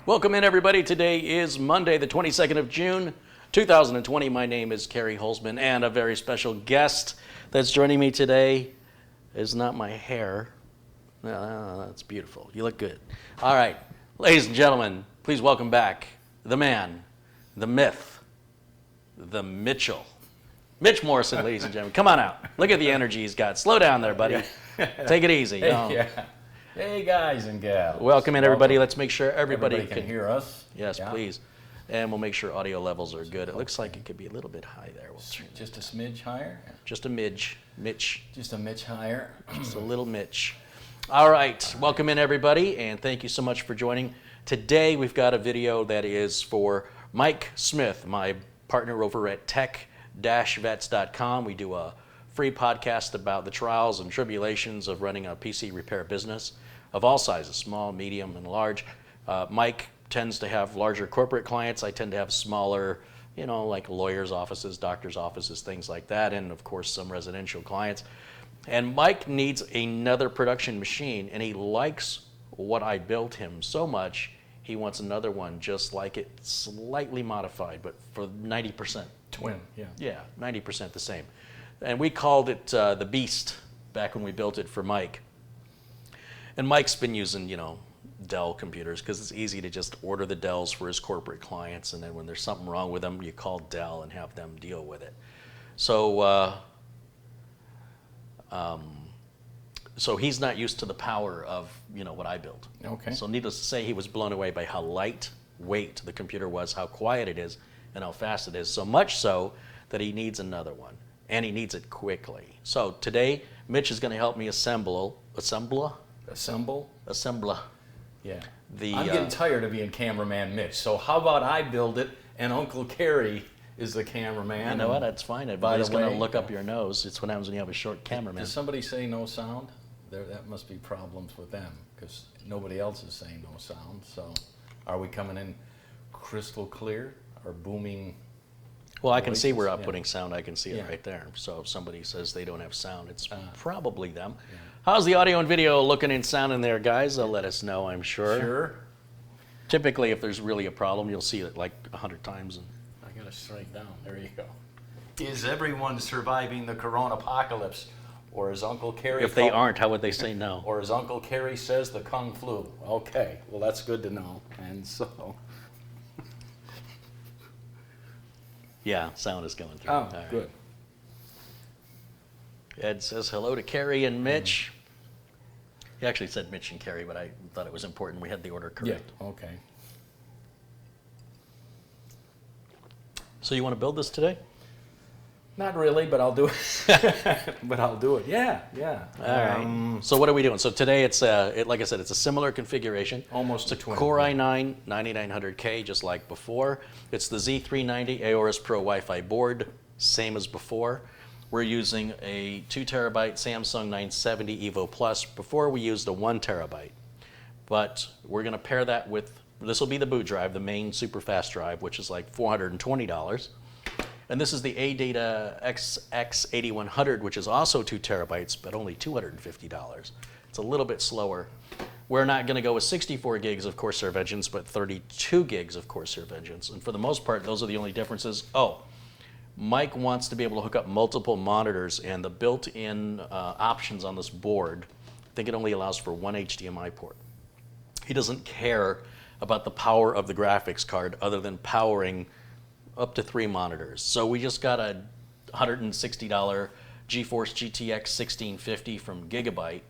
Welcome in, everybody. Today is Monday, the 22nd of June, 2020. My name is Kerry Holzman, and a very special guest that's joining me today is not my hair. No, that's beautiful. You look good. All right, ladies and gentlemen, please welcome back the man, the myth, the Mitchell. Mitch Morrison, ladies and gentlemen. Come on out. Look at the energy he's got. Slow down there, buddy. Take it easy. Hey, guys and gals. Welcome in, everybody. Let's make sure everybody can hear us. Yes, please. And we'll make sure audio levels are good. It looks like it could be a little bit high there. We'll just a smidge higher? Just a midge. Mitch. Just a Mitch higher? Just a little Mitch. All right. Welcome in, everybody, and thank you so much for joining. Today, we've got a video that is for Mike Smith, my partner over at tech-vets.com. We do a free podcast about the trials and tribulations of running a PC repair business of all sizes, small, medium, and large. Mike tends to have larger corporate clients. I tend to have smaller, like lawyers' offices, doctors' offices, things like that, and of course some residential clients. And Mike needs another production machine, and he likes what I built him so much, he wants another one just like it, slightly modified, but for 90%. Twin, yeah. Yeah, 90% the same. And we called it the Beast back when we built it for Mike. And Mike's been using, Dell computers because it's easy to just order the Dells for his corporate clients, and then when there's something wrong with them, you call Dell and have them deal with it. So, so he's not used to the power of, what I built. Okay. So needless to say, he was blown away by how lightweight the computer was, how quiet it is, and how fast it is. So much so that he needs another one, and he needs it quickly. So today, Mitch is going to help me assemble. Yeah. I'm getting tired of being cameraman Mitch, so how about I build it and Uncle Kerry is the cameraman? You know what? That's fine. Everybody's going to look up your nose. It's what happens when you have a short cameraman. Does somebody say no sound? That must be problems with them because nobody else is saying no sound. So are we coming in crystal clear or booming? Well, I can see we're outputting sound. I can see it right there. So if somebody says they don't have sound, it's probably them. Yeah. How's the audio and video looking and sounding there, guys? They'll let us know, I'm sure. Sure. Typically, if there's really a problem, you'll see it like 100 times. And I got to strike down. There you go. Is everyone surviving the corona apocalypse? Or as Uncle Kerry... If they aren't, how would they say no? Or as Uncle Kerry says, the Kung Flu. Okay, well, that's good to know. And so... Yeah, sound is going through. Oh, good. Ed says hello to Kerry and Mitch. He actually said Mitch and Kerry, but I thought it was important we had the order correct. Yeah, okay. So you want to build this today? Not really, but I'll do it. Yeah. All right. So what are we doing? So today it's, like I said, it's a similar configuration. Almost a twin. Core i9 9900K, just like before. It's the Z390 Aorus Pro Wi-Fi board, same as before. We're using a 2 terabyte Samsung 970 Evo Plus. Before we used a 1 terabyte. But we're going to pair that with, this will be the boot drive, the main super fast drive, which is like $420. And this is the ADATA XX8100, which is also 2 terabytes, but only $250. It's a little bit slower. We're not going to go with 64 gigs of Corsair Vengeance, but 32 gigs of Corsair Vengeance. And for the most part, those are the only differences. Oh, Mike wants to be able to hook up multiple monitors, and the built-in options on this board, I think it only allows for one HDMI port. He doesn't care about the power of the graphics card other than powering up to 3 monitors. So we just got a $160 GeForce GTX 1650 from Gigabyte,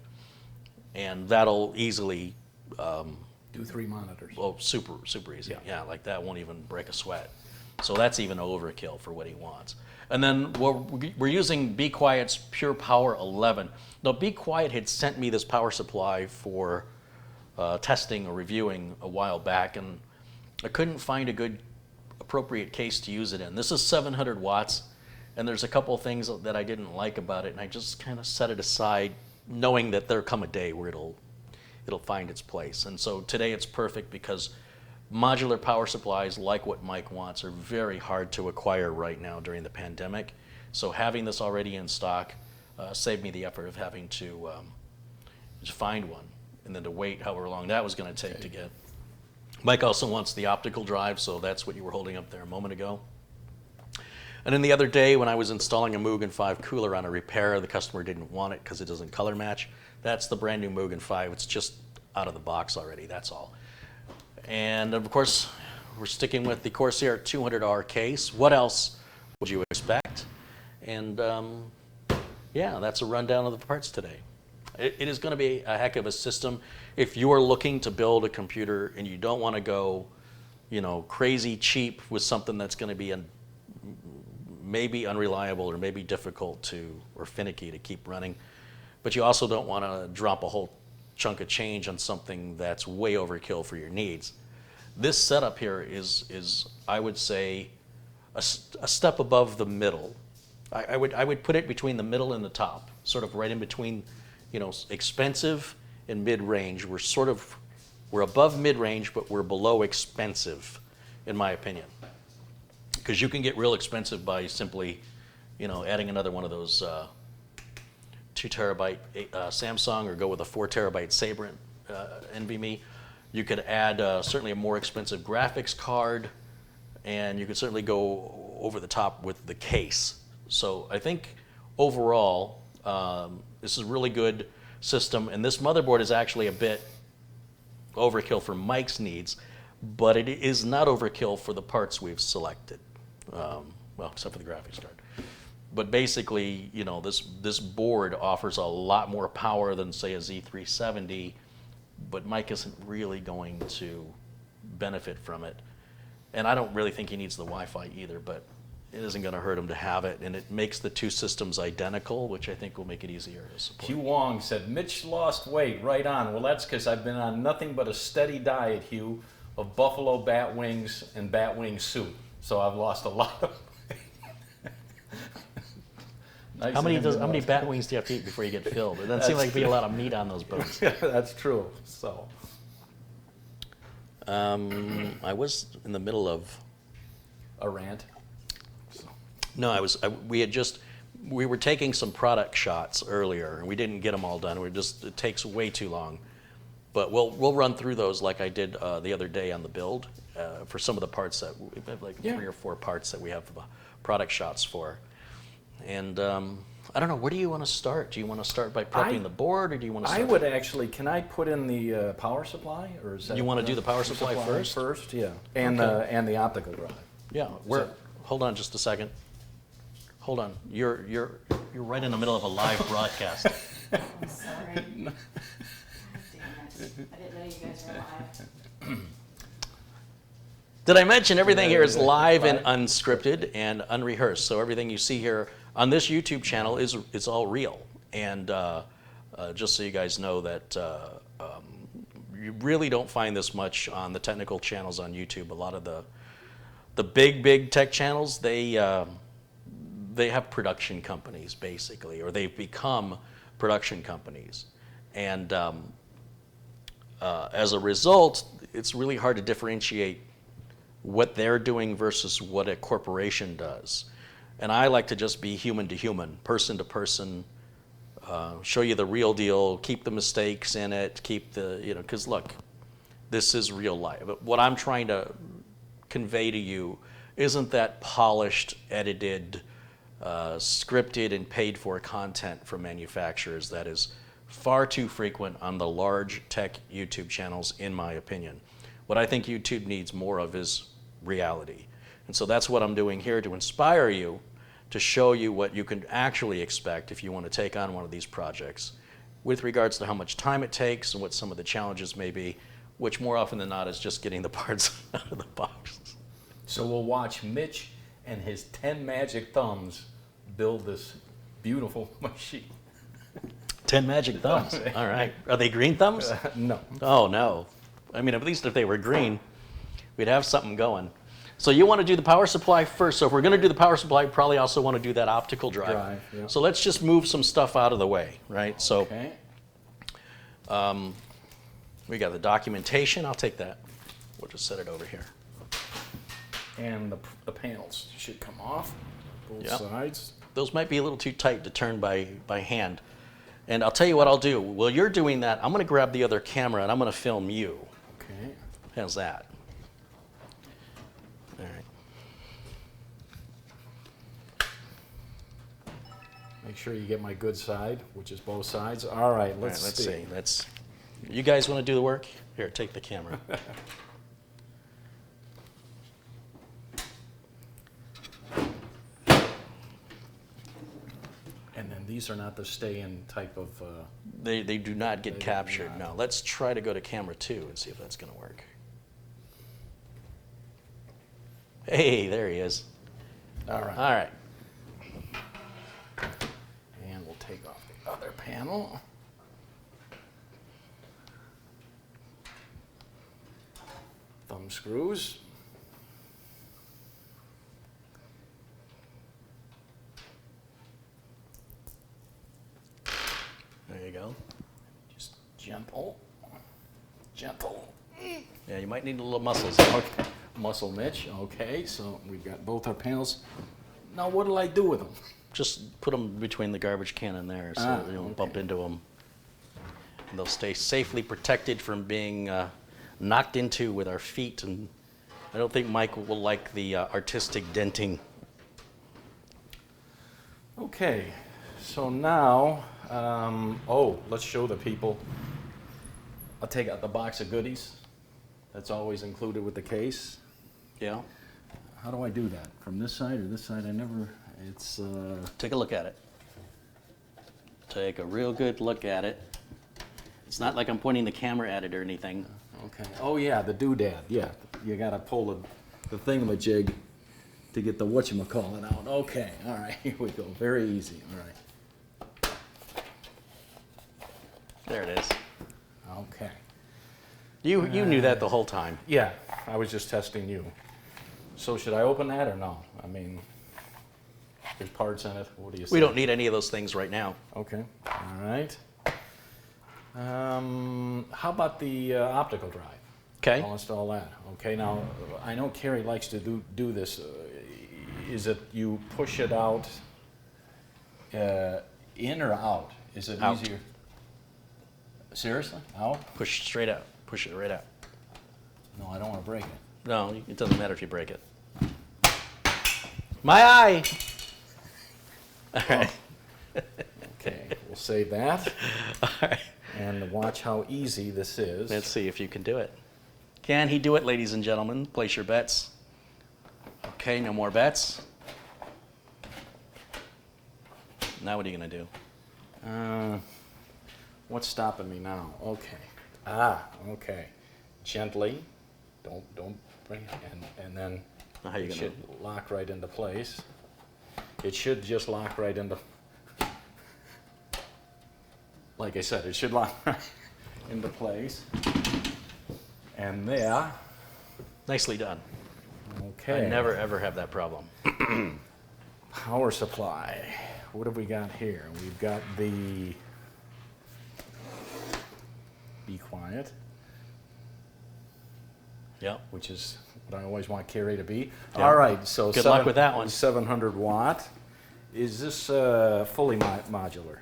and that'll easily do 3 monitors. Well, super easy. Yeah, like that won't even break a sweat. So that's even overkill for what he wants. And then we're using Be Quiet's Pure Power 11. Now, Be Quiet had sent me this power supply for testing or reviewing a while back, and I couldn't find a good appropriate case to use it in. This is 700 watts, and there's a couple of things that I didn't like about it, and I just kind of set it aside, knowing that there'll come a day where it'll find its place. And so today it's perfect because modular power supplies, like what Mike wants, are very hard to acquire right now during the pandemic. So having this already in stock saved me the effort of having to find one and then to wait however long that was going to take to get. Mike also wants the optical drive, so that's what you were holding up there a moment ago. And then the other day when I was installing a Mugen 5 cooler on a repair, the customer didn't want it because it doesn't color match. That's the brand new Mugen 5. It's just out of the box already, that's all. And of course, we're sticking with the Corsair 200R case. What else would you expect? And yeah, that's a rundown of the parts today. It is going to be a heck of a system. If you are looking to build a computer and you don't want to go, you know, crazy cheap with something that's going to be maybe unreliable or maybe difficult to or finicky to keep running, but you also don't want to drop a whole chunk of change on something that's way overkill for your needs. This setup here is I would say a step above the middle. I would put it between the middle and the top, sort of right in between, you know, expensive and mid-range. We're above mid-range, but we're below expensive, in my opinion. Because you can get real expensive by simply, you know, adding another one of those 2 terabyte Samsung, or go with a 4 terabyte Sabre NVMe. You could add certainly a more expensive graphics card, and you could certainly go over the top with the case. So I think overall, this is a really good system, and this motherboard is actually a bit overkill for Mike's needs, but it is not overkill for the parts we've selected. Well, except for the graphics card. But basically, you know, this board offers a lot more power than, say, a Z390, but Mike isn't really going to benefit from it. And I don't really think he needs the Wi-Fi either, but it isn't going to hurt him to have it, and it makes the two systems identical, which I think will make it easier to support. Hugh Wong said, Mitch lost weight, right on. Well, that's because I've been on nothing but a steady diet, Hugh, of buffalo bat wings and bat wing soup. So I've lost a lot of weight. Nice. How many bat wings do you have to eat before you get filled? It doesn't seem like there'd be a lot of meat on those bones. That's true. So I was in the middle of a rant. No, we were taking some product shots earlier, and we didn't get them all done. It takes way too long. But we'll run through those like I did the other day on the build for some of the parts that we have, like 3 or 4 parts that we have product shots for. And I don't know, where do you want to start? Do you want to start by prepping the board, or do you want to start? I would actually, can I put in the power supply, or is that? You want to do the power supply first? First, yeah, and the optical drive. Yeah. Hold on just a second. Hold on. You're right in the middle of a live broadcast. I'm sorry. Damn it. I didn't know you guys were live. Did I mention everything here is live and unscripted and unrehearsed? So everything you see here on this YouTube channel is all real. And just so you guys know that you really don't find this much on the technical channels on YouTube. A lot of the big tech channels, they have production companies, basically, or they've become production companies. And as a result, it's really hard to differentiate what they're doing versus what a corporation does. And I like to just be human to human, person to person, show you the real deal, keep the mistakes in it, keep the, you know, because look, this is real life. But what I'm trying to convey to you isn't that polished, edited, scripted and paid for content from manufacturers that is far too frequent on the large tech YouTube channels, in my opinion. What I think YouTube needs more of is reality. And so that's what I'm doing here, to inspire you, to show you what you can actually expect if you want to take on one of these projects, with regards to how much time it takes and what some of the challenges may be, which more often than not is just getting the parts out of the box. So we'll watch Mitch and his 10 magic thumbs build this beautiful machine. 10 magic thumbs. All right. Are they green thumbs? No. Oh, no. I mean, at least if they were green, we'd have something going. So you want to do the power supply first. So if we're going to do the power supply, we probably also want to do that optical drive. Yeah. So let's just move some stuff out of the way, right? So Okay. we got the documentation. I'll take that. We'll just set it over here. And the panels should come off both Yep. sides. Those might be a little too tight to turn by hand. And I'll tell you what I'll do. While you're doing that, I'm going to grab the other camera and I'm going to film you. Okay. How's that? Make sure you get my good side, which is both sides. All right, All let's right, let's see. see. You guys want to do the work? Here, take the camera. And then these are not the stay-in type of. They do not get They do captured. not. No, let's try to go to camera 2 and see if that's going to work. Hey, there he is. All right. All right. And we'll take off the other panel. Thumb screws. There you go. Just gentle. Gentle. Yeah, you might need a little muscles. Okay. Muscle Mitch. Okay, so we've got both our panels. Now, what do I do with them? Just put them between the garbage can and there so Ah, you don't okay. bump into them. And they'll stay safely protected from being knocked into with our feet. And I don't think Mike will like the artistic denting. Okay, so now, let's show the people. I'll take out the box of goodies. That's always included with the case. Yeah? How do I do that? From this side or this side? It's, Take a look at it. Take a real good look at it. It's not like I'm pointing the camera at it or anything. okay. Oh yeah, the doodad, yeah. You gotta pull the thingamajig to get the whatchamacallit out. Okay, all right, here we go. Very easy, all right. There it is. Okay. You knew that the whole time. Yeah, I was just testing you. So should I open that or no? I mean, there's parts in it. What do you say? We don't need any of those things right now. Okay, all right. How about the optical drive? Okay. I'll install that. Okay, now, I know Carrie likes to do this. Is it you push it out in or out? Is it Out. easier? Seriously? Out? Push straight out. Push it right out. No, I don't want to break it. No, it doesn't matter if you break it. My eye! All right. Okay, we'll save that. All right. And watch how easy this is. Let's see if you can do it. Can he do it, ladies and gentlemen? Place your bets. Okay, no more bets. Now what are you going to do? What's stopping me now? Okay. Ah, okay. Gently. Don't bring it. And then Now, how are you it going should to... lock right into place. It should just lock right into... Like I said, it should lock right into place. And there. Nicely done. Okay. I never, ever have that problem. Power supply. What have we got here? We've got the... Be quiet. Yep. Which is what I always want Carrie to be. Yeah. All right, so Good luck with that one. 700 watt. Is this fully modular?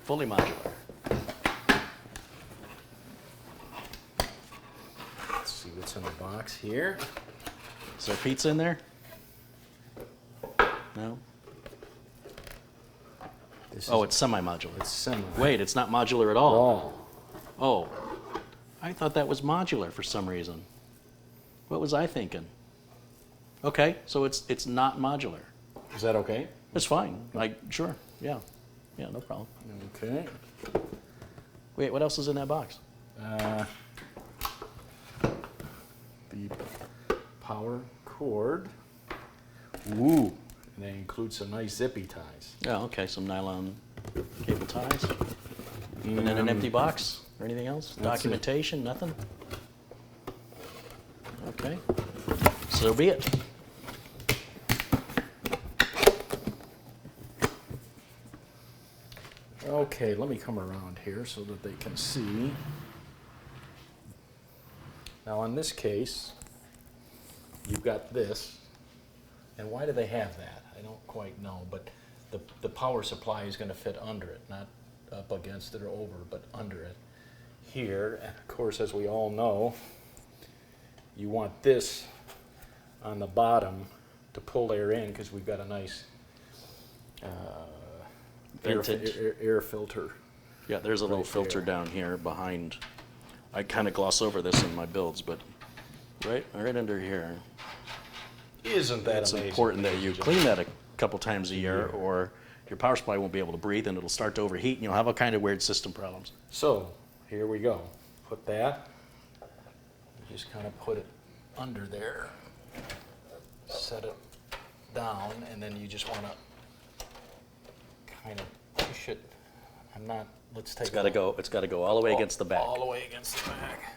Fully modular. Let's see what's in the box here. Is there pizza in there? No? This Oh, is, it's semi-modular. it's semi. Wait, it's not modular at all. all. Oh, I thought that was modular for some reason. What was I thinking? Okay, so it's not modular. Is that okay? It's fine. Sure. Yeah. Yeah, no problem. Okay. Wait, what else is in that box? The power cord. Ooh, and they include some nice zippy ties. Oh, okay, some nylon cable ties. And then an empty box or anything else? That's it. Documentation, nothing? Okay, so be it. Okay, let me come around here so that they can see. Now, in this case, you've got this. And why do they have that? I don't quite know, but the power supply is going to fit under it, not up against it or over, but under it. Here, and of course, as we all know, you want this on the bottom to pull air in because we've got a nice vintage. Air filter. Yeah, there's a little Right filter there. down here behind. I kind of gloss over this in my builds, but right under here. Isn't that It's amazing? important that you clean that a couple times a year, or your power supply won't be able to breathe and it'll start to overheat and you'll have all kind of weird system problems. So, here we go. Put that, just kind of put it under there, set it down, and then you just want to kind of push it. Let's take It's got to go all the way against the back. All the way against the back.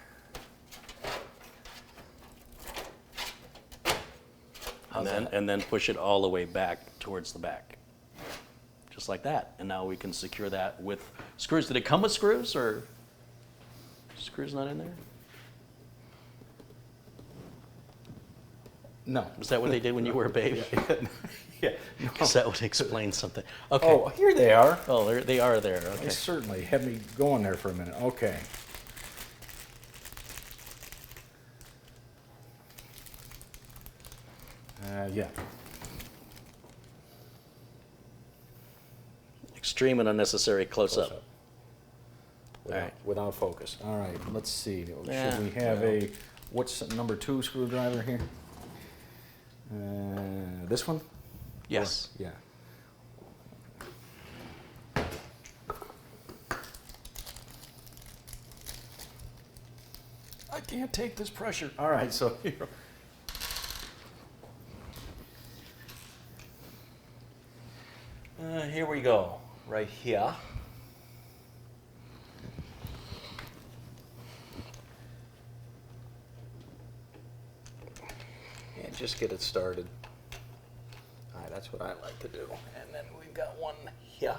How's that? And then push it all the way back towards the back. Just like that. And now we can secure that with screws. Did it come with screws, or screws not in there? No. Is that what they did when you were a baby? Yeah. Because that would explain something. Okay. Oh, here they are. Oh, they are there. Okay. They certainly had me going there for a minute. Okay. Yeah. Extreme and unnecessary close-up. Close up. All right. Without focus. All right, let's see. Yeah, Should we have what's number 2 screwdriver here? This one? Yes. Yeah. I can't take this pressure. All right, so here we go, right here. And just get it started. All right, that's what I like to do. And then we've got one here.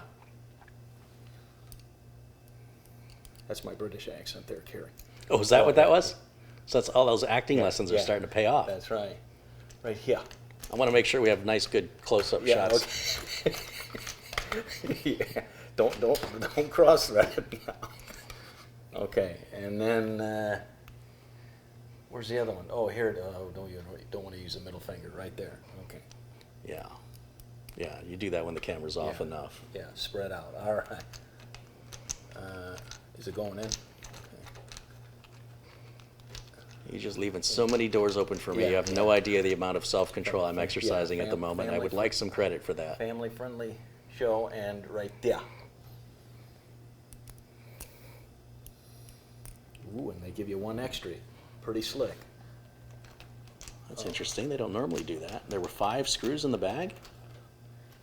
That's my British accent there, Carrie. Oh, is that what that was? So that's all those acting Yeah, lessons are yeah. starting to pay off. That's right. Right here. I want to make sure we have nice, good close-up shots. Okay. Yeah. Don't cross that now. Okay, and then where's the other one? Oh, here. You don't want to use the middle finger right there. Okay. Yeah. Yeah, you do that when the camera's off Yeah. enough. Yeah, spread out. All right. Is it going in? You're just leaving so many doors open for me. Yeah, You have no idea the amount of self-control I'm exercising at the fam- moment. I family would like some credit for that. Family-friendly show, and right there. Ooh, and they give you one extra. Pretty slick. That's interesting. They don't normally do that. There were 5 screws in the bag?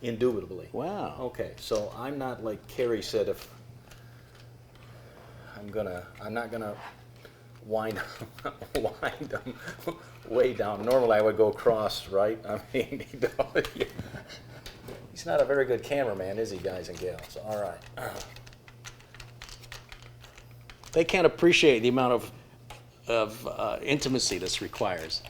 Indubitably. Wow. Okay, so I'm not like Carrie said, if I'm not gonna wind them way down. Normally I would go across, right? I mean, he's not a very good cameraman, is he, guys and gals? All right. They can't appreciate the amount of intimacy this requires.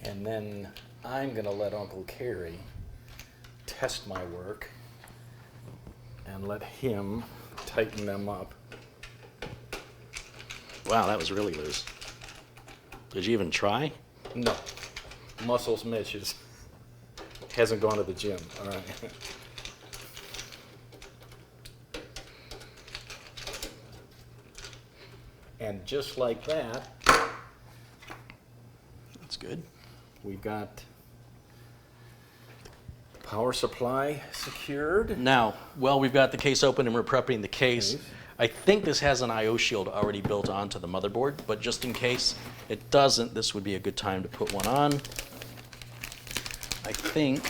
And then I'm gonna let Uncle Carrie test my work and let him tighten them up. Wow, that was really loose. Did you even try? No, muscles Mitch's. Hasn't gone to the gym, all right. And just like that, That's good. we've got the power supply secured. Now, well, we've got the case open and we're prepping the case. Case. I think this has an I/O shield already built onto the motherboard, but just in case it doesn't, this would be a good time to put one on. I think.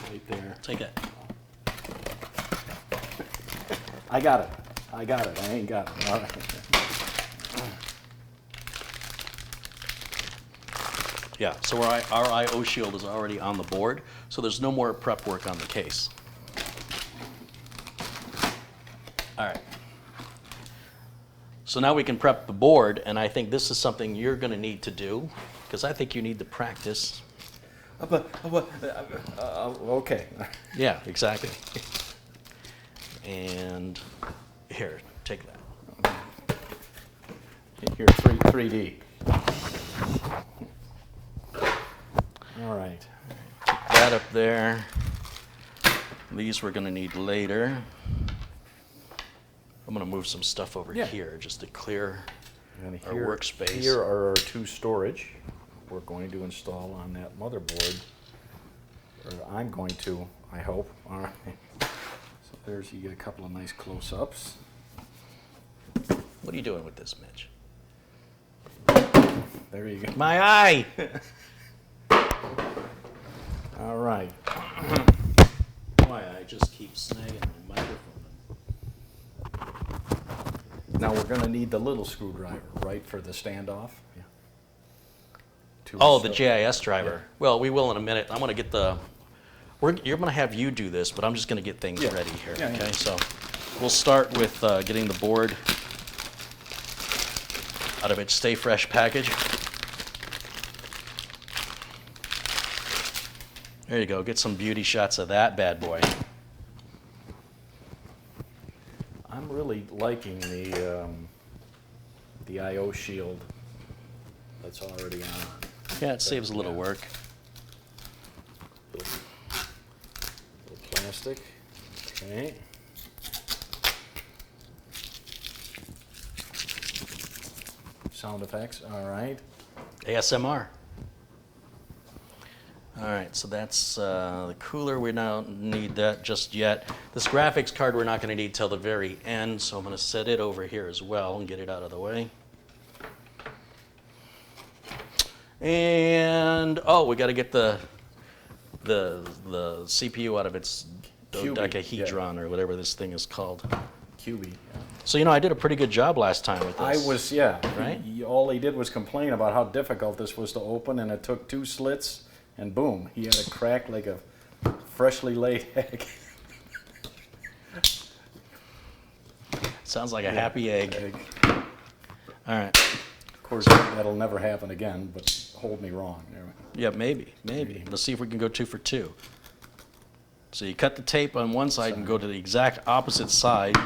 Right there. Take it. I got it. I ain't got it. All right. Yeah, so our I/O shield is already on the board, so there's no more prep work on the case. All right. So now we can prep the board, and I think this is something you're going to need to do, because I think you need to practice. Okay. Yeah, exactly. And here, take that. Here, 3D. All right. Keep that up there. These we're going to need later. I'm going to move some stuff over here just to clear And our workspace. Here are our 2 storage we're going to install on that motherboard. Or I'm going to, I hope. All right. So there's, you get a couple of nice close-ups. What are you doing with this, Mitch? There you go. My eye! All right. Why, I just keep snagging my microphone. Now we're going to need the little screwdriver, right, for the standoff? Yeah. Oh, the GIS driver. Yeah. Well, we will in a minute. I'm going to get the... you're going to have you do this, but I'm just going to get things ready here, okay? So we'll start with getting the board out of its Stay Fresh package. There you go. Get some beauty shots of that bad boy. I'm really liking the I/O shield that's already on. Yeah, it saves a little work. Little plastic. Okay. Sound effects. All right. ASMR. All right, so that's the cooler. We don't need that just yet. This graphics card we're not going to need till the very end, so I'm going to set it over here as well and get it out of the way. And oh, we got to get the CPU out of its dodecahedron or whatever this thing is called. QB. So, you know, I did a pretty good job last time with this. I was, yeah. Right? All he did was complain about how difficult this was to open, and it took 2 slits, and boom, he had a crack like a freshly laid egg. Sounds like a happy egg. All right. Of course, that'll never happen again, but hold me wrong. Yeah, maybe. Let's see if we can go 2 for 2. So you cut the tape on one side and go to the exact opposite side,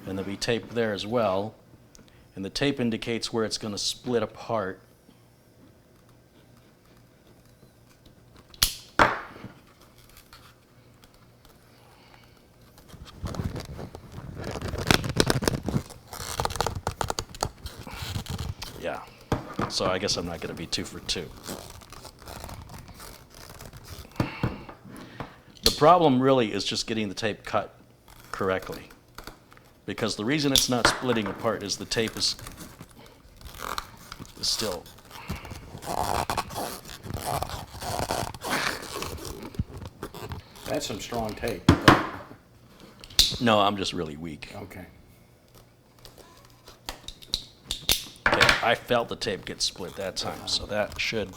and there'll be tape there as well. And the tape indicates where it's going to split apart. Yeah. So I guess I'm not going to be 2 for 2. The problem really is just getting the tape cut correctly. Because the reason it's not splitting apart is the tape is still. That's some strong tape. No, I'm just really weak. Okay. Okay, I felt the tape get split that time, so that should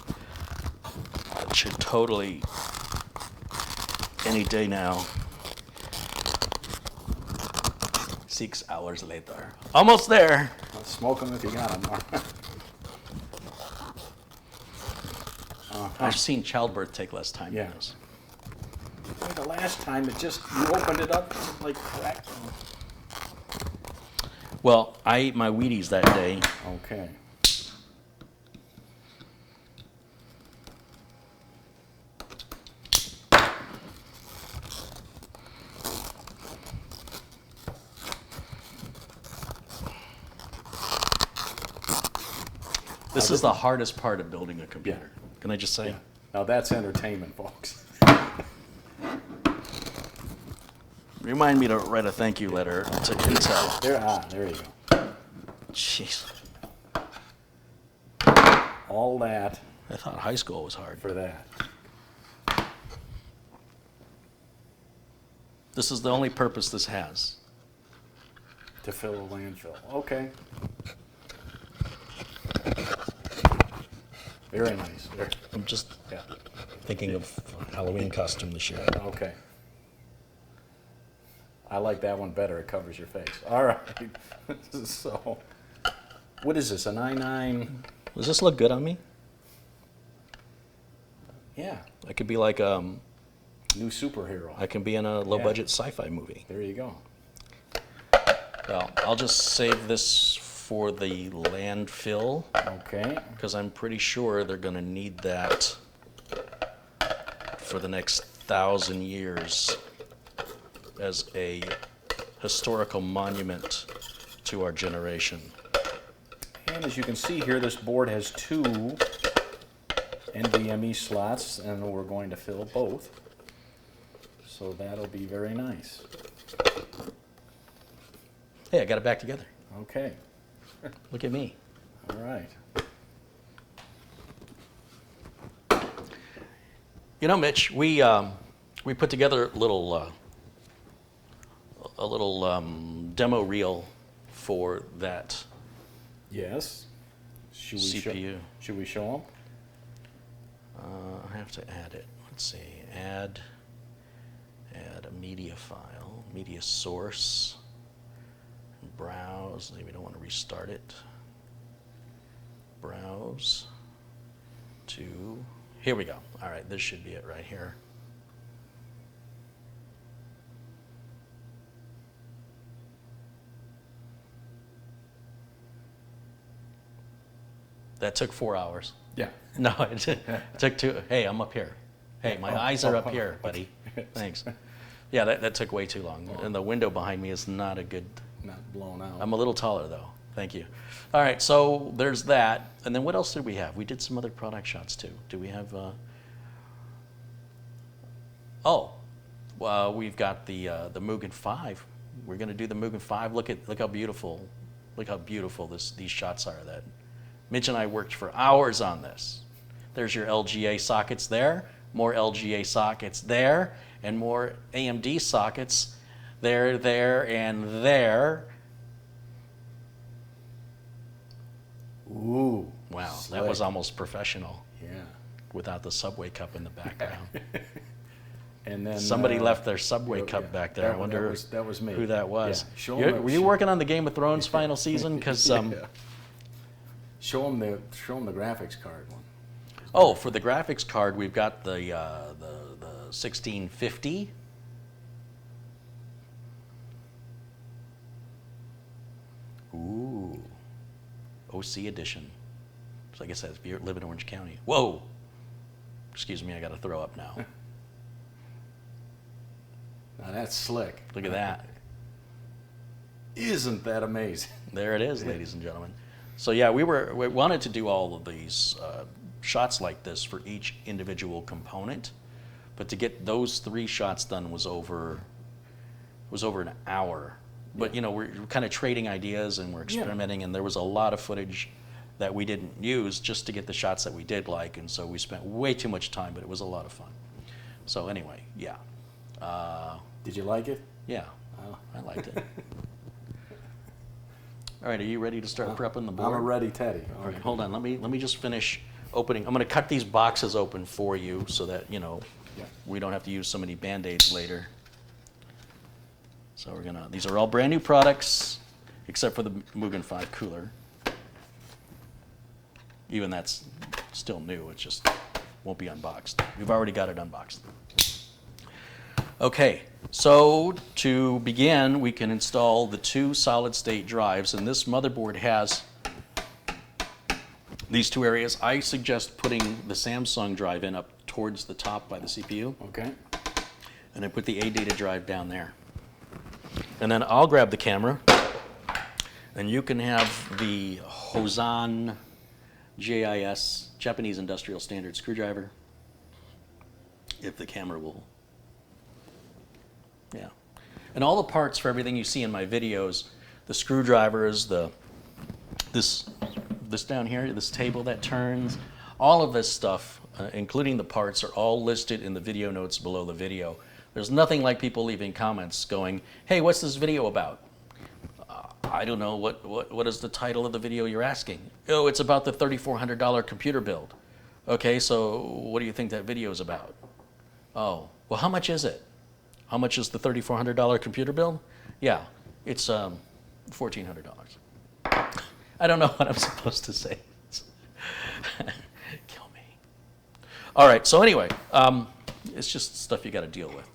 totally, any day now. 6 hours later. Almost there. Well, smoke them if you got them. I've seen childbirth take less time Yeah. than this. The last time it just, you opened it up, it like cracked. Well, I ate my Wheaties that day. Okay. This is the hardest part of building a computer. Can I just say? Yeah. Now that's entertainment, folks. Remind me to write a thank you letter to Intel. There you go. Jeez. All that I thought high school was hard. for that. This is the only purpose this has. To fill a landfill. Okay. Very nice. I'm just Yeah. thinking of Halloween costume this year. Okay. I like that one better. It covers your face. All right. So, what is this? A 9.9? Does this look good on me? Yeah. I could be like New superhero. I can be in a low budget sci-fi movie. There you go. Well, I'll just save this for the landfill, Okay. because I'm pretty sure they're going to need that for the next 1,000 years as a historical monument to our generation. And as you can see here, this board has 2 NVMe slots, and we're going to fill both. So that'll be very nice. Hey, I got it back together. Okay. Look at me. All right. You know, Mitch, we put together a little demo reel for that Yes. Should we CPU. Should we show them? I have to add it. Let's see. Add a media file, media source. Browse. We don't want to restart it. Browse to. Here we go. All right, this should be it right here. That took 4 hours. Yeah. No, it took 2. Hey, I'm up here. Hey, my eyes are up here, buddy. Thanks. Yeah, that took way too long. And the window behind me is not a good. Not blown out. I'm a little taller though. Thank you. All right, so there's that. And then what else did we have? We did some other product shots too. Do we have? We've got the Mugen 5. We're going to do the Mugen 5. Look how beautiful these shots are. That Mitch and I worked for hours on this. There's your LGA sockets there, more LGA sockets there, and more AMD sockets there, and there. Ooh. Wow, slick. that was almost professional Yeah. without the Subway cup in the background. And then Somebody left their Subway yeah, cup back there. I wonder that was me. who that was. Yeah. Show 'em Were you working on the Game of Thrones final season? Because yeah. Show them the graphics card one. oh, for the graphics card, we've got the 1650. Ooh, OC edition. So I guess that's if you live in Orange County. Whoa! Excuse me, I got to throw up now. Now that's slick. Look at that. Isn't that amazing? There it is, ladies and gentlemen. So yeah, we wanted to do all of these shots like this for each individual component, but to get those 3 shots done was over an hour. But you know, we're kind of trading ideas and we're experimenting, and there was a lot of footage that we didn't use just to get the shots that we did like, and so we spent way too much time, but it was a lot of fun. So anyway, yeah. Did you like it? Yeah, I liked it. All right, are you ready to start prepping the board? I'm a ready Teddy. All right, hold on. Let me just finish opening. I'm going to cut these boxes open for you so that we don't have to use so many Band-Aids later. So these are all brand new products, except for the Mugen 5 cooler. Even that's still new. It just won't be unboxed. We've already got it unboxed. Okay, so to begin, we can install the 2 solid-state drives, and this motherboard has these 2 areas. I suggest putting the Samsung drive in up towards the top by the CPU, Okay. and I put the ADATA drive down there. And then I'll grab the camera, and you can have the Hosan JIS, Japanese Industrial Standard screwdriver, if the camera will. Yeah. And all the parts for everything you see in my videos, the screwdrivers, this down here, this table that turns, all of this stuff, including the parts, are all listed in the video notes below the video. There's nothing like people leaving comments going, hey, what's this video about? I don't know, what is the title of the video you're asking? Oh, it's about the $3,400 computer build. Okay, so what do you think that video is about? Oh, well, how much is it? How much is the $3,400 computer bill? Yeah, it's $1,400. I don't know what I'm supposed to say. Kill me. All right, so anyway, it's just stuff you got to deal with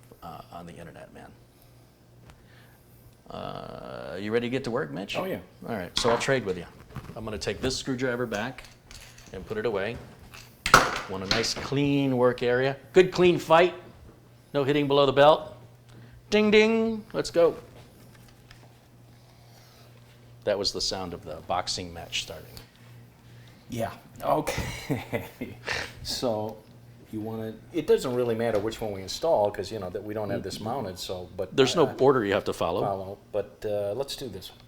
on the internet, man. You ready to get to work, Mitch? Oh, yeah. All right, so I'll trade with you. I'm going to take this screwdriver back and put it away. Want a nice clean work area. Good clean fight. No hitting below the belt. Ding, ding. Let's go. That was the sound of the boxing match starting. Yeah, okay. So you want to, it doesn't really matter which one we install because, you know, that we don't have this mounted, so, but. There's no order you have to follow. But let's do this one.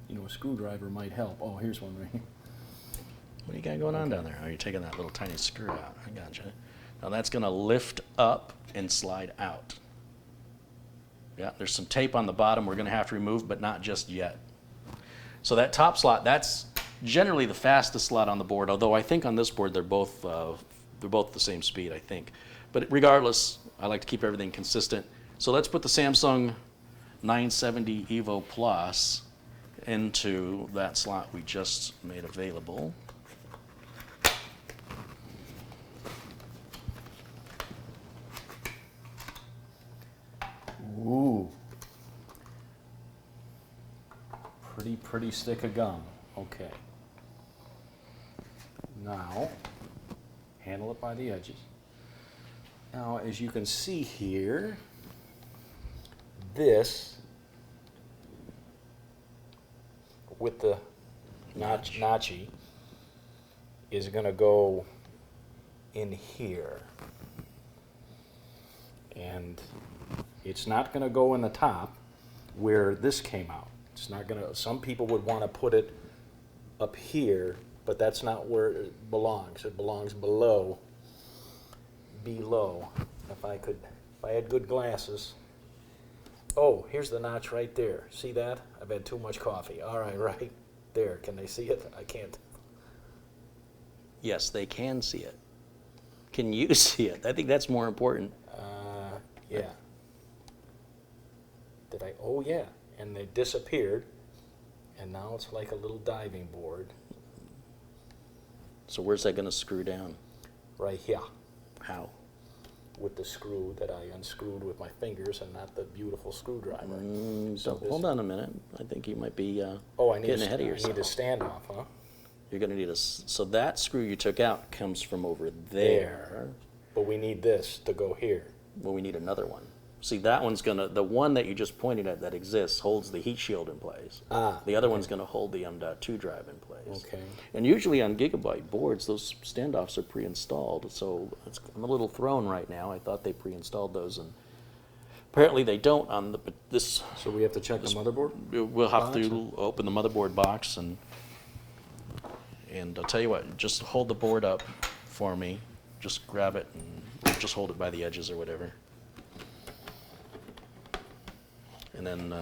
You know, a screwdriver might help. Oh, here's one right here. What do you got going on down there? Oh, you're taking that little tiny screw out. I gotcha. Now that's going to lift up and slide out. Yeah, there's some tape on the bottom we're going to have to remove, but not just yet. So that top slot, that's generally the fastest slot on the board, although I think on this board they're both the same speed, I think. But regardless, I like to keep everything consistent. So let's put the Samsung 970 Evo Plus into that slot we just made available. Ooh. Pretty stick of gum. Okay. Now, handle it by the edges. Now, as you can see here, this with the notchy is going to go in here. And it's not going to go in the top where this came out. It's not going to, some people would want to put it up here, but that's not where it belongs. It belongs below. If I had good glasses. Oh, here's the notch right there. See that? I've had too much coffee. All right, right there. Can they see it? I can't. Yes, they can see it. Can you see it? I think that's more important. Yeah. Did I? Oh, yeah. And they disappeared. And now it's like a little diving board. So where's that going to screw down? Right here. How? With the screw that I unscrewed with my fingers and not the beautiful screwdriver. Hold on a minute. I think you might be getting ahead of yourself. I need a standoff, huh? You're going to need so that screw you took out comes from over there. But we need this to go here. Well, we need another one. See, that one's going to, the one that you just pointed at that exists holds the heat shield in place. The other one's going to hold the M.2 drive in place. Okay. And usually on Gigabyte boards, those standoffs are pre-installed. So I'm a little thrown right now. I thought they pre-installed those, and apparently they don't on this. So we have to check the motherboard? We'll have to open the motherboard box, and I'll tell you what, just hold the board up for me. Just grab it and just hold it by the edges or whatever. And then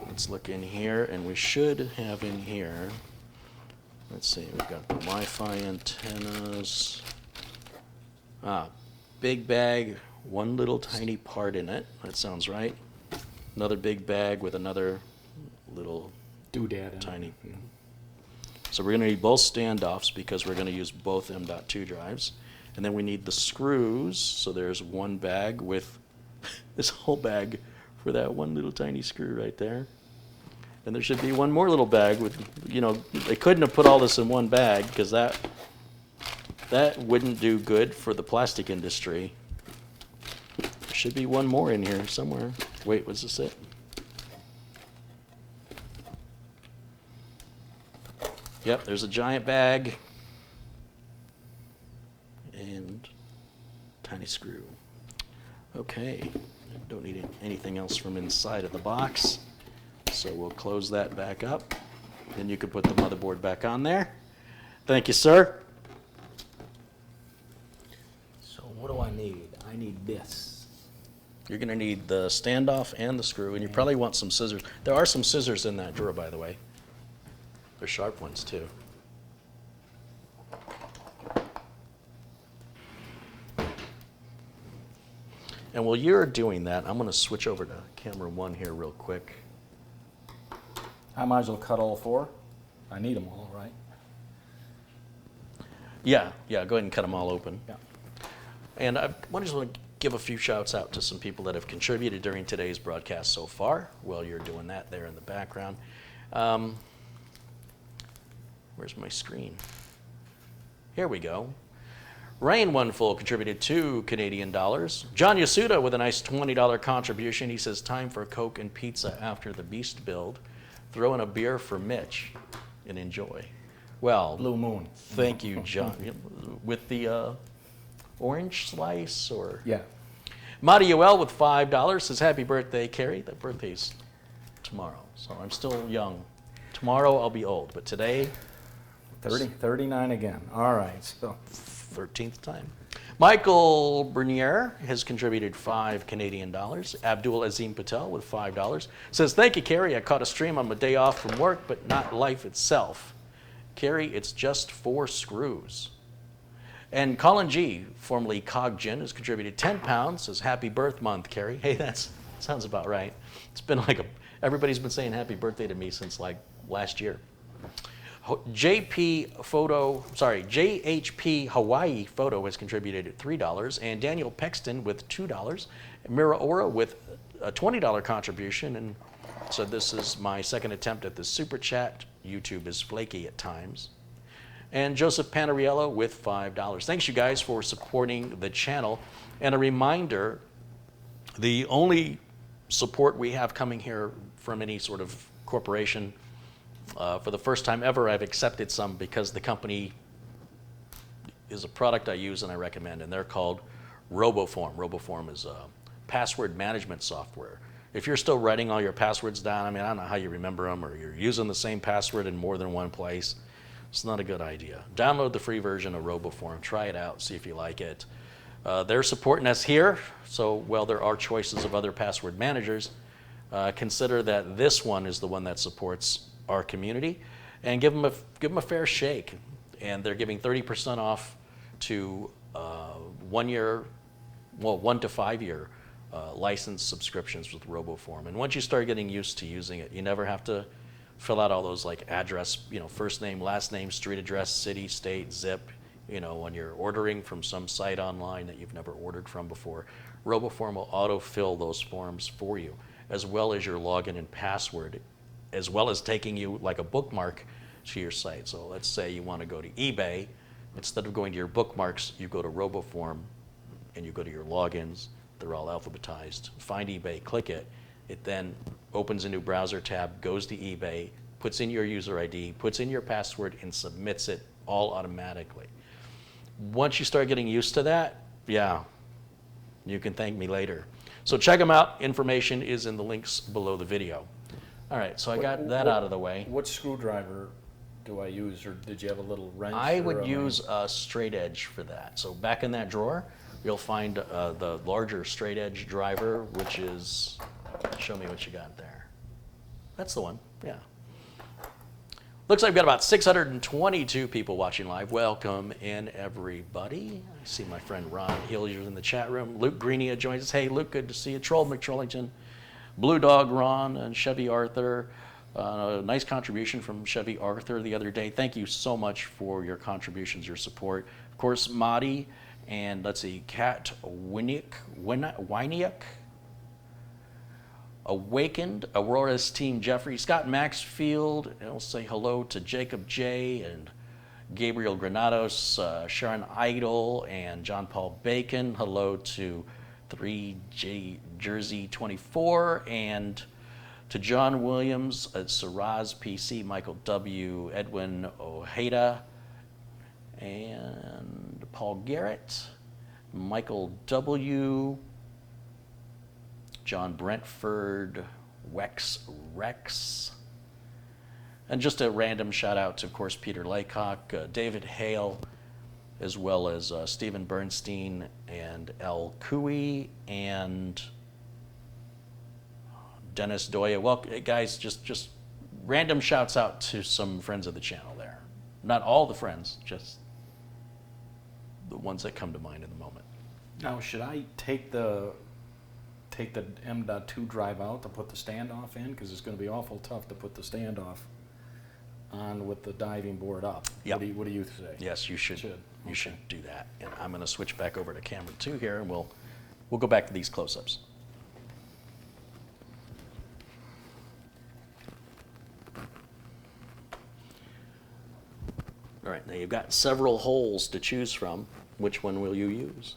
let's look in here, and we should have in here, let's see, we've got the Wi-Fi antennas, big bag, one little tiny part in it, that sounds right. Another big bag with another little doodad. Tiny. So we're going to need both standoffs because we're going to use both M.2 drives. And then we need the screws, so there's one bag with this whole bag for that one little tiny screw right there. And there should be one more little bag with, they couldn't have put all this in one bag because that wouldn't do good for the plastic industry. There should be one more in here somewhere. Wait, was this it? Yep, there's a giant bag and tiny screw. Okay, don't need anything else from inside of the box, so we'll close that back up. Then you can put the motherboard back on there. Thank you, sir. So what do I need? I need this. You're going to need the standoff and the screw, and you probably want some scissors. There are some scissors in that drawer, by the way. They're sharp ones, too. And while you're doing that, I'm going to switch over to camera 1 here real quick. I might as well cut all 4. I need them all, right? Yeah, go ahead and cut them all open. Yeah. And I just want to give a few shouts out to some people that have contributed during today's broadcast so far. While you're doing that there in the background. Where's my screen? Here we go. Rain One Full contributed $2 Canadian. John Yasuda with a nice $20 contribution. He says, time for Coke and pizza after the Beast build. Throw in a beer for Mitch and enjoy. Well, Blue Moon. thank you, John. With the orange slice or? Yeah. Madi Yoel with $5 says, happy birthday, Carrie. That birthday's tomorrow, so I'm still young. Tomorrow I'll be old, but today, 39 again. All right. So 13th time. Michael Bernier has contributed $5 Canadian. Abdul Azim Patel with $5 says, thank you, Carrie. I caught a stream on my day off from work, but not life itself. Carrie, it's just 4 screws. And Colin G, formerly Cogjin, has contributed £10. Says, happy birth month, Carrie. Hey, that sounds about right. It's been like everybody's been saying happy birthday to me since like last year. JHP Hawaii Photo has contributed $3, and Daniel Pexton with $2, Mira Ora with a $20 contribution, and so this is my second attempt at the super chat. YouTube is flaky at times. And Joseph Panariello with $5. Thanks you guys for supporting the channel. And a reminder, the only support we have coming here from any sort of corporation, for the first time ever, I've accepted some because the company is a product I use and I recommend, and they're called RoboForm. RoboForm is a password management software. If you're still writing all your passwords down, I don't know how you remember them, or you're using the same password in more than one place, it's not a good idea. Download the free version of RoboForm, try it out, see if you like it. They're supporting us here, so while there are choices of other password managers, consider that this one is the one that supports our community, and give them a fair shake. And they're giving 30% off to 1 to 5 year license subscriptions with RoboForm. And once you start getting used to using it, you never have to fill out all those like address, first name, last name, street address, city, state, zip, when you're ordering from some site online that you've never ordered from before. RoboForm will autofill those forms for you, as well as your login and password, as well as taking you like a bookmark to your site. So let's say you want to go to eBay. Instead of going to your bookmarks, you go to RoboForm and you go to your logins. They're all alphabetized. Find eBay, click it. It then opens a new browser tab, goes to eBay, puts in your user ID, puts in your password, and submits it all automatically. Once you start getting used to that, yeah, you can thank me later. So check them out. Information is in the links below the video. All right, so I got that out of the way. What screwdriver do I use, or did you have a little wrench? I would use a straight edge for that. So back in that drawer, you'll find the larger straight edge driver, which is, show me what you got there. That's the one, yeah. Looks like we've got about 622 people watching live. Welcome in, everybody. I see my friend Ron Hillier in the chat room. Luke Greenia joins us. Hey, Luke, good to see you. Troll McTrollington, Blue Dog Ron, and Chevy Arthur. Nice contribution from Chevy Arthur the other day. Thank you so much for your contributions, your support. Of course, Madi, and let's see, Kat Wyniak, Awakened, Aurora's Team Jeffrey, Scott Maxfield, and I'll say hello to Jacob J. and Gabriel Granados, Sharon Idle, and John Paul Bacon. Hello to 3J Jersey 24, and to John Williams, Saraz PC, Michael W., Edwin Ojeda, and Paul Garrett, Michael W., John Brentford, Wex Rex, and just a random shout out to, of course, Peter Laycock, David Hale, as well as Stephen Bernstein and El Kui and Dennis Doya. Well, guys, just random shouts out to some friends of the channel there. Not all the friends, just the ones that come to mind in the moment. Now, should I take the take the M.2 drive out to put the standoff in? Because it's going to be awful tough to put the standoff on with the diving board up. Yep. What do you say? Yes, you should. Should. You Okay. should do that. And I'm going to switch back over to camera 2 here, and we'll go back to these close-ups. All right, now you've got several holes to choose from. Which one will you use?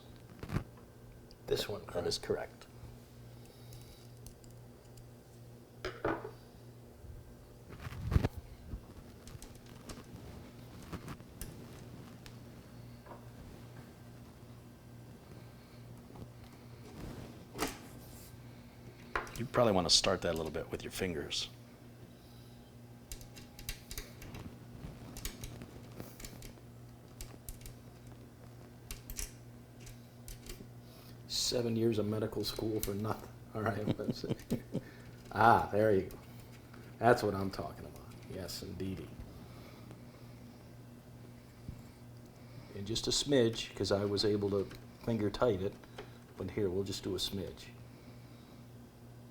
This one. That is correct. You probably want to start that a little bit with your fingers. Seven years of medical school for nothing. All right. Let's see. Ah, there you go. That's what I'm talking about. Yes, indeedy. And just a smidge, because I was able to finger tight it. But here, we'll just do a smidge.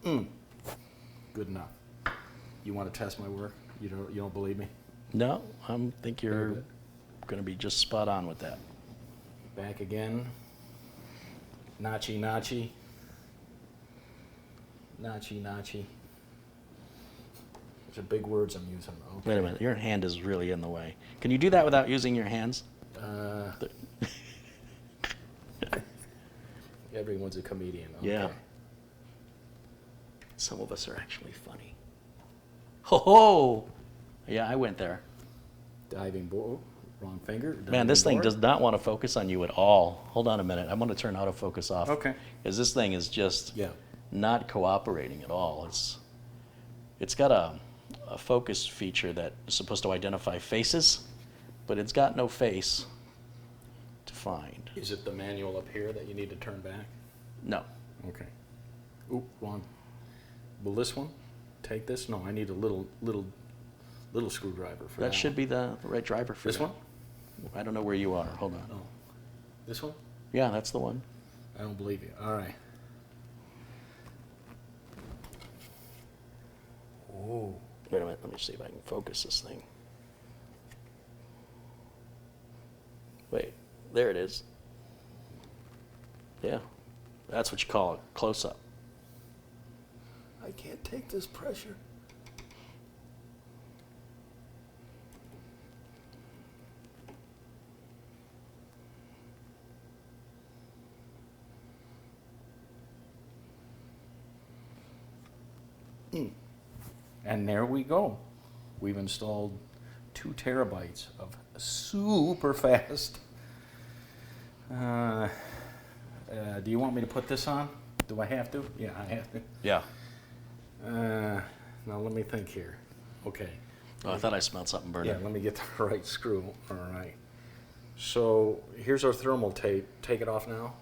Good enough. You want to test my work? You don't believe me? No, I think you're Very good. going to be just spot on with that. Back again. Nachi, nachi. Nachi, nachi. Those are big words I'm using. Okay. Wait a minute, your hand is really in the way. Can you do that without using your hands? Everyone's a comedian. Okay. Yeah. Some of us are actually funny. Ho ho! Yeah, I went there. Diving board. Wrong finger. Man, this diving thing board. does not want to focus on you at all. Hold on a minute. I'm going to turn autofocus off. Okay. Because this thing is just Yeah. not cooperating at all. It's got a focus feature that is supposed to identify faces, but it's got no face to find. Is it the manual up here that you need to turn back? No. Okay. Oop, wrong. Will this one take this? No, I need a little screwdriver for that. That should be the right driver for This that. one? I don't know where you are. Hold on. No. This one? Yeah, that's the one. I don't believe you. All right. Oh. Wait a minute. Let me see if I can focus this thing. Wait. There it is. Yeah. That's what you call a close-up. I can't take this pressure. And there we go. We've installed 2 terabytes of super fast. Do you want me to put this on? Do I have to? Yeah, I have to. Yeah. Now let me think here. Okay. Oh, I thought I smelled something burning. Yeah, let me get the right screw. All right. So here's our thermal tape. Take it off now?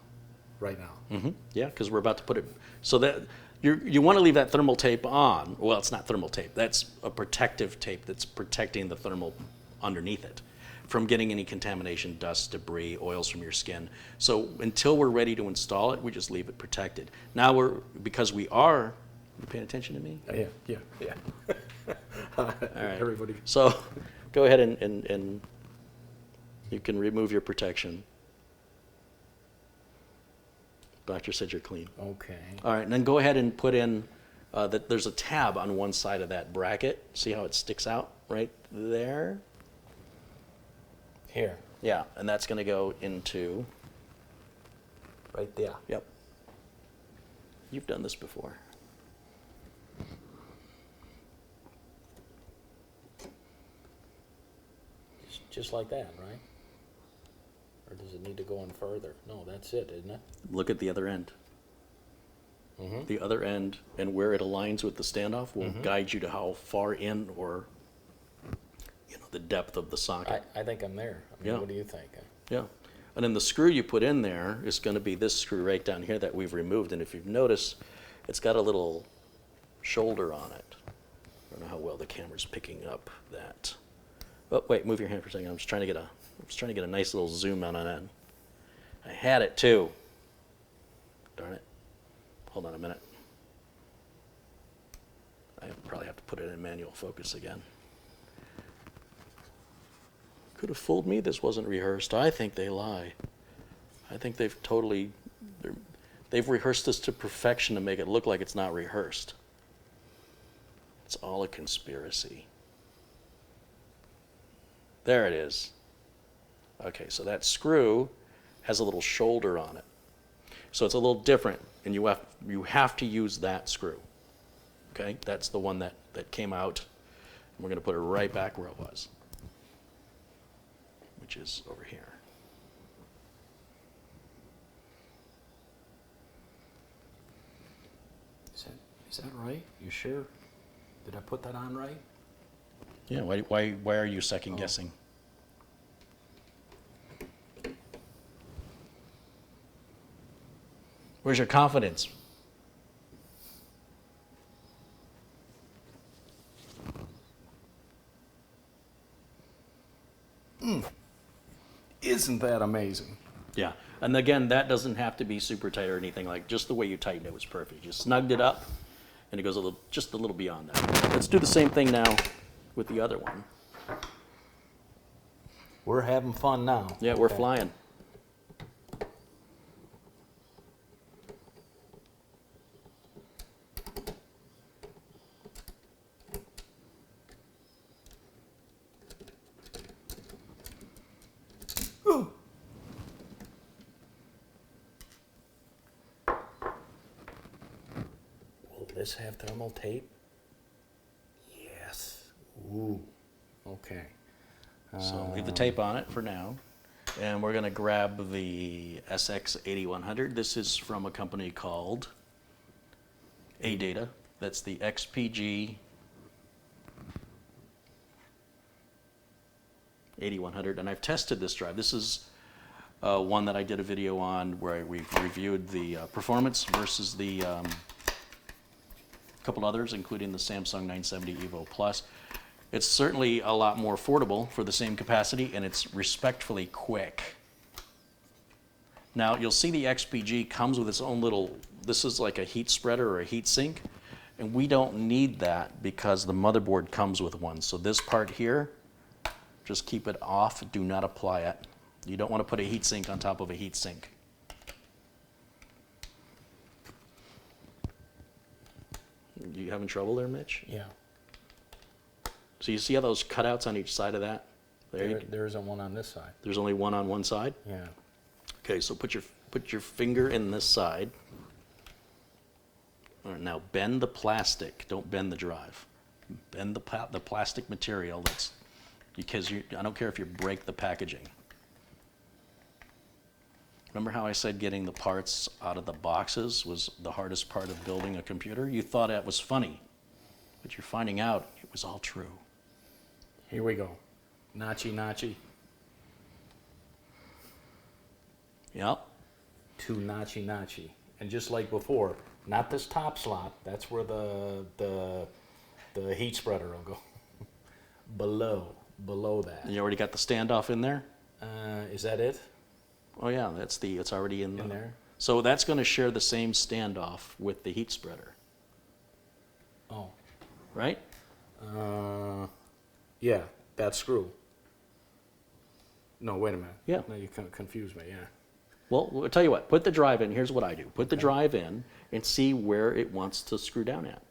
Right now. Mm-hmm. Yeah, because we're about to put it. So that you want to leave that thermal tape on. Well, it's not thermal tape. That's a protective tape that's protecting the thermal underneath it from getting any contamination, dust, debris, oils from your skin. So until we're ready to install it, we just leave it protected. Now because we are. You paying attention to me? Yeah. All right. Everybody. So go ahead and you can remove your protection. Doctor said you're clean. Okay. All right, and then go ahead and put in that there's a tab on one side of that bracket. See how it sticks out right there? Here. Yeah, and that's going to go into, Right there. yep. You've done this before. Just like that, right? Or does it need to go in further? No, that's it, isn't it? Look at the other end. Mm-hmm. The other end and where it aligns with the standoff will guide you to how far in or the depth of the socket. I think I'm there. I mean, Yeah. What do you think? Yeah. And then the screw you put in there is going to be this screw right down here that we've removed. And if you've noticed, it's got a little shoulder on it. I don't know how well the camera's picking up that. Oh, wait, move your hand for a second. I'm just trying to get a nice little zoom out on that. I had it too. Darn it. hold on a minute. I probably have to put it in manual focus again. Could have fooled me. This wasn't rehearsed. I think they lie. I think they've rehearsed this to perfection to make it look like it's not rehearsed. It's all a conspiracy. There it is. Okay, so that screw has a little shoulder on it. So it's a little different, and you have to use that screw. Okay, that's the one that came out. And we're going to put it right back where it was, which is over here. Is that right? You sure? Did I put that on right? Yeah, why are you second guessing? Where's your confidence? Isn't that amazing? Yeah, and again, that doesn't have to be super tight or anything. Like, just the way you tightened it was perfect. You snugged it up, and it goes just a little beyond that. Let's do the same thing now with the other one. We're having fun now. Yeah, we're flying. Will this have thermal tape? Yes. Ooh. Okay. So leave the tape on it for now. And we're going to grab the SX8100. This is from a company called ADATA. That's the XPG 8100. And I've tested this drive. This is one that I did a video on where we reviewed the performance versus the couple others, including the Samsung 970 EVO Plus. It's certainly a lot more affordable for the same capacity, and it's respectfully quick. Now, you'll see the XPG comes with its own little, this is like a heat spreader or a heat sink, and we don't need that because the motherboard comes with one. So this part here, just keep it off, do not apply it. You don't want to put a heat sink on top of a heat sink. You having trouble there, Mitch? Yeah. So you see how those cutouts on each side of that? There isn't one on this side. There's only one on one side? Yeah. Okay, so put your finger in this side. All right, now bend the plastic. Don't bend the drive. Bend the plastic material. That's because I don't care if you break the packaging. Remember how I said getting the parts out of the boxes was the hardest part of building a computer? You thought that was funny, but you're finding out it was all true. Here we go. Notchy, notchy. Yep. Two notchy, notchy. And just like before, not this top slot. That's where the heat spreader will go. Below that. And you already got the standoff in there? Is that it? Oh yeah, it's already in there. So that's going to share the same standoff with the heat spreader, Oh. right? Yeah, that screw. No, wait a minute. Yeah. No, you confused me, yeah. Well, I'll tell you what, put the drive in. Here's what I do. Put the drive in and see where it wants to screw down at.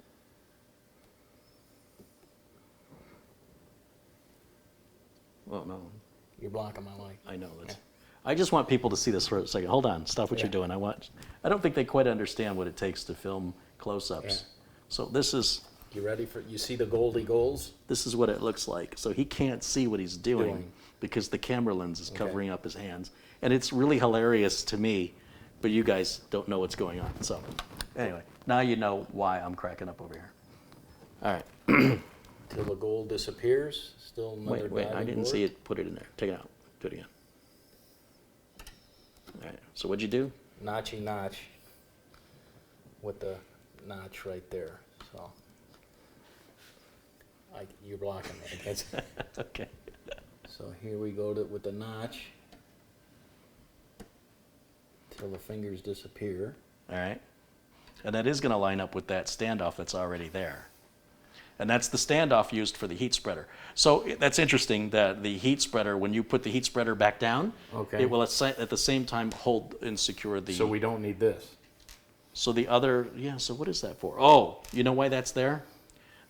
Oh, no. You're blocking my light. I know. I just want people to see this for a second. Hold on. Stop what you're doing. I don't think they quite understand what it takes to film close-ups. Yeah. So this is You ready you see the Goldie goals? this is what it looks like. So he can't see what he's doing because the camera lens is covering up his hands. And it's really hilarious to me, but you guys don't know what's going on. So anyway, now you know why I'm cracking up over here. All right. Till the gold disappears. Still another Wait, I diving didn't board. see it. Put it in there. Take it out. Do it again. All right. So what'd you do? Notchy notch with the notch right there. So you're blocking me. That's, Okay. so here we go with the notch till the fingers disappear. All right. And that is going to line up with that standoff that's already there. And that's the standoff used for the heat spreader. So that's interesting that the heat spreader, when you put the heat spreader back down, Okay. it will at the same time hold and secure the... So we don't need this. So the other, yeah, so what is that for? Oh, you know why that's there?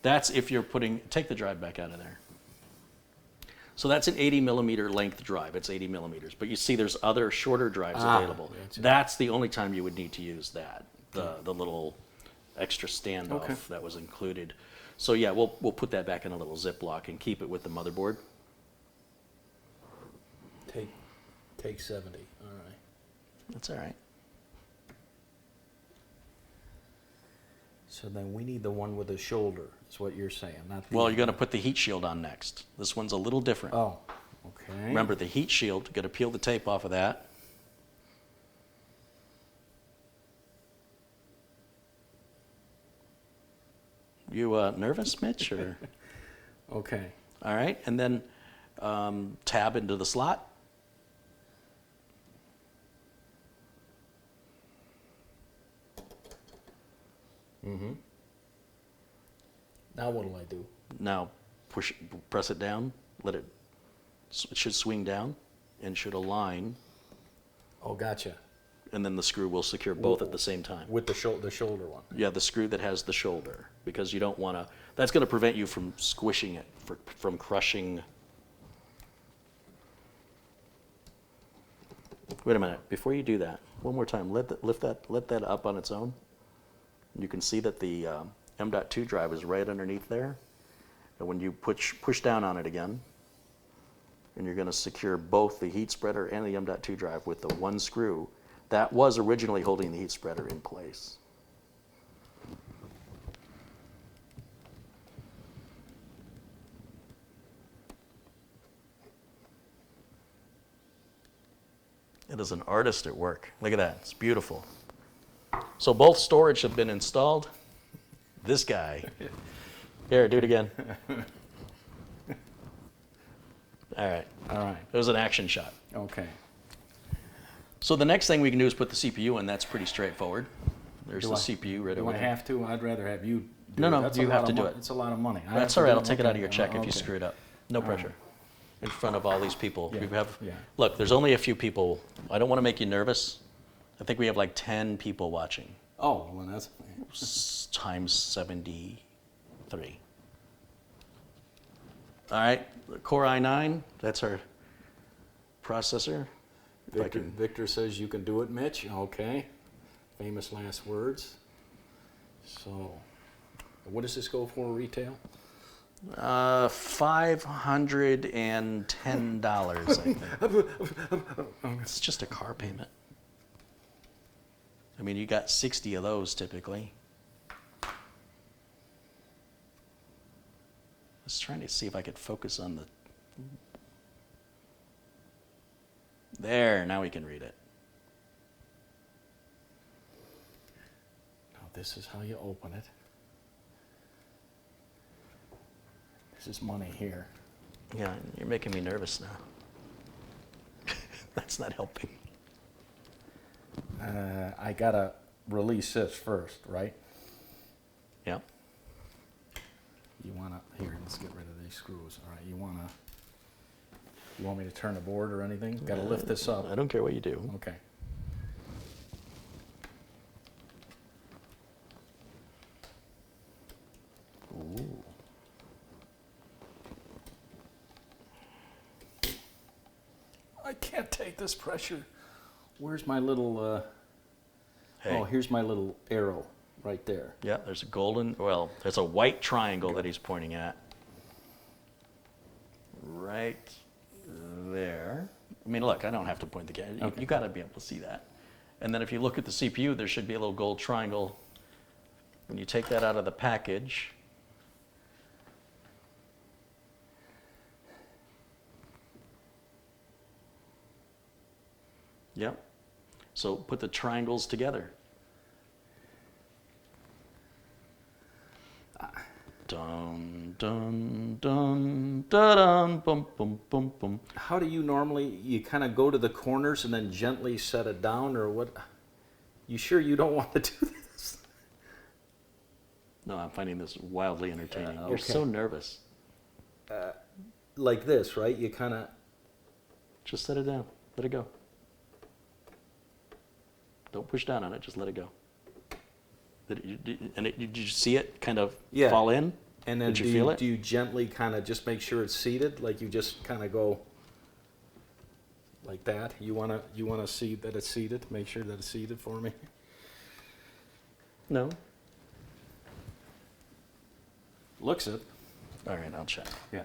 That's if you're putting, take the drive back out of there. So that's an 80 millimeter length drive. It's 80 millimeters. But you see there's other shorter drives available. Gotcha. That's the only time you would need to use that, the little extra standoff Okay. that was included. So yeah, we'll put that back in a little Ziploc and keep it with the motherboard. Take 70. All right. That's all right. So then we need the one with the shoulder, is what you're saying, not the... Well, you're going to put the heat shield on next. This one's a little different. Oh, okay. Remember the heat shield, you're going to peel the tape off of that. You nervous, Mitch? Or? Okay. All right, and then tab into the slot. Mm-hmm. Now what'll I do? Now press it down, it should swing down and should align, Oh, gotcha. and then the screw will secure both at the same time. With the shoulder one. Yeah, the screw that has the shoulder, because you don't want to, that's going to prevent you from squishing it, from crushing. Wait a minute, before you do that, one more time, let that up on its own. You can see that the M.2 drive is right underneath there. And when you push down on it again, and you're going to secure both the heat spreader and the M.2 drive with the one screw, that was originally holding the heat spreader in place. It is an artist at work. Look at that, it's beautiful. So both storage have been installed. This guy. Here, do it again. All right. All right. It was an action shot. Okay. So the next thing we can do is put the CPU in. That's pretty straightforward. There's Do the I- CPU right Do over I there. have to? I'd rather have you do No, it. no, That's you a have lot to of do mo- it. It's a lot of money. I That's have all to right. do I'll take it out of your check if you okay. screw it up. No pressure. In front of all these people. Yeah, You have, yeah. Look, there's only a few people. I don't want to make you nervous. I think we have like 10 people watching. Oh, well, that's... Times 73. All right, the Core i9, that's our processor. If I can- Victor says you can do it, Mitch. Okay. Famous last words. So, what does this go for retail? $510, I think. It's just a car payment. I mean, you got 60 of those typically. I was trying to see if I could focus on the... There, now we can read it. Now, this is how you open it. This is money here. Yeah, you're making me nervous now. That's not helping. I gotta release this first, right? Yeah. You wanna, here, let's get rid of these screws. All right, you want me to turn the board or anything? Gotta lift this up. I don't care what you do. Okay. Ooh. I can't take this pressure. Where's my little, Hey. oh, here's my little arrow right there. Yeah, there's a golden, well, there's a white triangle that he's pointing at. Right there. I mean, look, I don't have to point the camera. Okay. You got to be able to see that. And then if you look at the CPU, there should be a little gold triangle. When you take that out of the package, yep. So put the triangles together. Dun, dun, dun, dun, dun, bum, bum, bum, bum. How do you normally, you kind of go to the corners and then gently set it down, or what? You sure you don't want to do this? No, I'm finding this wildly entertaining. You're okay. so nervous. Like this, right? You kind of... Just set it down. Let it go. Don't push down on it. Just let it go. Did you see it kind of Yeah. fall in? And then Did you feel it? do you gently kind of just make sure it's seated? Like you just kind of go like that? You wanna see that it's seated? Make sure that it's seated for me? No. Looks it. All right, I'll check. Yeah.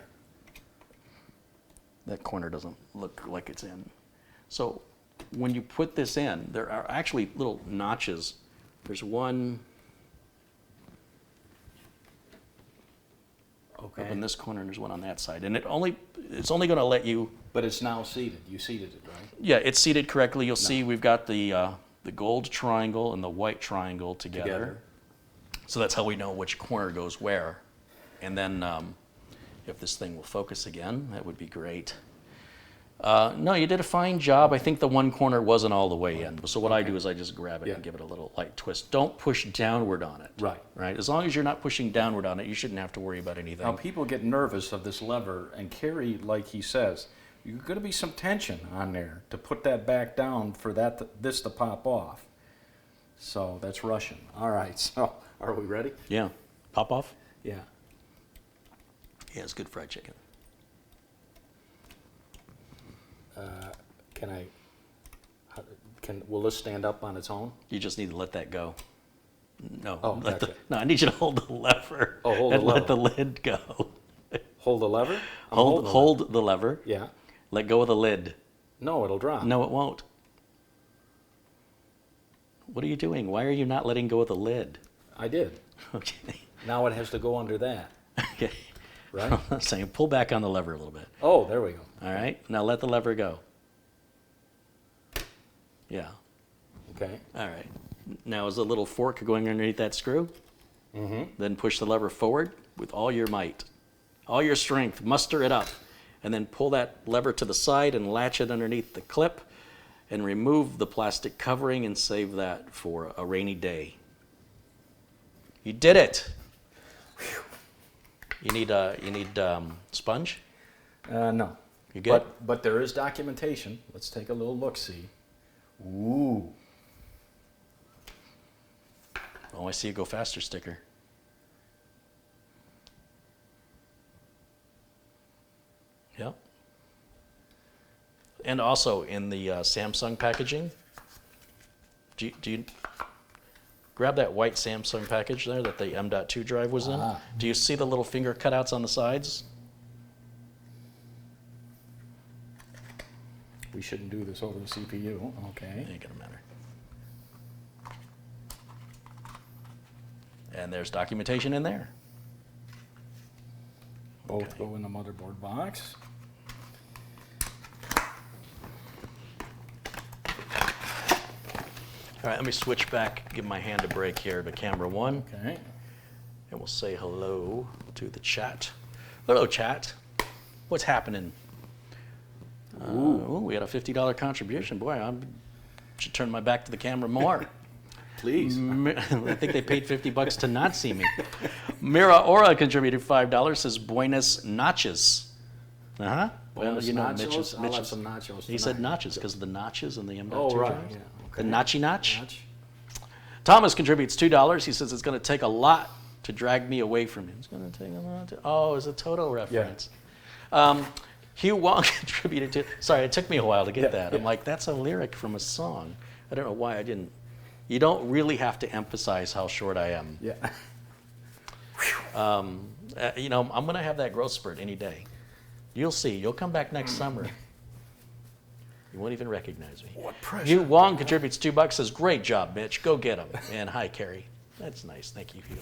That corner doesn't look like it's in. So when you put this in, there are actually little notches. There's one up in this corner, and there's one on that side. And it's only going to let you. But it's now seated. You seated it, right? Yeah, it's seated correctly. You'll see we've got the gold triangle and the white triangle together. So that's how we know which corner goes where. And then if this thing will focus again, that would be great. No, you did a fine job. I think the one corner wasn't all the way in. So what I do is I just grab it and give it a little light twist. Don't push downward on it. Right. Right. As long as you're not pushing downward on it, you shouldn't have to worry about anything. Now people get nervous of this lever, and Kerry, like he says, you're going to be some tension on there to put that back down for this to pop off. So that's Russian. All right. So are we ready? Yeah. Pop off? Yeah. Yeah, it's good fried chicken. Will this stand up on its own? You just need to let that go. No. Oh, gotcha. No, I need you to hold the lever hold and the let lever. the lid go. Hold the lever? Hold the lever. Yeah. Let go of the lid. No, it'll drop. No, it won't. What are you doing? Why are you not letting go of the lid? I did. Okay. Now it has to go under that. Okay. Right? I'm saying pull back on the lever a little bit. Oh, there we go. All right. Now let the lever go. Yeah. Okay. All right. Now is the little fork going underneath that screw? Mm-hmm. Then push the lever forward with all your might, all your strength. Muster it up. And then pull that lever to the side and latch it underneath the clip and remove the plastic covering and save that for a rainy day. You did it. You need sponge? No. You good? But there is documentation. Let's take a little look-see. Ooh. Oh, I see a go faster sticker. Yep. And also in the Samsung packaging, do you grab that white Samsung package there that the M.2 drive was in? Ah. Do you see the little finger cutouts on the sides? We shouldn't do this over the CPU. Okay. Ain't gonna matter. And there's documentation in there. Both Okay. go in the motherboard box. All right, let me switch back, give my hand a break here to camera one, Okay. and we'll say hello to the chat. Hello, chat. What's happening? Ooh, we had a $50 contribution. Boy, I should turn my back to the camera more. Please. I think they paid $50 to not see me. Mira Ora contributed $5, says Buenas Notches. Uh-huh. Buenos nachos? Mitch's- I'll have some nachos He said tonight. notches because of the notches and the M.2 Oh, right. drives. Yeah. The Okay. notchy notch. Notch. Thomas contributes $2. He says it's going to take a lot to drag me away from him. It's going to take a lot to... Oh, it's a Toto reference. Hugh Wong contributed to... Sorry, it took me a while to get that. I'm like, that's a lyric from a song. I don't know why I didn't... You don't really have to emphasize how short I am. Yeah. You know, I'm going to have that growth spurt any day. You'll see. You'll come back next summer. You won't even recognize me. What pressure. Hugh Wong contributes $2, says, great job, Mitch. Go get him. And hi, Carrie. That's nice. Thank you, Hugh.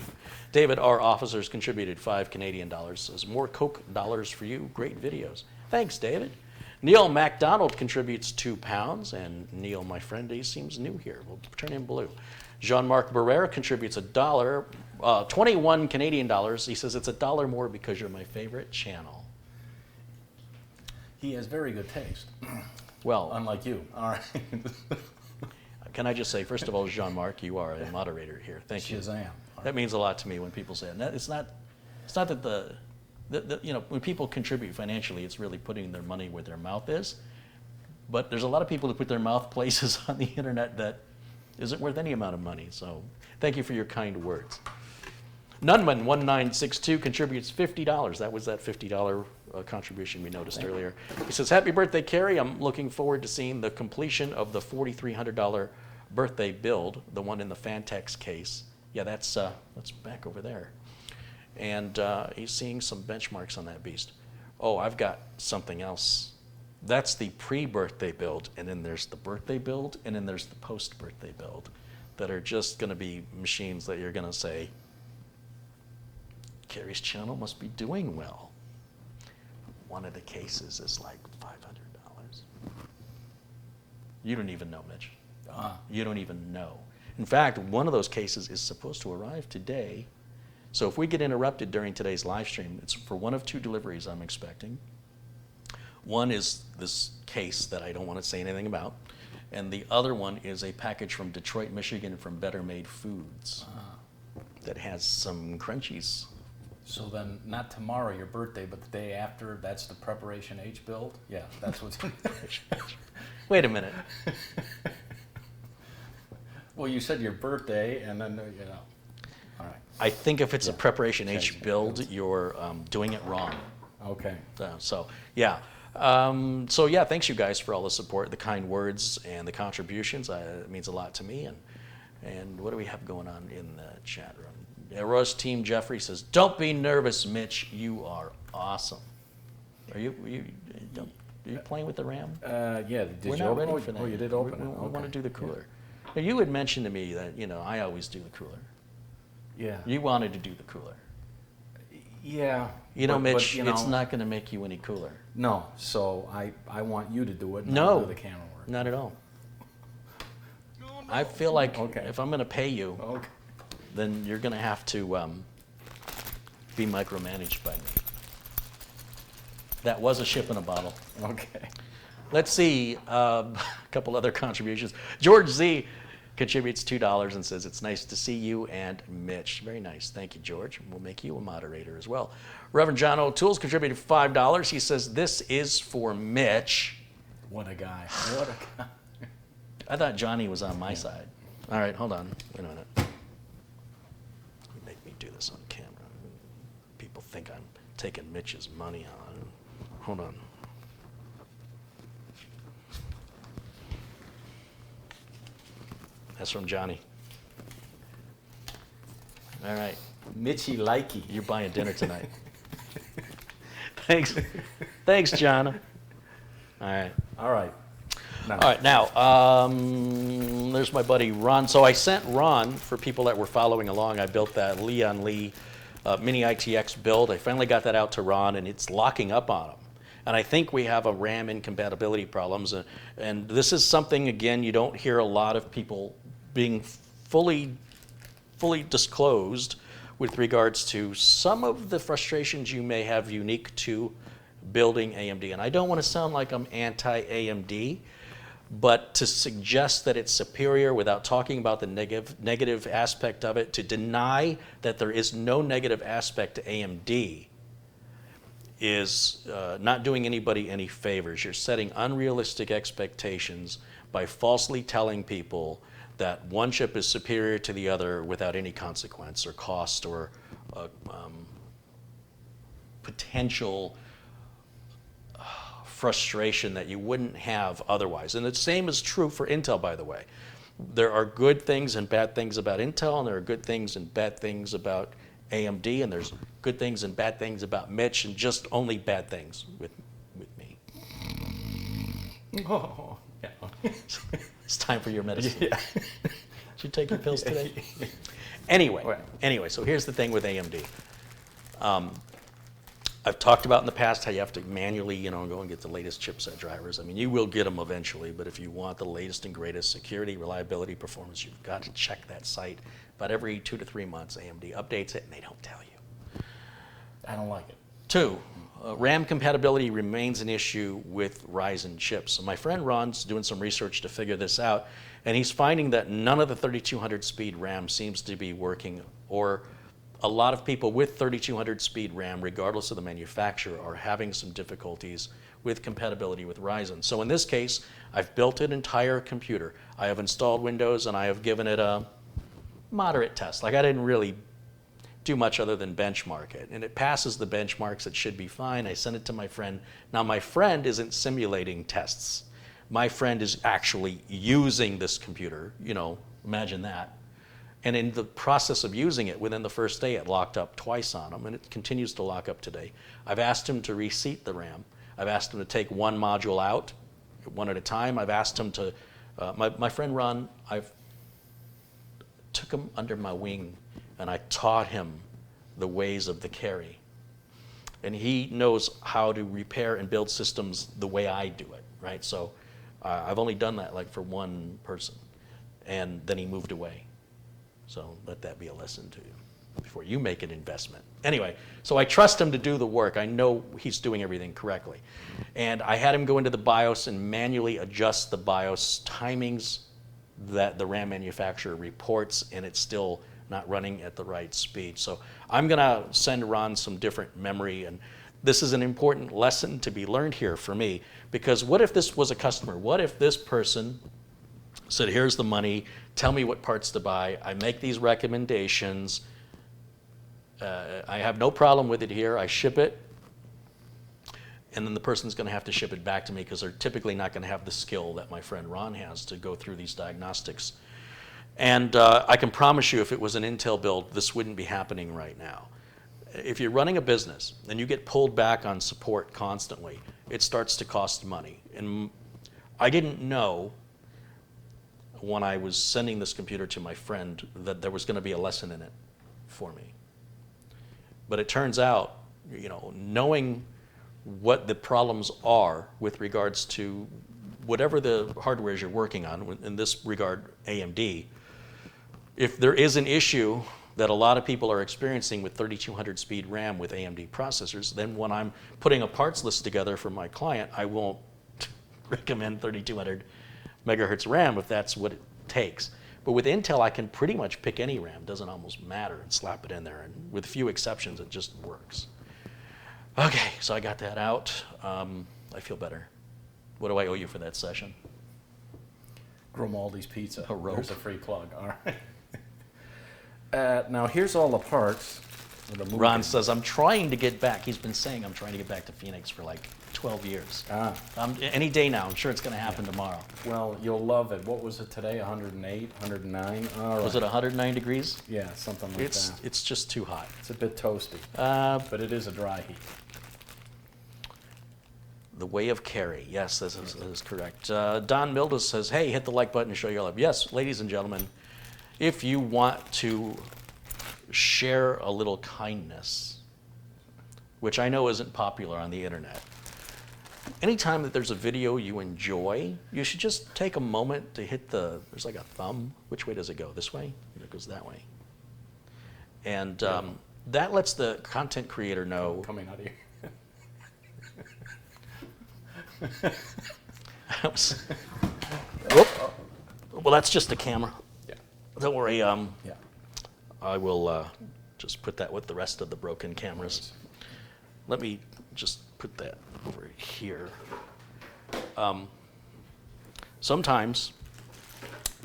David R. Officers contributed $5 Canadian, says, more Coke dollars for you. Great videos. Thanks, David. Neil MacDonald contributes £2. And Neil, my friend, he seems new here. We'll turn him blue. Jean-Marc Barrera contributes $1, 21 Canadian dollars. He says, it's $1 more because you're my favorite channel. He has very good taste. Well, Unlike you. All right. can I just say, first of all, Jean-Marc, you are a moderator here. Thank you. Shazam. That means a lot to me when people say it. And it's not that when people contribute financially, it's really putting their money where their mouth is. But there's a lot of people who put their mouth places on the internet that isn't worth any amount of money. So thank you for your kind words. Nunman1962 contributes $50. That was that $50 contribution we noticed earlier. He says, happy birthday, Carrie. I'm looking forward to seeing the completion of the $4,300 birthday build, the one in the Fantex case. Yeah, that's back over there. And he's seeing some benchmarks on that beast. Oh, I've got something else. That's the pre-birthday build, and then there's the birthday build, and then there's the post-birthday build that are just going to be machines that you're going to say, Carrie's channel must be doing well. One of the cases is like $500. You don't even know, Mitch. You don't even know. In fact, one of those cases is supposed to arrive today. So if we get interrupted during today's live stream, it's for one of two deliveries I'm expecting. One is this case that I don't want to say anything about, and the other one is a package from Detroit, Michigan from Better Made Foods that has some crunchies. So then, not tomorrow, your birthday, but the day after, that's the Preparation H build? Yeah, that's what's... Wait a minute. Well, you said your birthday, and then, all right. I think if it's a Preparation H build, you're doing it wrong. Okay. So yeah, thanks you guys for all the support, the kind words, and the contributions. It means a lot to me. And what do we have going on in the chat room? Aorus Team Jeffrey says, "Don't be nervous, Mitch. You are awesome." Are you playing with the RAM? Yeah. We're not ready for that. Oh, you did open it. We Okay. want to do the cooler. Now, you had mentioned to me that I always do the cooler. Yeah. You wanted to do the cooler. Yeah. Mitch, but, it's not going to make you any cooler. No, so I want you to do it. No, I'll do the camera work. not at all. I feel like if I'm going to pay you, then you're going to have to be micromanaged by me. That was a ship in a bottle. Okay. Let's see a couple other contributions. George Z contributes $2 and says, it's nice to see you and Mitch. Very nice. Thank you, George. We'll make you a moderator as well. Reverend John O'Toole's contributed $5. He says, this is for Mitch. What a guy. What a guy. I thought Johnny was on my side. All right, hold on. Wait a minute. You make me do this on camera. People think I'm taking Mitch's money on. Hold on. That's from Johnny. All right. Mitchy likey. You're buying dinner tonight. Thanks, John. All right. All right. All right, now, there's my buddy Ron. So I sent Ron, for people that were following along, I built that Leon Lee Mini ITX build. I finally got that out to Ron, and it's locking up on him. And I think we have a RAM incompatibility problems. And this is something, again, you don't hear a lot of people being fully disclosed with regards to some of the frustrations you may have unique to building AMD. And I don't want to sound like I'm anti-AMD, but to suggest that it's superior without talking about the negative aspect of it, to deny that there is no negative aspect to AMD is not doing anybody any favors. You're setting unrealistic expectations by falsely telling people that one chip is superior to the other without any consequence or cost or potential frustration that you wouldn't have otherwise. And the same is true for Intel, by the way. There are good things and bad things about Intel, and there are good things and bad things about AMD, and there's good things and bad things about Mitch, and just only bad things with me. Oh, yeah. It's time for your medicine. Yeah. Did you take your pills today? Anyway, so here's the thing with AMD. I've talked about in the past how you have to manually, go and get the latest chipset drivers. I mean, you will get them eventually, but if you want the latest and greatest security, reliability, performance, you've got to check that site. About every 2 to 3 months, AMD updates it, and they don't tell you. I don't like it. 2, RAM compatibility remains an issue with Ryzen chips. So my friend Ron's doing some research to figure this out, and he's finding that none of the 3200 speed RAM seems to be working, or a lot of people with 3200 speed RAM, regardless of the manufacturer, are having some difficulties with compatibility with Ryzen. So in this case, I've built an entire computer. I have installed Windows, and I have given it a moderate test. Like, I didn't really do much other than benchmark it. And it passes the benchmarks. It should be fine. I sent it to my friend. Now, my friend isn't simulating tests. My friend is actually using this computer. You know, imagine that. And in the process of using it, within the first day, it locked up twice on him, and it continues to lock up today. I've asked him to reseat the RAM. I've asked him to take one module out, one at a time. I've asked him to, my friend Ron, I've took him under my wing, and I taught him the ways of the carry. And he knows how to repair and build systems the way I do it, right? So I've only done that like for one person, and then he moved away. So let that be a lesson to you before you make an investment. Anyway, so I trust him to do the work. I know he's doing everything correctly. And I had him go into the BIOS and manually adjust the BIOS timings that the RAM manufacturer reports, and it's still not running at the right speed. So I'm gonna send Ron some different memory, and this is an important lesson to be learned here for me, because what if this was a customer? What if this person said, here's the money, tell me what parts to buy, I make these recommendations, I have no problem with it here, I ship it, and then the person's gonna have to ship it back to me because they're typically not gonna have the skill that my friend Ron has to go through these diagnostics. And I can promise you, if it was an Intel build, this wouldn't be happening right now. If you're running a business and you get pulled back on support constantly, it starts to cost money. And I didn't know when I was sending this computer to my friend that there was going to be a lesson in it for me. But it turns out, you know, knowing what the problems are with regards to whatever the hardware is you're working on, in this regard, AMD, if there is an issue that a lot of people are experiencing with 3200 speed RAM with AMD processors, then when I'm putting a parts list together for my client, I won't recommend 3200 megahertz RAM if that's what it takes. But with Intel, I can pretty much pick any RAM, doesn't almost matter, and slap it in there. And with few exceptions, it just works. Okay, so I got that out. I feel better. What do I owe you for that session? Grimaldi's Pizza. A rope. There's a free plug. All right. Now here's all the parts. Ron says, I'm trying to get back. He's been saying I'm trying to get back to Phoenix for like 12 years. Any day now. I'm sure it's going to happen tomorrow. Well, you'll love it. What was it today? 108, 109? All right. Was it 109 degrees? Yeah, something like that. It's just too hot. It's a bit toasty, but it is a dry heat. The way of carry. Yes, that is correct. Don Milda says, hey, hit the like button to show your love. Yes, ladies and gentlemen, if you want to share a little kindness, which I know isn't popular on the internet, anytime that there's a video you enjoy, you should just take a moment to hit there's like a thumb. Which way does it go? This way? It goes that way. And that lets the content creator know. Coming out of here. Well, that's just a camera. Yeah. Don't worry. Yeah. I will just put that with the rest of the broken cameras. Let me just put that over here. Sometimes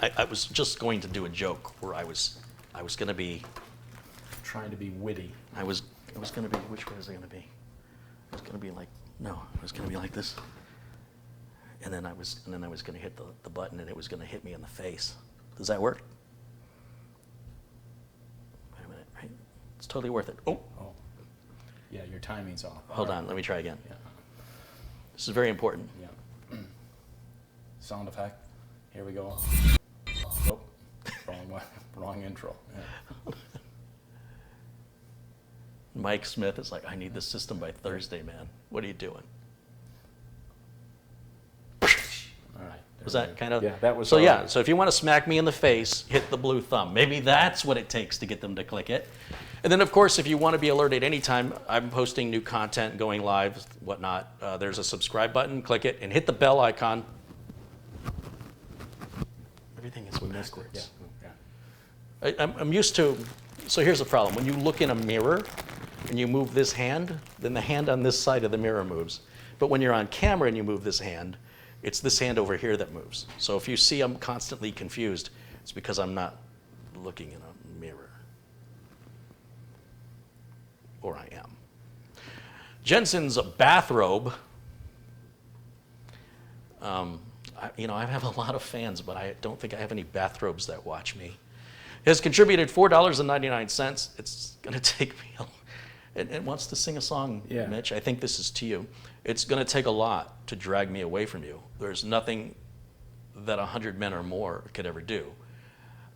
I was just going to do a joke where I was going to be Trying to be witty. I was going to be, which way was I going to be? I was going to be like, no, I was going to be like this. And then I was going to hit the button, and it was going to hit me in the face. Does that work? Wait a minute, right? It's totally worth it. Oh, Yeah, your timing's off. hold on, let me try again. Yeah. This is very important. Yeah. Sound effect. Here we go. Oh, wrong intro. Yeah. Mike Smith is like, I need this system by Thursday, man. What are you doing? All right. Was that kind of? Yeah, that was. So yeah, so if you want to smack me in the face, hit the blue thumb. Maybe that's what it takes to get them to click it. And then, of course, if you want to be alerted anytime I'm posting new content, going live, whatnot, there's a subscribe button. Click it and hit the bell icon. Everything is backwards. Yeah. I'm used to, so here's the problem. When you look in a mirror and you move this hand, then the hand on this side of the mirror moves. But when you're on camera and you move this hand, it's this hand over here that moves. So if you see I'm constantly confused, it's because I'm not looking in a mirror. Or I am. Jensen's bathrobe. I have a lot of fans, but I don't think I have any bathrobes that watch me. Has contributed $4.99. It's going to take me it wants to sing a song, Yeah. Mitch. I think this is to you. It's going to take a lot to drag me away from you. There's nothing that 100 men or more could ever do.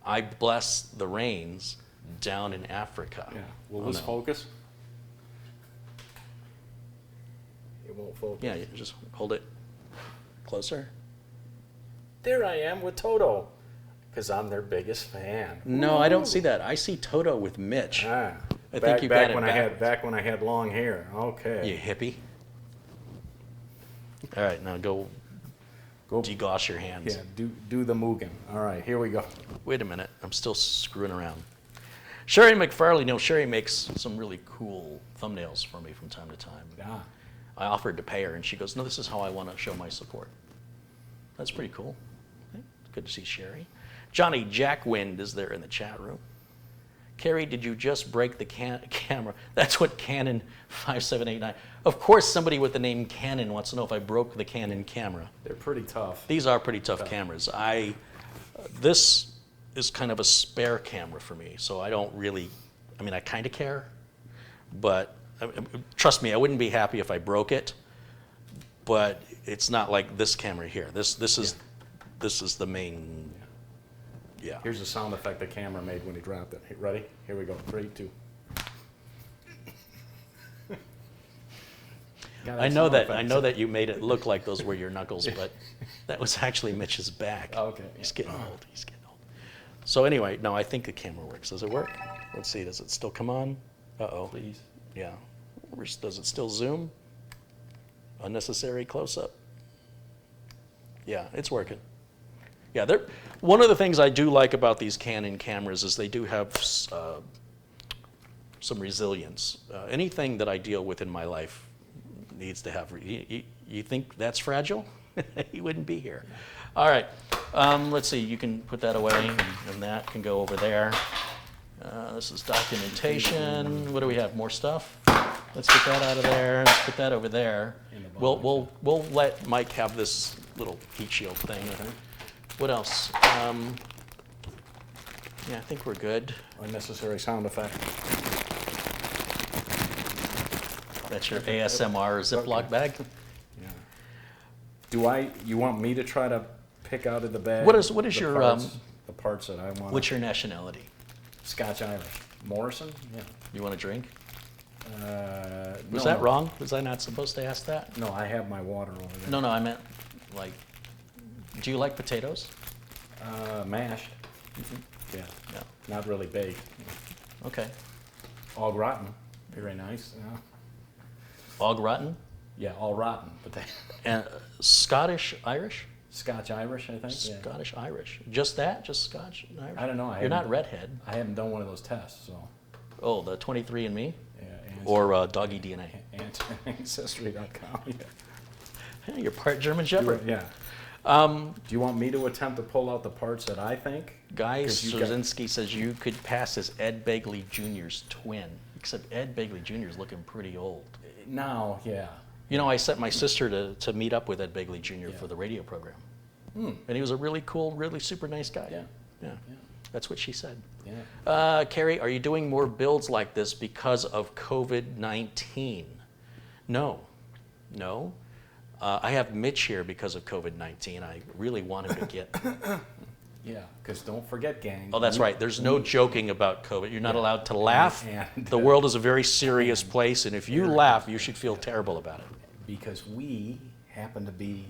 I bless the rains down in Africa. Yeah. Will Oh, this no. focus? It won't focus. Yeah, you just hold it closer. There I am with Toto, because I'm their biggest fan. No, I don't see that. I see Toto with Mitch. Ah, I think you got it backwards. back when I had long hair. Okay. You hippie. All right, now go degauss your hands. Yeah, do the Mugen. All right, here we go. Wait a minute, I'm still screwing around. Sherry McFarley, no, Sherry makes some really cool thumbnails for me from time to time. Ah, I offered to pay her, and she goes, no, this is how I want to show my support. That's pretty cool. Okay, good to see Sherry. Johnny Jackwind is there in the chat room. Carrie, did you just break the camera? That's what Canon 5789. Of course, somebody with the name Canon wants to know if I broke the Canon camera. they're pretty tough. These are pretty tough cameras. This is kind of a spare camera for me, so I don't really, I kind of care, but trust me, I wouldn't be happy if I broke it, but it's not like this camera here. This is the main, yeah. Here's the sound effect the camera made when he dropped it. Ready? Here we go. 3, 2. I know that you made it look like those were your knuckles, but that was actually Mitch's back. Okay. He's getting old. He's getting old. So anyway, no, I think the camera works. Does it work? Let's see. Does it still come on? Uh-oh. Please. Yeah. Does it still zoom? Unnecessary close-up. Yeah, it's working. Yeah, one of the things I do like about these Canon cameras is they do have some resilience. Anything that I deal with in my life needs to have. You think that's fragile? You wouldn't be here. All right. Let's see. You can put that away, and that can go over there. This is documentation. What do we have? More stuff? Let's get that out of there. Let's put that over there. We'll let Mike have this little heat shield thing. What else? Yeah, I think we're good. Unnecessary sound effect. That's your ASMR Ziploc bag. Yeah. You want me to try to pick out of the bag? What is the your the parts that I want? What's your nationality? Scotch Irish. Morrison? Yeah. You want a drink? No, Was that wrong? Was I not supposed to ask that? No, I have my water over there. No, I meant like. Do you like potatoes? Mashed. Yeah. No. Not really baked. Okay. All rotten. Very nice. Yeah. Au gratin? Yeah, all rotten. But And Scottish Irish? Scotch Irish, I think. Yeah. Scottish Irish. Just that? Just Scotch and Irish? I don't know. You're not redhead. I haven't done one of those tests, so. Oh, the 23andMe? Yeah. Or Doggy DNA? Ancestry.com. Yeah. Hey, you're part German Shepherd. Yeah. Do you want me to attempt to pull out the parts that I think? Guy 'Cause you got- Straczynski says you could pass as Ed Begley Jr.'s twin. Except Ed Begley Jr. is looking pretty old. Now, yeah. You know, I sent my sister to meet up with Ed Begley Jr. for the radio program. And he was a really cool, really super nice guy. Yeah. That's what she said. Yeah. Carrie, are you doing more builds like this because of COVID-19? No. I have Mitch here because of COVID-19. I really want him to get... Yeah, because don't forget, gang. Oh, that's right. There's no joking about COVID. You're not allowed to laugh. And The world is a very serious place, and if you laugh, you should feel terrible about it. because we happen to be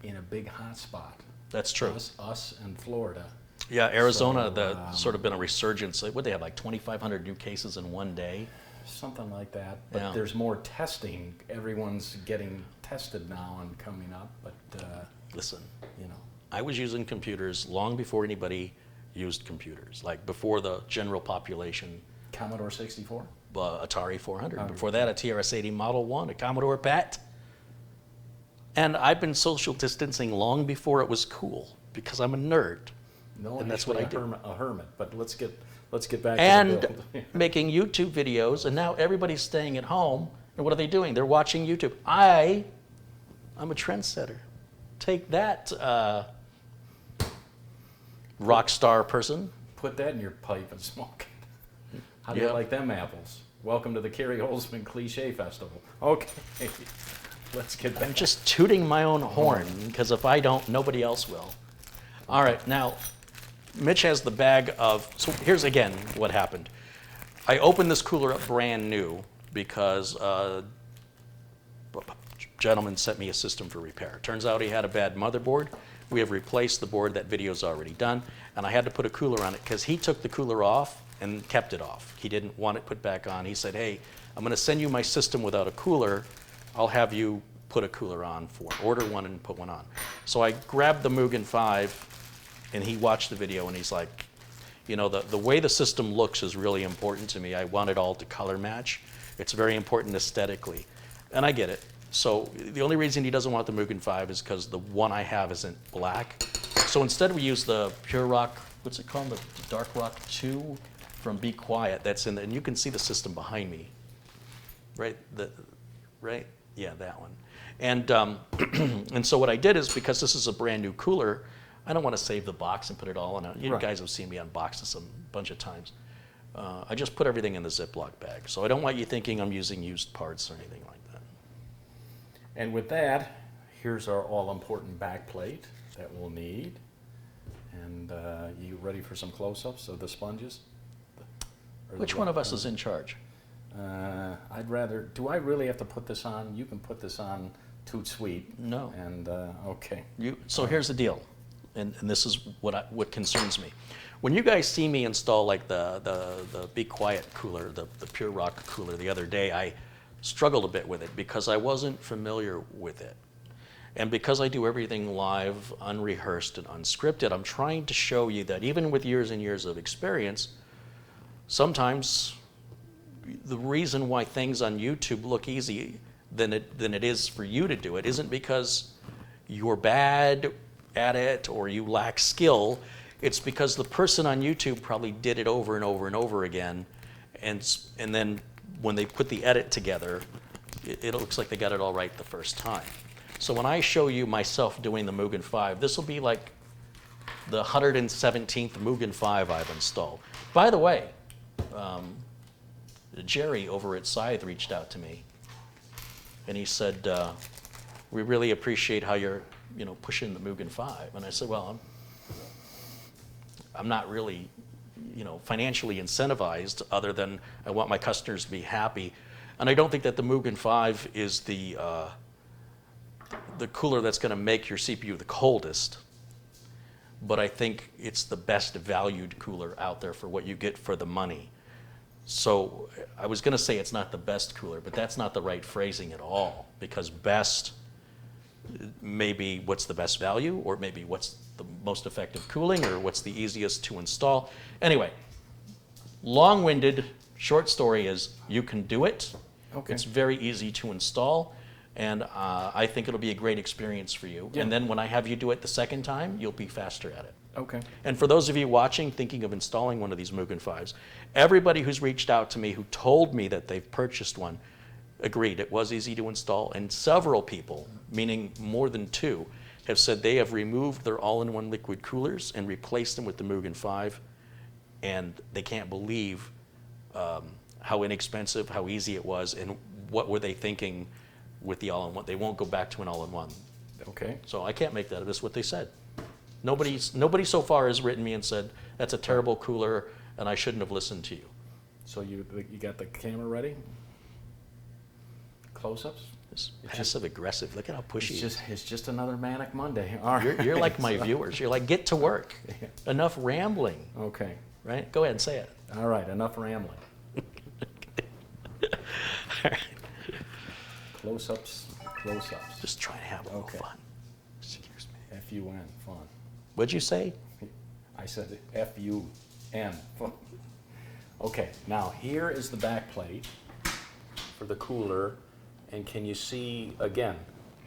in a big hot spot. That's true. Us and Florida. Yeah, Arizona, So, sort of been a resurgence. What they have, like 2,500 new cases in one day. something like that. But Yeah. there's more testing. Everyone's getting tested now and coming up. But Listen, you know, I was using computers long before anybody used computers, like before the general population, Commodore 64. Atari 400. Oh, Before that, a TRS-80 Model 1, a Commodore PET. And I've been social distancing long before it was cool because I'm a nerd. No, And that's what I actually do. a hermit. But let's get back to And the build. making YouTube videos, and now everybody's staying at home. And what are they doing? They're watching YouTube. I'm a trendsetter. Take that, rock star person. Put that in your pipe and smoke it. How do Yeah. you like them apples? Welcome to the Kerry Holzman Cliche Festival. Okay, let's get I'm back. just tooting my own horn, because if I don't, nobody else will. All right, now, Mitch has the bag of, so here's again what happened. I opened this cooler up brand new because a gentleman sent me a system for repair. Turns out he had a bad motherboard. We have replaced the board, that video's already done, and I had to put a cooler on it because he took the cooler off and kept it off. He didn't want it put back on. He said, hey, I'm gonna send you my system without a cooler. I'll have you put a cooler on order one and put one on. So I grabbed the Mugen 5 and he watched the video and he's like, you know, the way the system looks is really important to me. I want it all to color match. It's very important aesthetically. And I get it. So the only reason he doesn't want the Mugen 5 is because the one I have isn't black. So instead we use the Pure Rock, what's it called? The Dark Rock 2 from Be Quiet. That's in the, and you can see the system behind me. Right? Right? Yeah, that one. And, and so what I did is, because this is a brand new cooler, I don't want to save the box and put it all in a, you Right. guys have seen me unbox this a bunch of times. I just put everything in the Ziploc bag. So I don't want you thinking I'm using used parts or anything like that. And with that, here's our all-important backplate that we'll need. And you ready for some close-ups of the sponges? Or the Which one of us is in charge? I'd rather, do I really have to put this on? You can put this on Toot Sweet. No. And, okay. So here's the deal, and this is what concerns me. When you guys see me install like the Be Quiet cooler, the Pure Rock cooler the other day, I struggled a bit with it because I wasn't familiar with it. And because I do everything live, unrehearsed, and unscripted, I'm trying to show you that even with years and years of experience, sometimes the reason why things on YouTube look easy than it is for you to do it isn't because you're bad at it or you lack skill. It's because the person on YouTube probably did it over and over and over again, and then when they put the edit together, it looks like they got it all right the first time. So when I show you myself doing the Mugen 5, this will be like the 117th Mugen 5 I've installed. By the way, Jerry over at Scythe reached out to me, and he said, we really appreciate how you're, pushing the Mugen 5. And I said, well, I'm not really, financially incentivized other than I want my customers to be happy. And I don't think that the Mugen 5 is the cooler that's going to make your CPU the coldest. But I think it's the best valued cooler out there for what you get for the money. So I was going to say it's not the best cooler, but that's not the right phrasing at all, because best may be what's the best value, or maybe what's the most effective cooling, or what's the easiest to install. Anyway, long-winded, short story is you can do it. Okay. It's very easy to install, and I think it'll be a great experience for you. Yeah. And then when I have you do it the second time, you'll be faster at it. Okay. And for those of you watching, thinking of installing one of these Mugen 5s, everybody who's reached out to me who told me that they've purchased one agreed it was easy to install, and several people, meaning more than 2, have said they have removed their all-in-one liquid coolers and replaced them with the Mugen 5, and they can't believe how inexpensive, how easy it was, and what were they thinking with the all-in-one. They won't go back to an all-in-one. Okay. So I can't make that up. That's what they said. Nobody so far has written me and said, that's a terrible cooler and I shouldn't have listened to you. So you got the camera ready? close-ups? It's passive aggressive. Look at how pushy. It's just another Manic Monday. All right. You're like my viewers. You're like, get to work. Enough rambling. Okay. Right? Go ahead and say it. All right, enough rambling. Close-ups, close-ups. Just try to have a little Okay. fun. Excuse me. F-U-N, fun. What'd you say? I said F-U-N, fun. Okay, now here is the back plate for the cooler, and can you see, again,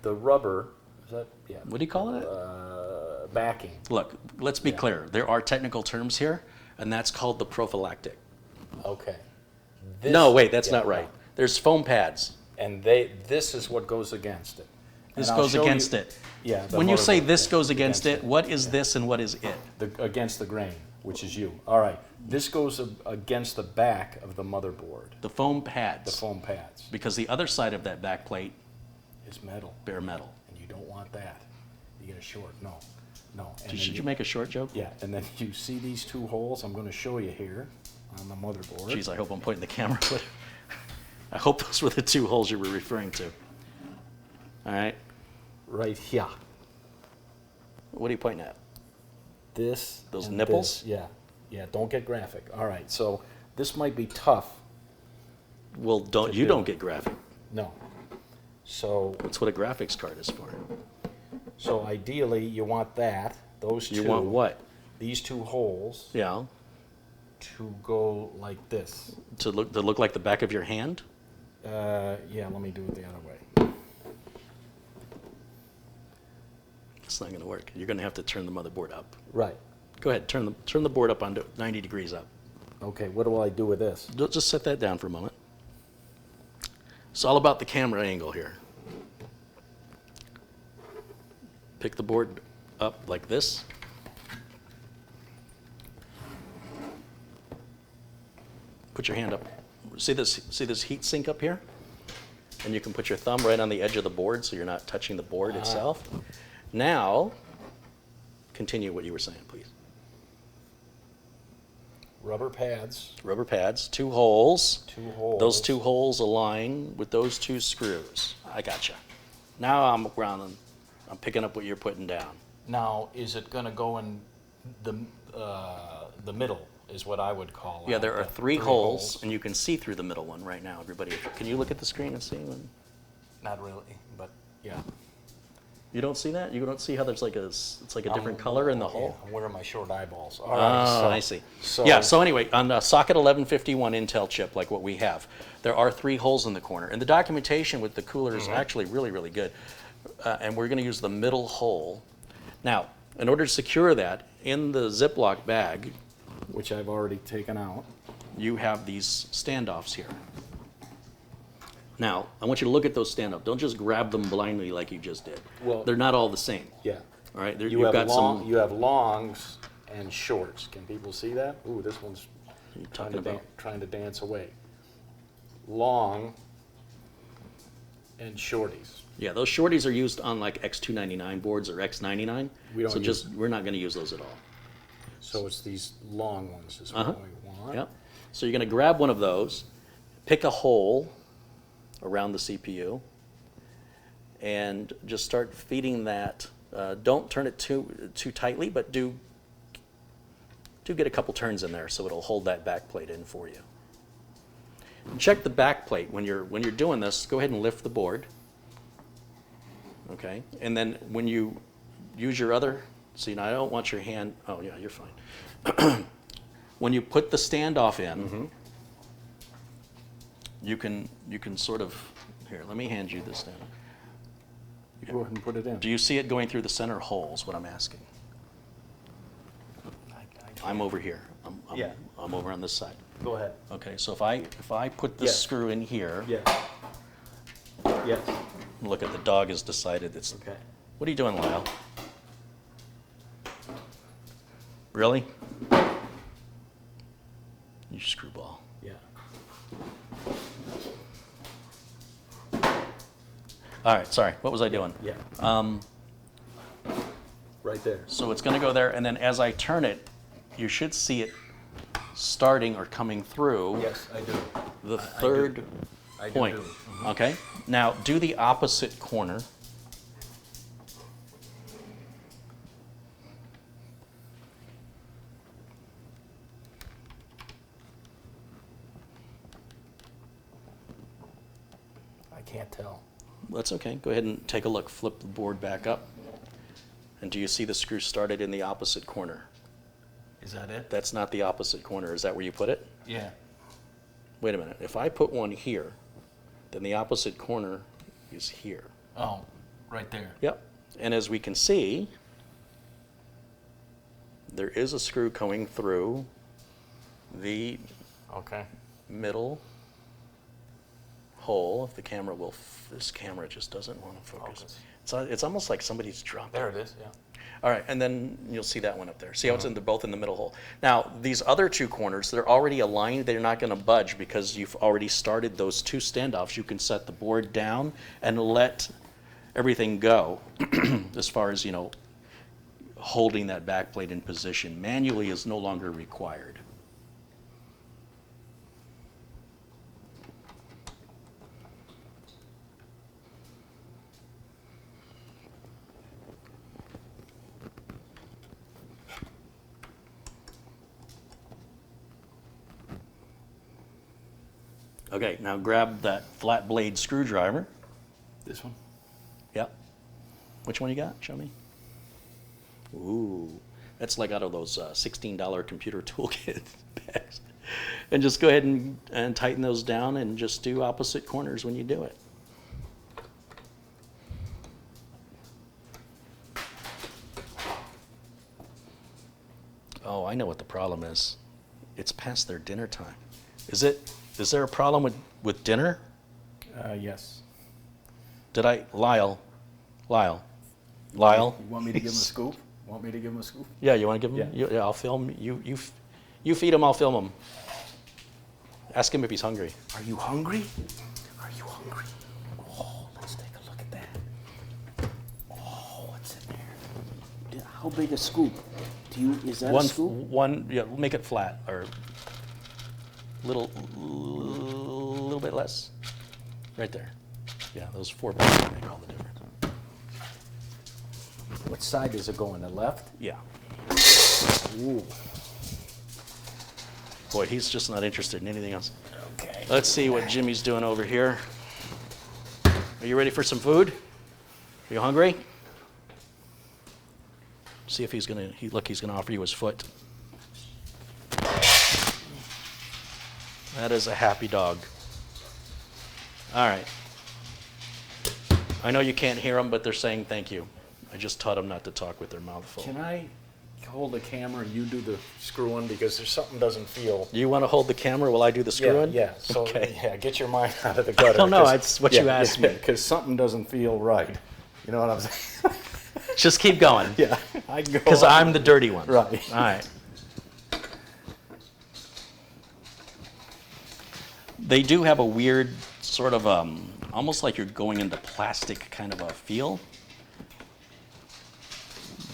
the rubber, is that, yeah. What do you call it? Backing. Look, let's be Yeah. clear. There are technical terms here, and that's called the prophylactic. Okay. No, wait, that's yeah, not right. There's foam pads. And this is what goes against it. This And I'll goes show against you- it. Yeah. the When you say motherboard this goes against it, what is Yeah. this and what is it? Against the grain, which is you. All right, this goes against the back of the motherboard, The foam the pads. foam pads. Because the other side of that back plate, It's metal, bare metal. and you don't want that. You get a short, no. And then Should you make a short joke? Yeah, and then you see these two holes, I'm gonna show you here on the motherboard. Jeez, I hope I'm pointing the camera. I hope those were the two holes you were referring to. All right. Right here. What are you pointing at? This. Those and nipples? this. Yeah, don't get graphic. All right, so this might be tough. Well, you don't get graphic. No. So That's what a graphics card is for. ideally, you want that, those two. You want what? These two holes Yeah. to go like this. To look like the back of your hand? Yeah, let me do it the other way. It's not going to work. You're going to have to turn the motherboard up. Right. Go ahead, turn the board up on 90 degrees up. Okay, what do I do with this? Just set that down for a moment. It's all about the camera angle here. Pick the board up like this. Put your hand up. See this heat sink up here? And you can put your thumb right on the edge of the board so you're not touching the board itself. Now, continue what you were saying, please. Rubber pads, Rubber pads, 2 holes. 2 holes. Those 2 holes align with those 2 screws. I gotcha. Now I'm picking up what you're putting down. Now, is it gonna go in the middle, is what I would call it. Yeah, there are 3 holes, and you can see through the middle one right now, everybody. Can you look at the screen and see one? Not really, but yeah. You don't see that? You don't see how there's like it's like a different color in the hole? Yeah, I'm wearing my short eyeballs. All Oh, right, I see. So anyway, on the socket 1151 Intel chip, like what we have, there are 3 holes in the corner. And the documentation with the cooler is actually really, really good. And we're going to use the middle hole. Now, in order to secure that, in the Ziploc bag, which I've already taken out. you have these standoffs here. Now, I want you to look at those standoffs. Don't just grab them blindly like you just did. Well- They're not all the same. Yeah. All right, You you've got some. you have longs and shorts. Can people see that? Ooh, this one's You're trying talking to, about. trying to dance away. Long and shorties. Yeah, those shorties are used on like X299 boards or X99. We don't so use- we're not going to use those at all. So it's these long ones is what we want. Yep. So you're going to grab one of those, pick a hole around the CPU, and just start feeding that. Don't turn it too tightly, but do get a couple turns in there so it'll hold that back plate in for you. Check the back plate when you're doing this. Go ahead and lift the board. Okay, and then when you use your other, see, now I don't want your hand. Oh yeah, you're fine. When you put the standoff in, you can sort of here. Let me hand you this standoff. Go ahead and put it in. Do you see it going through the center holes? What I'm asking. I'm over here. Yeah. I'm over on this side. Go ahead. Okay, so if I put this Yes. screw in here, Yes. Yes. look at the dog has decided it's. Okay. What are you doing, Lyle? Really? You screwball. Yeah. All right, sorry. What was I doing? Yeah. Right there. So it's going to go there, and then as I turn it, you should see it starting or coming through Yes, I do. the third I do point. too. Okay? Now, do the opposite corner. I can't tell. That's okay. Go ahead and take a look. Flip the board back up. And do you see the screw started in the opposite corner? Is that it? That's not the opposite corner. Is that where you put it? Yeah. Wait a minute. If I put one here, then the opposite corner is here. Oh, right there. Yep. And as we can see, there is a screw coming through the Okay. middle hole. If the camera will, this camera just doesn't want to focus. It's almost like somebody's dropped There it. it is, yeah. All right, and then you'll see that one up there. See how it's both in the middle hole. Now, these other two corners, they're already aligned. They're not going to budge because you've already started those two standoffs. You can set the board down and let everything go as far as, holding that backplate in position. Manually is no longer required. Okay, now grab that flat blade screwdriver. This one? Yep. Which one you got? Show me. Ooh, that's like out of those $16 computer toolkit bags. And just go ahead and tighten those down and just do opposite corners when you do it. Oh, I know what the problem is. It's past their dinner time. Is there a problem with dinner? Yes. Lyle? You want me to give him a scoop? Yeah, you want to give him? Yeah. Yeah, I'll film. You feed him, I'll film him. Ask him if he's hungry. Are you hungry? Are you hungry? Oh, let's take a look at that. Oh, what's in there? How big a scoop? Is that a scoop? Yeah, make it flat or little bit less. Right there. Yeah, those 4 pieces make all the difference. What side does it go in, the left? Yeah. Ooh. Boy, he's just not interested in anything else. Okay. Let's see what Jimmy's doing over here. Are you ready for some food? Are you hungry? See if he's gonna. He's gonna offer you his foot. That is a happy dog. All right. I know you can't hear them, but they're saying thank you. I just taught them not to talk with their mouth full. Can I hold the camera and you do the screw-in because there's something doesn't feel... You want to hold the camera while I do the screw-in? Yeah, so Okay. yeah, get your mind out of the gutter. don't know, it's what you asked me. Because something doesn't feel right. You know what I'm saying? Just keep going. Yeah, I can go Because on. I'm the dirty one. Right. All right. They do have a weird sort of almost like you're going into plastic kind of a feel,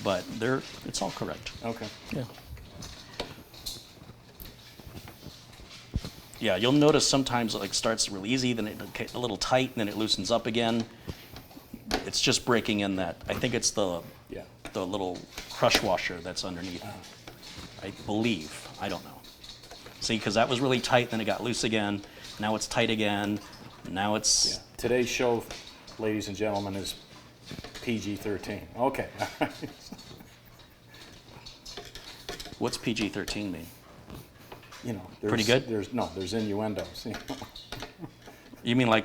but it's all correct. Okay. Yeah. Yeah, you'll notice sometimes it starts real easy, then it gets a little tight, and then it loosens up again. It's just breaking in that. I think it's the little crush washer that's underneath. I believe. I don't know. See, because that was really tight, then it got loose again. Now it's tight again. Now it's... Yeah. Today's show, ladies and gentlemen, is PG-13. Okay. What's PG-13 mean? You know, there's, Pretty good? There's innuendos. You know? You mean like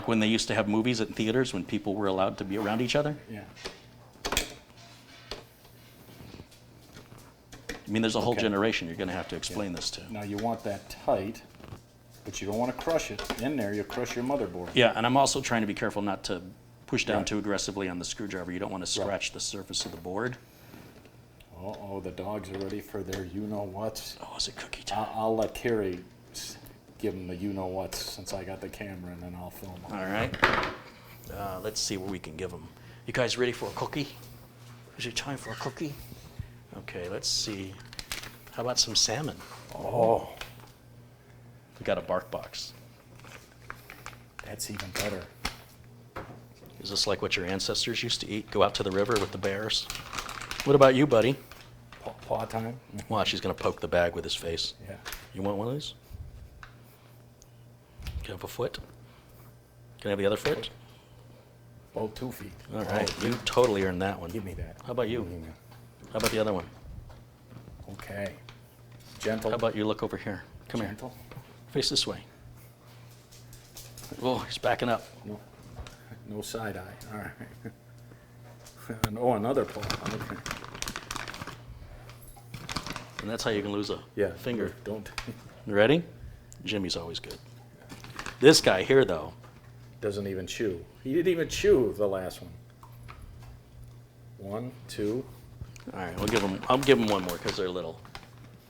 when they used to have movies at theaters when people were allowed to be around each other? Yeah. I mean, there's a whole Okay. generation you're going to have to explain this to. Now you want that tight, but you don't want to crush it. In there, you'll crush your motherboard. Yeah, and I'm also trying to be careful not to push down Right. too aggressively on the screwdriver. You don't want to scratch the surface of the board. Uh-oh, the dogs are ready for their you-know-whats. Oh, is it cookie time? I'll let Carrie give them the you-know-whats since I got the camera, and then I'll film them. All right. Let's see what we can give them. You guys ready for a cookie? Is it time for a cookie? Okay, let's see. How about some salmon? Oh, We got a bark box. That's even better. Is this like what your ancestors used to eat? Go out to the river with the bears? What about you, buddy? Paw time? Watch, he's going to poke the bag with his face. Yeah. You want one of these? Can I have a foot? Can I have the other foot? Oh, 2 feet. All right, Oh, you totally earned that one. give me that. How about you? Give me that. How about the other one? Okay. Gentle. How about you look over here? Come Gentle. here. Face this way. Oh, he's backing up. No, no side eye. All right. Oh, another paw. Okay. And that's how you can lose a Yeah. finger. Don't. You ready? Jimmy's always good. This guy here, though, Doesn't even chew. He didn't even chew the last one. 1, 2. all right, I'll give him one more because they're little.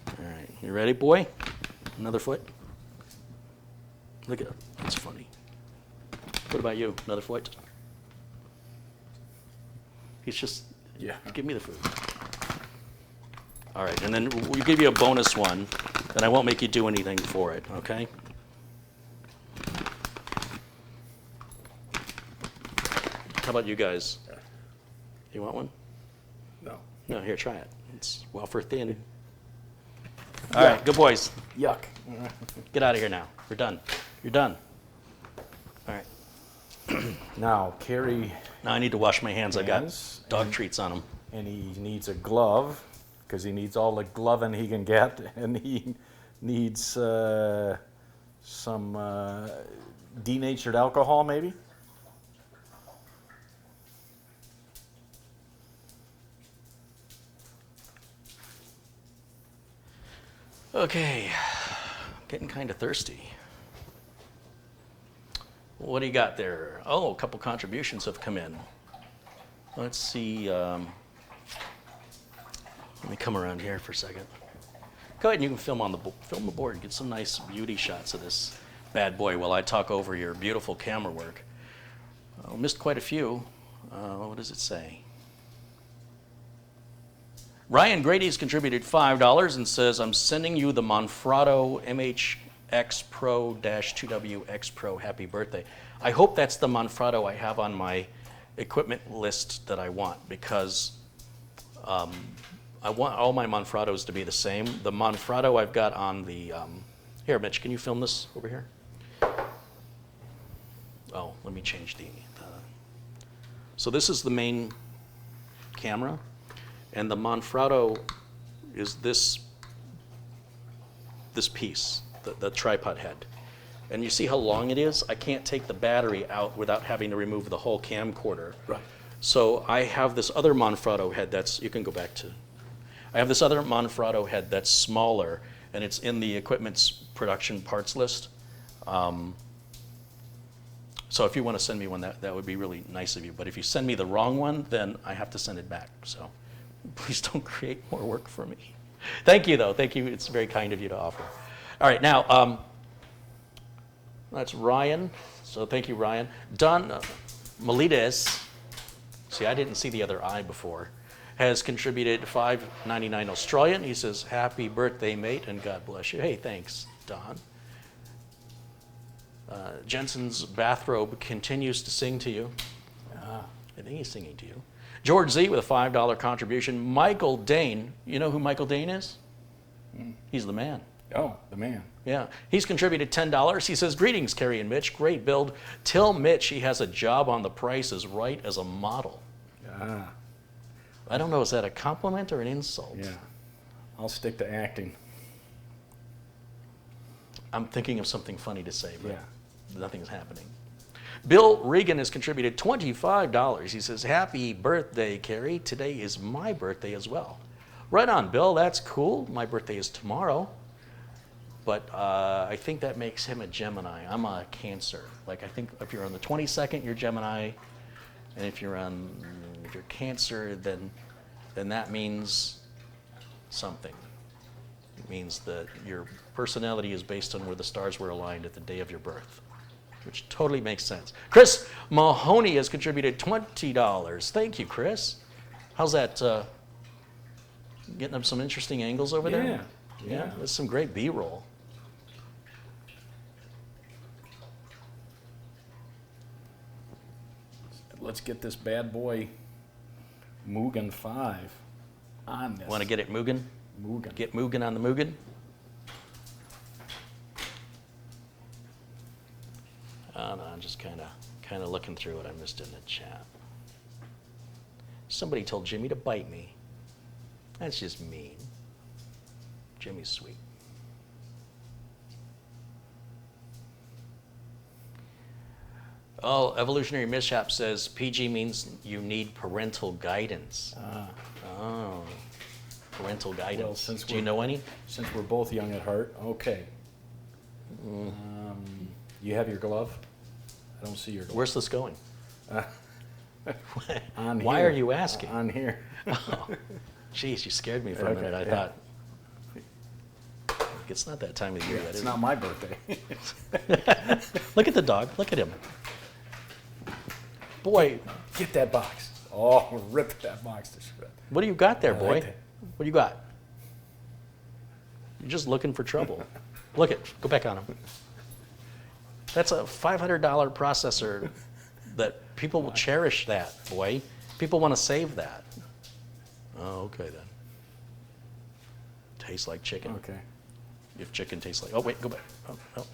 All right, you ready, boy? Another foot? Look at it. That's funny. What about you? Another foot? He's just, Yeah. give me the food. All right, and then we'll give you a bonus one, and I won't make you do anything for it, okay? How about you guys? You want one? No. No, here, try it. It's wafer thin. All right, good boys. Yuck. Get out of here now. We're done. You're done. All right. Now, Carrie, Now I need to wash my hands. I got Hands dog treats on them. and he needs a glove because he needs all the gloving he can get, and he needs some denatured alcohol, maybe. Okay, getting kind of thirsty. What do you got there? Oh, a couple contributions have come in. Let's see. Let me come around here for a second. Go ahead and you can film the board and get some nice beauty shots of this bad boy while I talk over your beautiful camera work. Missed quite a few. What does it say? Ryan Grady's contributed $5 and says, I'm sending you the Manfrotto MHX Pro-2WX Pro. Happy birthday. I hope that's the Manfrotto I have on my equipment list that I want, because I want all my Manfrottos to be the same. The Manfrotto I've got on the, here, Mitch, can you film this over here? Oh, let me change the so this is the main camera. And the Manfrotto is this piece, the tripod head. And you see how long it is? I can't take the battery out without having to remove the whole camcorder. Right. So I have this other Manfrotto head that's, you can go back to, I have this other Manfrotto head that's smaller, and it's in the equipment's production parts list. So if you want to send me one, that would be really nice of you. But if you send me the wrong one, then I have to send it back. So please don't create more work for me. Thank you, though. Thank you. It's very kind of you to offer. All right, now, that's Ryan. So thank you, Ryan. Don Melides, see, I didn't see the other I before, has contributed $5.99 Australian. He says, happy birthday, mate, and God bless you. Hey, thanks, Don. Jensen's bathrobe continues to sing to you. I think he's singing to you. George Z with a $5 contribution. Michael Dane, you know who Michael Dane is? He's the man. Oh, the man. Yeah, he's contributed $10. He says, greetings, Carrie and Mitch. Great build. Tell Mitch he has a job on The Price is Right as a model. Ah, I don't know, is that a compliment or an insult? yeah. I'll stick to acting. I'm thinking of something funny to say, but Yeah. nothing's happening. Bill Regan has contributed $25. He says, happy birthday, Carrie. Today is my birthday as well. Right on, Bill. That's cool. My birthday is tomorrow. But I think that makes him a Gemini. I'm a Cancer. Like, I think if you're on the 22nd, you're Gemini. And if you're Cancer, then that means something. It means that your personality is based on where the stars were aligned at the day of your birth, which totally makes sense. Chris Mahoney has contributed $20. Thank you, Chris. How's that? Getting up some interesting angles over there? Yeah. That's some great B-roll. let's get this bad boy Mugen 5 on this. Want to get it Mugen? Mugen. Get Mugen on the Mugen? Oh, no, I'm just kind of looking through what I missed in the chat. Somebody told Jimmy to bite me. That's just mean. Jimmy's sweet. Oh, Evolutionary Mishap says PG means you need parental guidance. Oh, parental guidance. Well, since Do you know any? Since we're both young at heart, okay. You have your glove? I don't see your glove. Where's this going? On Why here. are you asking? On here. Oh, jeez, you scared me for a Okay, minute. I yeah. thought, it's not that time of year yet, It's is not my birthday. it? Look at the dog. Look at him. Boy, Get that box. Oh, rip that box to shreds. what do you got there, I boy? like that. What do you got? You're just looking for trouble. Look it. Go back on him. That's a $500 processor that people will cherish that, boy. People want to save that. Oh, okay then. Tastes like chicken. Okay. If chicken tastes like... Oh, wait, go back. Oh, no.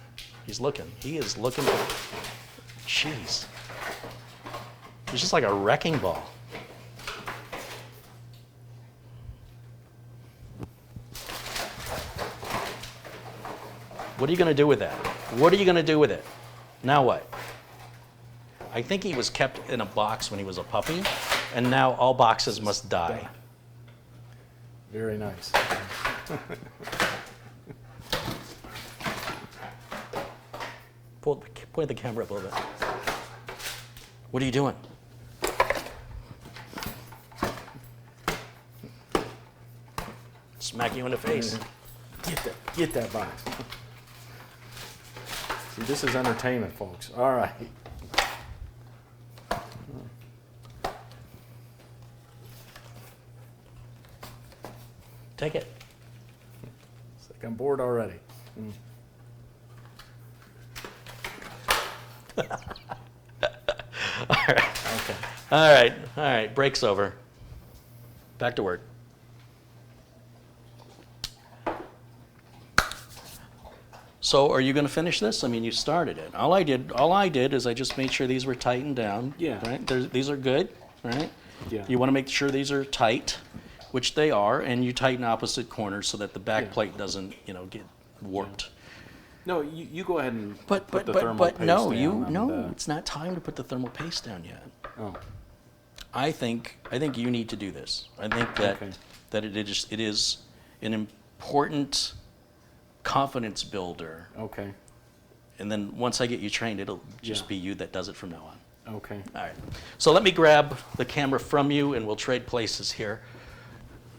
He's looking. He is looking for... Jeez. He's just like a wrecking ball. What are you going to do with that? What are you going to do with it? Now what? I think he was kept in a box when he was a puppy, and now all boxes must die. Very nice. Point the camera up a little bit. What are you doing? Smack you in the face. Get that box. See, this is entertainment, folks. All right. Take it. It's like I'm bored already. All right. Okay. All right. All right. Break's over. Back to work. So are you going to finish this? I mean, you started it. All I did is I just made sure these were tightened down. Yeah. Right? These are good, right? Yeah. You want to make sure these are tight, which they are, and you tighten opposite corners so that the back Yeah. plate doesn't, get warped. No, you go ahead and But put the thermal paste no, down on the- it's not time to put the thermal paste down yet. Oh, I think you need to do this. I think that Okay. that it is an important confidence builder. okay, And then once I get you trained, it'll just Yeah. be you that does it from now on. okay. All right. So let me grab the camera from you, and we'll trade places here.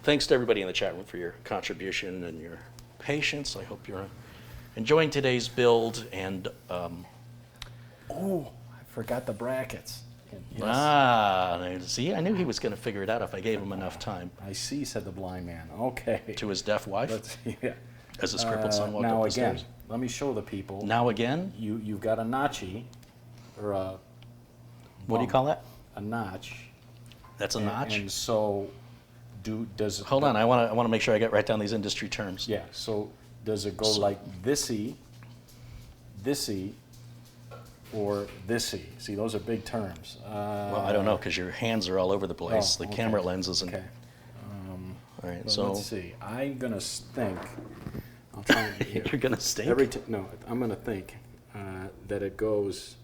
Thanks to everybody in the chat room for your contribution and your patience. I hope you're enjoying today's build. And Oh, I forgot the brackets. see, I knew he was going to figure it out if I gave him enough time. I see, said the blind man. Okay. To his deaf wife, Let's yeah. as his crippled son walked Now up the again, stairs. let me show the people. Now again, You've got a notchy, or a what do you call that? a notch. That's a And- notch. And so, does Hold on, I want to make sure I get right down these industry terms. Yeah. So does it go like thisy, or thisy? See, those are big terms. Well, I don't know because your hands are all over the place. Oh, The okay. camera lens isn't. Okay. All right, Well, so let's see. I'm gonna think. I'll try. And, here. you're gonna stink. No, I'm gonna think that it goes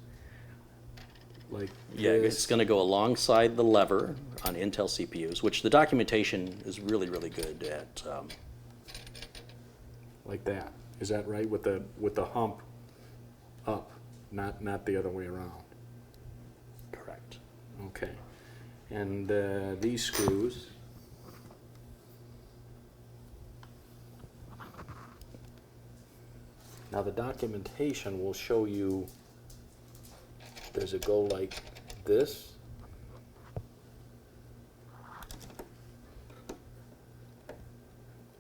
like Yeah, this. it's going to go alongside the lever on Intel CPUs, which the documentation is really, really good at. Like that. Is that right? With the hump up, not the other way around. Correct. Okay. And these screws. Now the documentation will show you. Does it go like this?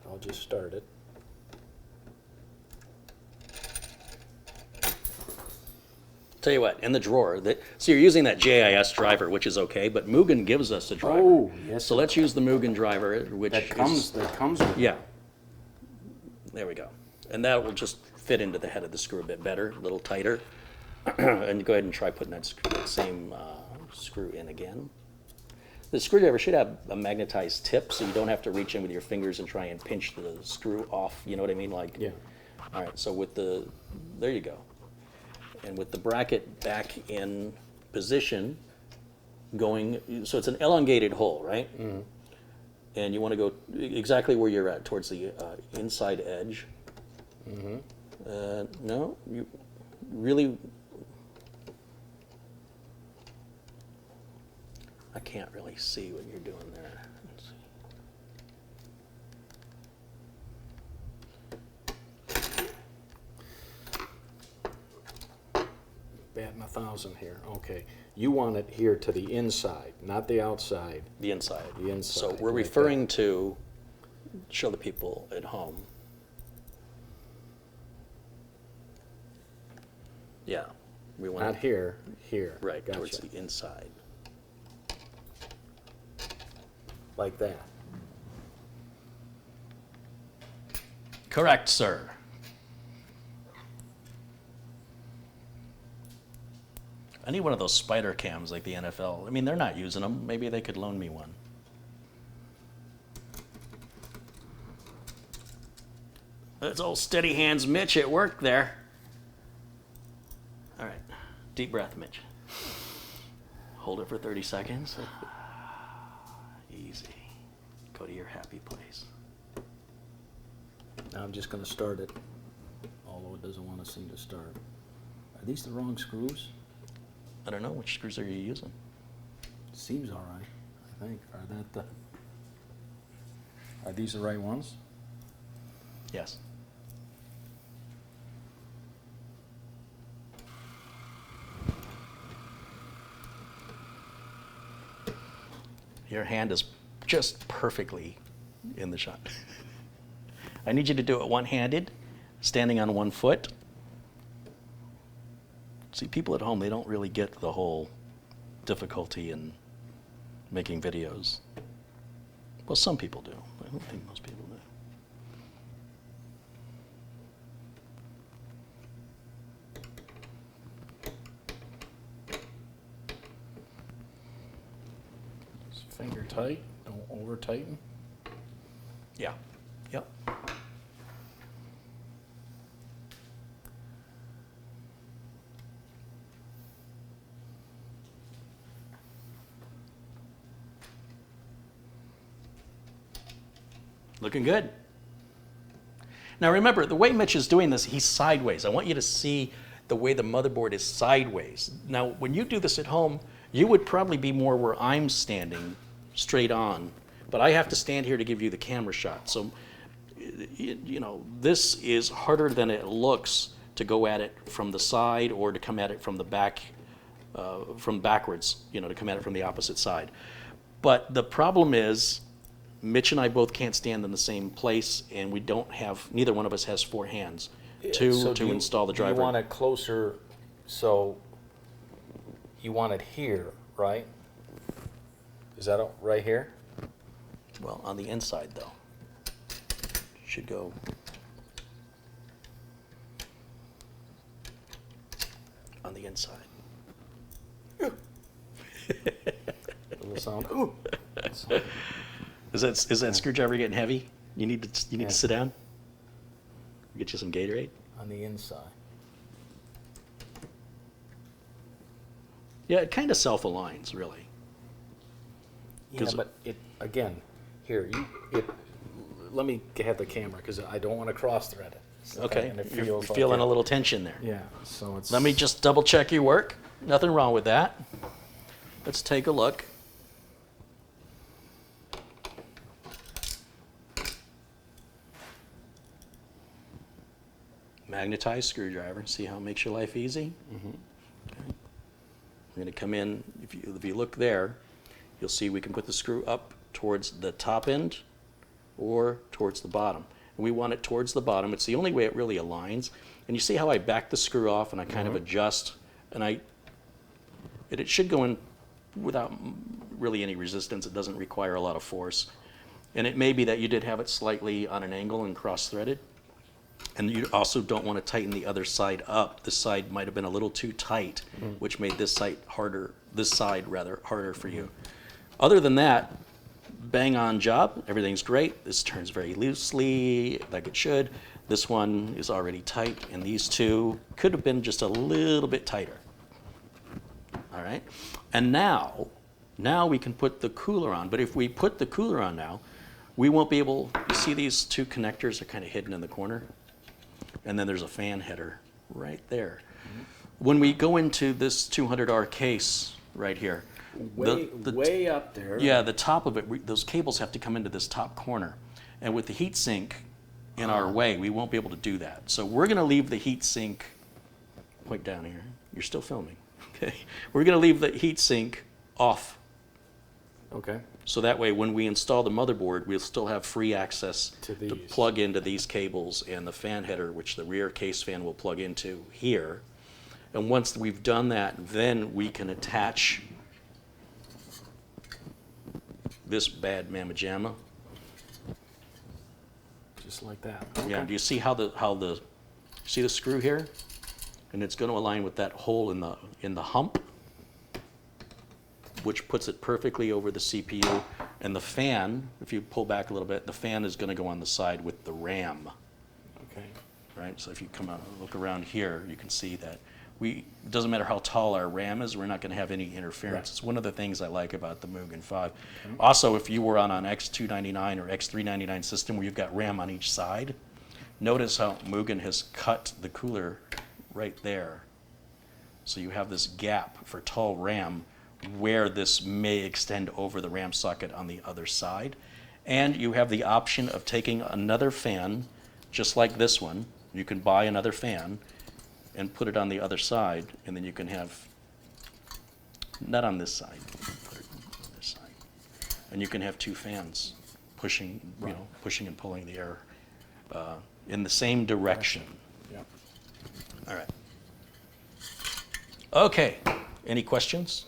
I'll just start it. Tell you what, in the drawer, so you're using that JIS driver, which is okay, but Mugen gives us a driver. Oh, yes. So let's use the Mugen driver, which That comes with it. Yeah. There we go. And that will just fit into the head of the screw a bit better, a little tighter. And go ahead and try putting that same screw in again. The screwdriver should have a magnetized tip, so you don't have to reach in with your fingers and try and pinch the screw off. You know what I mean? Like, Yeah. All right, so with there you go. And with the bracket back in position, so it's an elongated hole, right? Mm-hmm. And you want to go exactly where you're at, towards the inside edge. Mm-hmm. No, you really, I can't really see what you're doing there. Let's see. Batting 1,000 here. Okay. You want it here to the inside, not the outside. The inside. The inside. So we're like referring that. to, show the people at home. Yeah. We want Not here, here. right, Gotcha. towards the inside. Like that. Correct, sir. I need one of those spider cams like the NFL. I mean, they're not using them. Maybe they could loan me one. That's old steady hands Mitch at work there. All right. Deep breath, Mitch. Hold it for 30 seconds. Easy. Go to your happy place. Now I'm just going to start it, although it doesn't want to seem to start. Are these the wrong screws? I don't know. Which screws are you using? Seems all right, I think. Are these the right ones? Yes. Your hand is just perfectly in the shot. I need you to do it one-handed, standing on one foot. See, people at home, they don't really get the whole difficulty in making videos. Well, some people do. I don't think most people do. Just finger tight, don't over tighten. Yeah. Yep. Looking good. Now remember, the way Mitch is doing this, he's sideways. I want you to see the way the motherboard is sideways. Now, when you do this at home, you would probably be more where I'm standing, straight on. But I have to stand here to give you the camera shot. So, you know, this is harder than it looks to go at it from the side or to come at it from the back, from backwards, you know, to come at it from the opposite side. But the problem is, Mitch and I both can't stand in the same place, and we don't have, neither one of us has four hands to install the driver. You want it closer, so you want it here, right? Is that right here? Well, on the inside, though. Should go. On the inside. A little sound. Ooh. Is that screwdriver getting heavy? You need to sit down? Get you some Gatorade? On the inside. Yeah, it kind of self-aligns, really. Yeah, but it, again, here, let me have the camera, because I don't want to cross-thread it. Okay, And it you're feels like feeling it. a little tension there. Yeah, so it's... Let me just double-check your work. Nothing wrong with that. Let's take a look. Magnetized screwdriver. See how it makes your life easy? Mm-hmm. Okay. We're going to come in. If you look there, you'll see we can put the screw up towards the top end or towards the bottom. And we want it towards the bottom. It's the only way it really aligns. And you see how I back the screw off and I kind of adjust and it should go in without really any resistance. It doesn't require a lot of force. And it may be that you did have it slightly on an angle and cross-threaded. And you also don't want to tighten the other side up. This side might have been a little too tight, which made this side harder for you. Other than that, bang on job, everything's great. This turns very loosely, like it should. This one is already tight, and these two could have been just a little bit tighter. All right, and now we can put the cooler on. But if we put the cooler on now, we won't be able, you see these two connectors are kind of hidden in the corner? And then there's a fan header right there. When we go into this 200R case right here, Way up there. yeah, the top of it, those cables have to come into this top corner. And with the heat sink in our way, we won't be able to do that. So we're going to leave the heat sink, point down here. You're still filming, okay? We're going to leave the heat sink off. Okay. So that way, when we install the motherboard, we'll still have free access To to these. plug into these cables and the fan header, which the rear case fan will plug into here. And once we've done that, then we can attach this bad mamma jamma. Just like that. Yeah, Okay. do you see see the screw here? And it's going to align with that hole in the hump, which puts it perfectly over the CPU. And the fan, if you pull back a little bit, the fan is going to go on the side with the RAM, Okay. right? So if you come out and look around here, you can see that it doesn't matter how tall our RAM is, we're not going to have any interference. Right. It's one of the things I like about the Mugen 5. Also, if you were on an X299 or X399 system where you've got RAM on each side, notice how Mugen has cut the cooler right there. So you have this gap for tall RAM where this may extend over the RAM socket on the other side. And you have the option of taking another fan, just like this one. You can buy another fan and put it on the other side, and then you can have, not on this side, put it on this side. And you can have two fans pushing, pushing and pulling the air in the same direction. Yep. All right. Okay, any questions?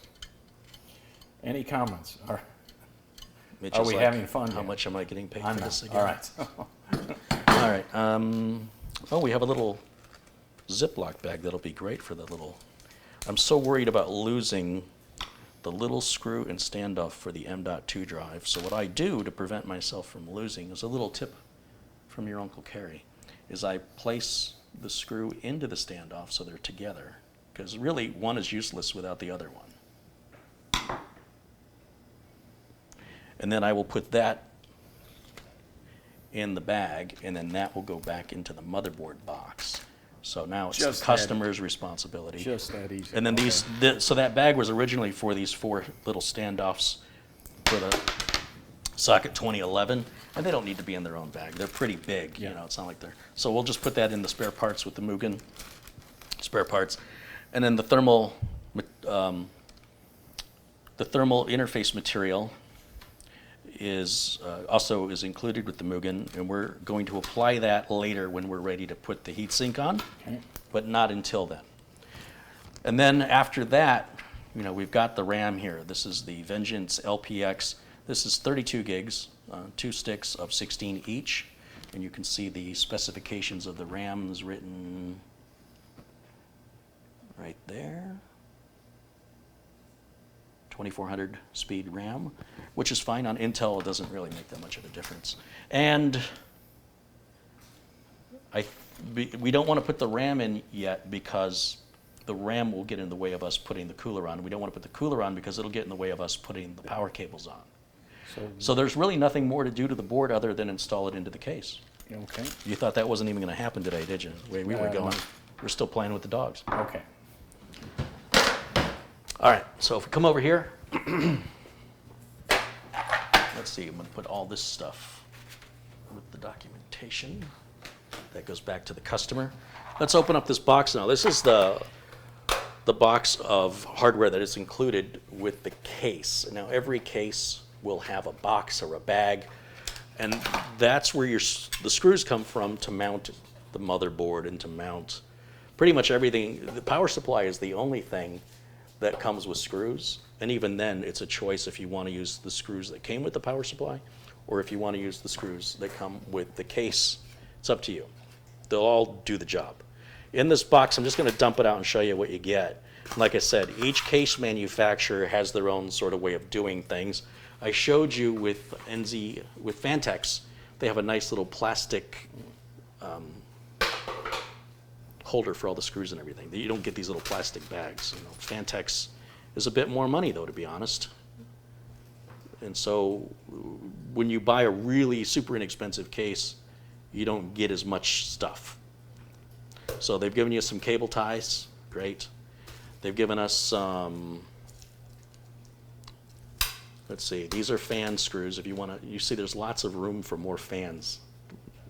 Any comments? Mitch Are is we like, having fun How here? much am I getting paid I'm for not. this again? All right. All right. Oh, we have a little Ziploc bag that'll be great for the little. I'm so worried about losing the little screw and standoff for the M.2 drive. So what I do to prevent myself from losing is a little tip from your Uncle Kerry, is I place the screw into the standoff so they're together. Because really, one is useless without the other one. And then I will put that in the bag, and then that will go back into the motherboard box. So now it's Just the that- customer's responsibility. Just that easy. And then Okay. so that bag was originally for these 4 little standoffs for the socket 2011, and they don't need to be in their own bag. They're pretty big, Yeah. you know, it's not like they're, so we'll just put that in the spare parts with the Mugen spare parts. And then the thermal interface material is also is included with the Mugen, and we're going to apply that later when we're ready to put the heatsink on, Okay. but not until then. And then after that, you know, we've got the RAM here. This is the Vengeance LPX. This is 32 gigs, 2 sticks of 16 each, and you can see the specifications of the RAM is written right there. 2400 speed RAM, which is fine. On Intel, it doesn't really make that much of a difference. And we don't want to put the RAM in yet because the RAM will get in the way of us putting the cooler on. We don't want to put the cooler on because it'll get in the way of us putting the power cables on. So there's really nothing more to do to the board other than install it into the case. Okay. You thought that wasn't even going to happen today, did you? The way we were going, we're still playing with the dogs. Okay. All right, so if we come over here, let's see, I'm going to put all this stuff with the documentation. That goes back to the customer. Let's open up this box now. This is the box of hardware that is included with the case. Now, every case will have a box or a bag, and that's where the screws come from to mount the motherboard and to mount pretty much everything, the power supply is the only thing that comes with screws. And even then, it's a choice if you want to use the screws that came with the power supply or if you want to use the screws that come with the case. It's up to you. They'll all do the job. In this box, I'm just going to dump it out and show you what you get. Like I said, each case manufacturer has their own sort of way of doing things. I showed you with Fantex, they have a nice little plastic holder for all the screws and everything. You don't get these little plastic bags. You know, Fantex is a bit more money, though, to be honest. And so when you buy a really super inexpensive case, you don't get as much stuff. So they've given you some cable ties, great. They've given us some, let's see, these are fan screws. If you want to, you see there's lots of room for more fans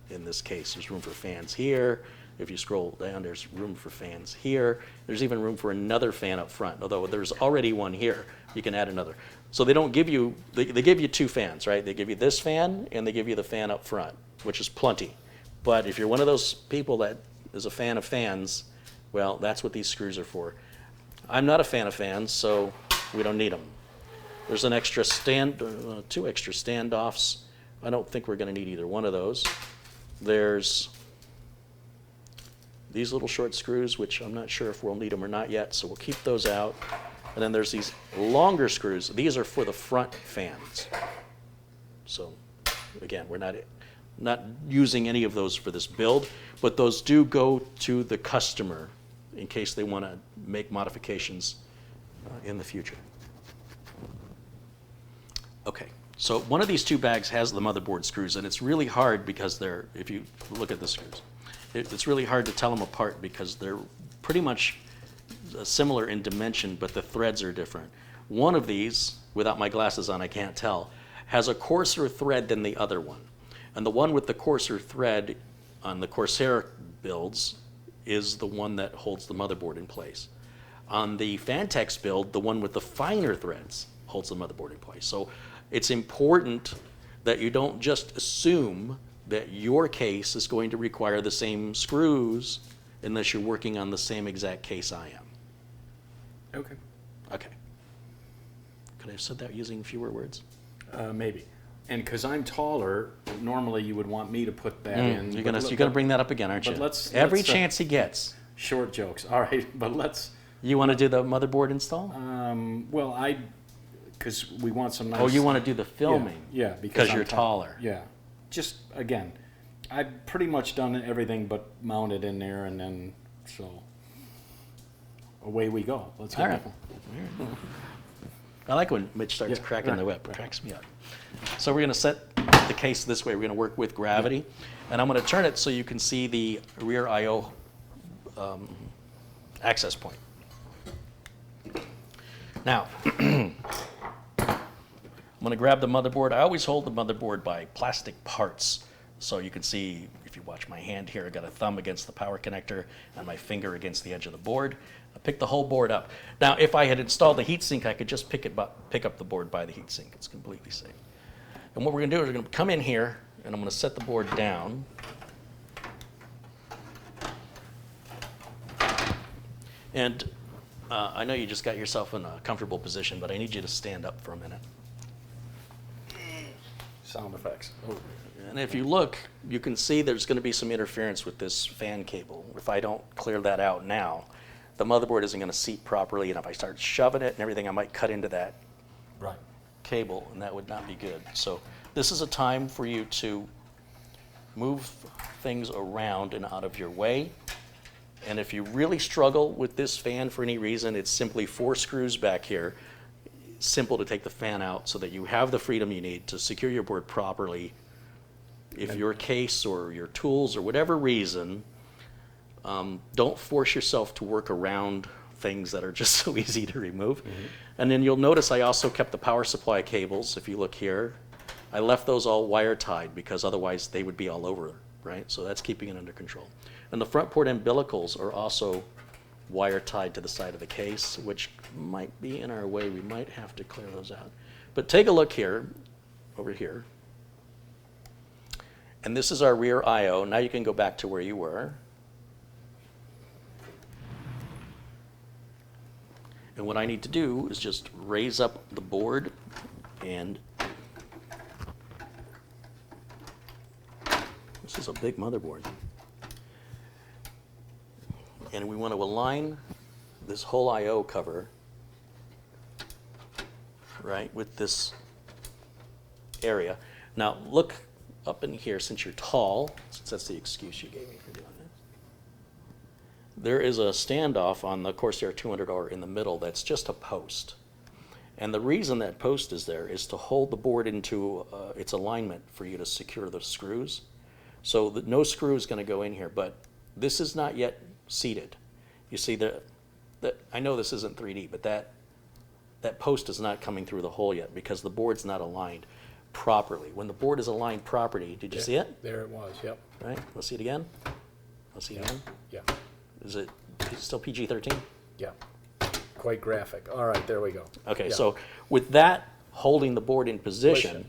in this case. There's room for fans here. If you scroll down, there's room for fans here. There's even room for another fan up front, although there's already one here. You can add another. So they don't give you, they give you two fans, right? They give you this fan and they give you the fan up front, which is plenty. But if you're one of those people that is a fan of fans, well, that's what these screws are for. I'm not a fan of fans, so we don't need them. There's an extra two extra standoffs. I don't think we're going to need either one of those. There's these little short screws, which I'm not sure if we'll need them or not yet, so we'll keep those out. And then there's these longer screws. These are for the front fans. So again, we're not using any of those for this build, but those do go to the customer in case they want to make modifications in the future. Okay, so one of these two bags has the motherboard screws, and it's really hard because they're, if you look at the screws, it's really hard to tell them apart because they're pretty much similar in dimension, but the threads are different. One of these, without my glasses on, I can't tell, has a coarser thread than the other one. And the one with the coarser thread on the Corsair builds is the one that holds the motherboard in place. On the Fantex build, the one with the finer threads holds the motherboard in place. So it's important that you don't just assume that your case is going to require the same screws unless you're working on the same exact case I am. Okay. Okay. Could I have said that using fewer words? Maybe. And because I'm taller, normally you would want me to put that in. You're gonna bring that up again, aren't you? Every chance he gets. Short jokes. All right, but let's. You want to do the motherboard install? Well, because we want some nice. Oh, you want to do the filming? Yeah, because you're taller. Yeah. Just again, I've pretty much done everything but mounted in there, and then so away we go. Let's get it. I like when Mitch starts cracking the whip. It cracks me up. So we're going to set the case this way. We're going to work with gravity. And I'm going to turn it so you can see the rear I/O access point. Now, I'm going to grab the motherboard. I always hold the motherboard by plastic parts. So you can see, if you watch my hand here, I got a thumb against the power connector and my finger against the edge of the board. I pick the whole board up. Now, if I had installed the heatsink, I could just pick up the board by the heatsink. It's completely safe. And what we're going to do is we're going to come in here, and I'm going to set the board down. And I know you just got yourself in a comfortable position, but I need you to stand up for a minute. Sound effects. Oh. And if you look, you can see there's going to be some interference with this fan cable. If I don't clear that out now, the motherboard isn't going to seat properly, and if I start shoving it and everything, I might cut into that cable, and that would not be good. So this is a time for you to move things around and out of your way. And if you really struggle with this fan for any reason, it's simply 4 screws back here. Simple to take the fan out so that you have the freedom you need to secure your board properly. If your case or your tools or whatever reason, don't force yourself to work around things that are just so easy to remove. And then you'll notice I also kept the power supply cables. If you look here, I left those all wire tied because otherwise they would be all over, right? So that's keeping it under control. And the front port umbilicals are also wire tied to the side of the case, which might be in our way. We might have to clear those out. But take a look here, over here. And this is our rear I/O. Now you can go back to where you were. And what I need to do is just raise up the board and this is a big motherboard. And we want to align this whole I/O cover, right, with this area. Now look up in here, since you're tall, since that's the excuse you gave me for doing this. There is a standoff on the Corsair 200R in the middle that's just a post. And the reason that post is there is to hold the board into its alignment for you to secure the screws. So that no screw is going to go in here, but this is not yet seated. You see that I know this isn't 3D, but that post is not coming through the hole yet because the board's not aligned properly. When the board is aligned properly, did you see it? There it was, yep. Right? Let's see it again. Let's see it again. Yeah, Is it still PG-13? yeah. Quite graphic. All right, there we go. Okay, Yeah. so with that holding the board in position,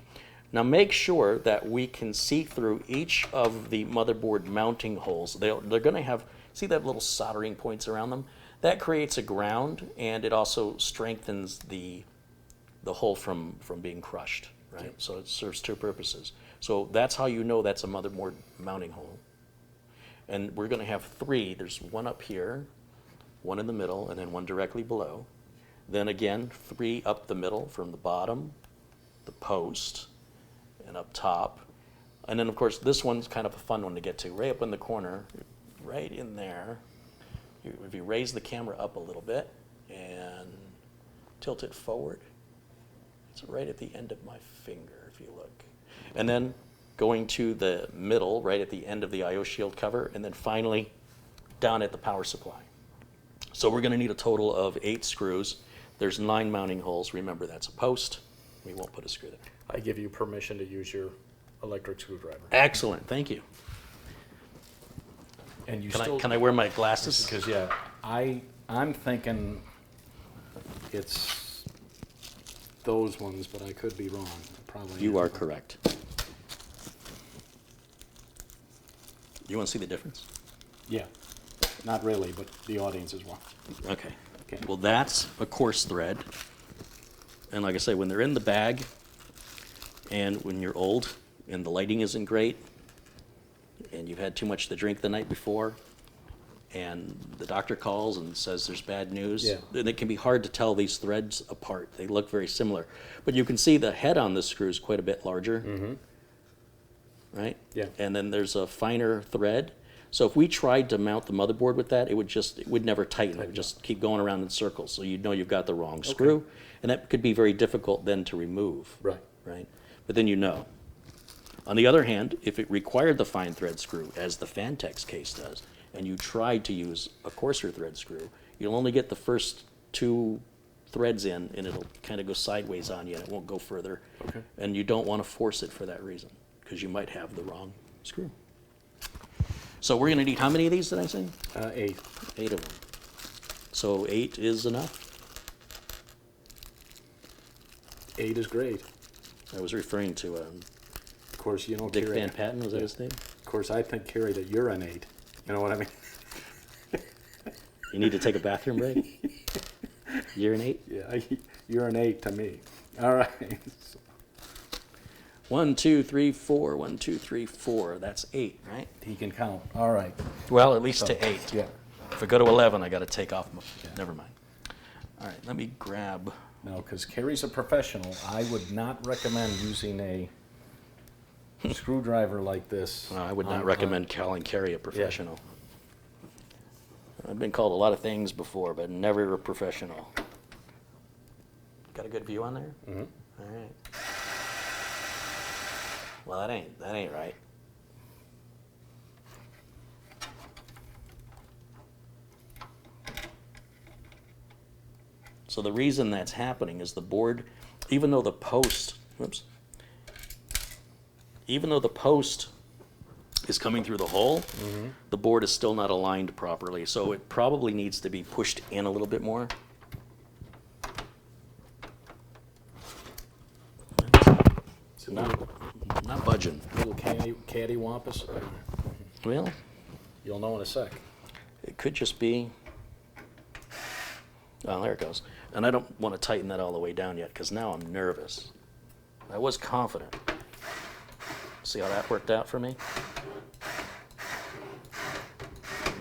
now make sure that we can see through each of the motherboard mounting holes. They're going to have, see that little soldering points around them? That creates a ground, and it also strengthens the hole from being crushed, right? Yep. So it serves two purposes. So that's how you know that's a motherboard mounting hole. And we're going to have three. There's one up here, one in the middle, and then one directly below. Then again, three up the middle from the bottom, the post, and up top. And then, of course, this one's kind of a fun one to get to. Right up in the corner, right in there. If you raise the camera up a little bit and tilt it forward, it's right at the end of my finger, if you look. And then going to the middle, right at the end of the I/O shield cover, and then finally down at the power supply. So we're going to need a total of 8 screws. There's 9 mounting holes. Remember, that's a post. We won't put a screw there. I give you permission to use your electric screwdriver. Excellent, thank you. And you Can I wear my glasses? Because, yeah, I'm thinking it's those ones, but I could be wrong. Probably You am. are correct. You want to see the difference? Yeah, not really, but the audience is one. Okay. Okay. Well, that's a coarse thread. And like I say, when they're in the bag and when you're old and the lighting isn't great and you've had too much to drink the night before and the doctor calls and says there's bad news, Yeah. then it can be hard to tell these threads apart. They look very similar. But you can see the head on this screw is quite a bit larger. Mm-hmm. Right? Yeah. And then there's a finer thread. So if we tried to mount the motherboard with that, it would never tighten. It would just keep going around in circles. So you'd know you've got the wrong screw. And that could be very difficult then to remove. Right. Right? But then you know. On the other hand, if it required the fine thread screw, as the Fantex case does, and you tried to use a coarser thread screw, you'll only get the first 2 threads in, and it'll kind of go sideways on you, and it won't go further. Okay. And you don't want to force it for that reason, because you might have the wrong screw. So we're going to need how many of these, did I say? 8. 8 of them. So 8 is enough? 8 is great. I was referring to Of course, you know, Dick Carrie, Van Patten, was that his name? of course, I think, Carrie, that you're an 8. You know what I mean? You need to take a bathroom break? You're an 8? Yeah, you're an 8 to me. All right. 1, 2, 3, 4. 1, 2, 3, 4. That's 8, right? He can count. All right. Well, at least to 8. Yeah. If I go to 11, I got to take off. Never mind. All right, let me grab. No, because Carrie's a professional. I would not recommend using a screwdriver like this. I would not on- recommend calling Carrie a professional. I've been called a lot of things before, but never a professional. Got a good view on there? Mhm. All right. Well, that ain't right. So the reason that's happening is the board, even though the post is coming through the hole, the board is still not aligned properly. So it probably needs to be pushed in a little bit more. It's a Not budging. little cattywampus. Well, You'll know in a sec. it could just be Oh, there it goes. And I don't want to tighten that all the way down yet because now I'm nervous. I was confident. See how that worked out for me?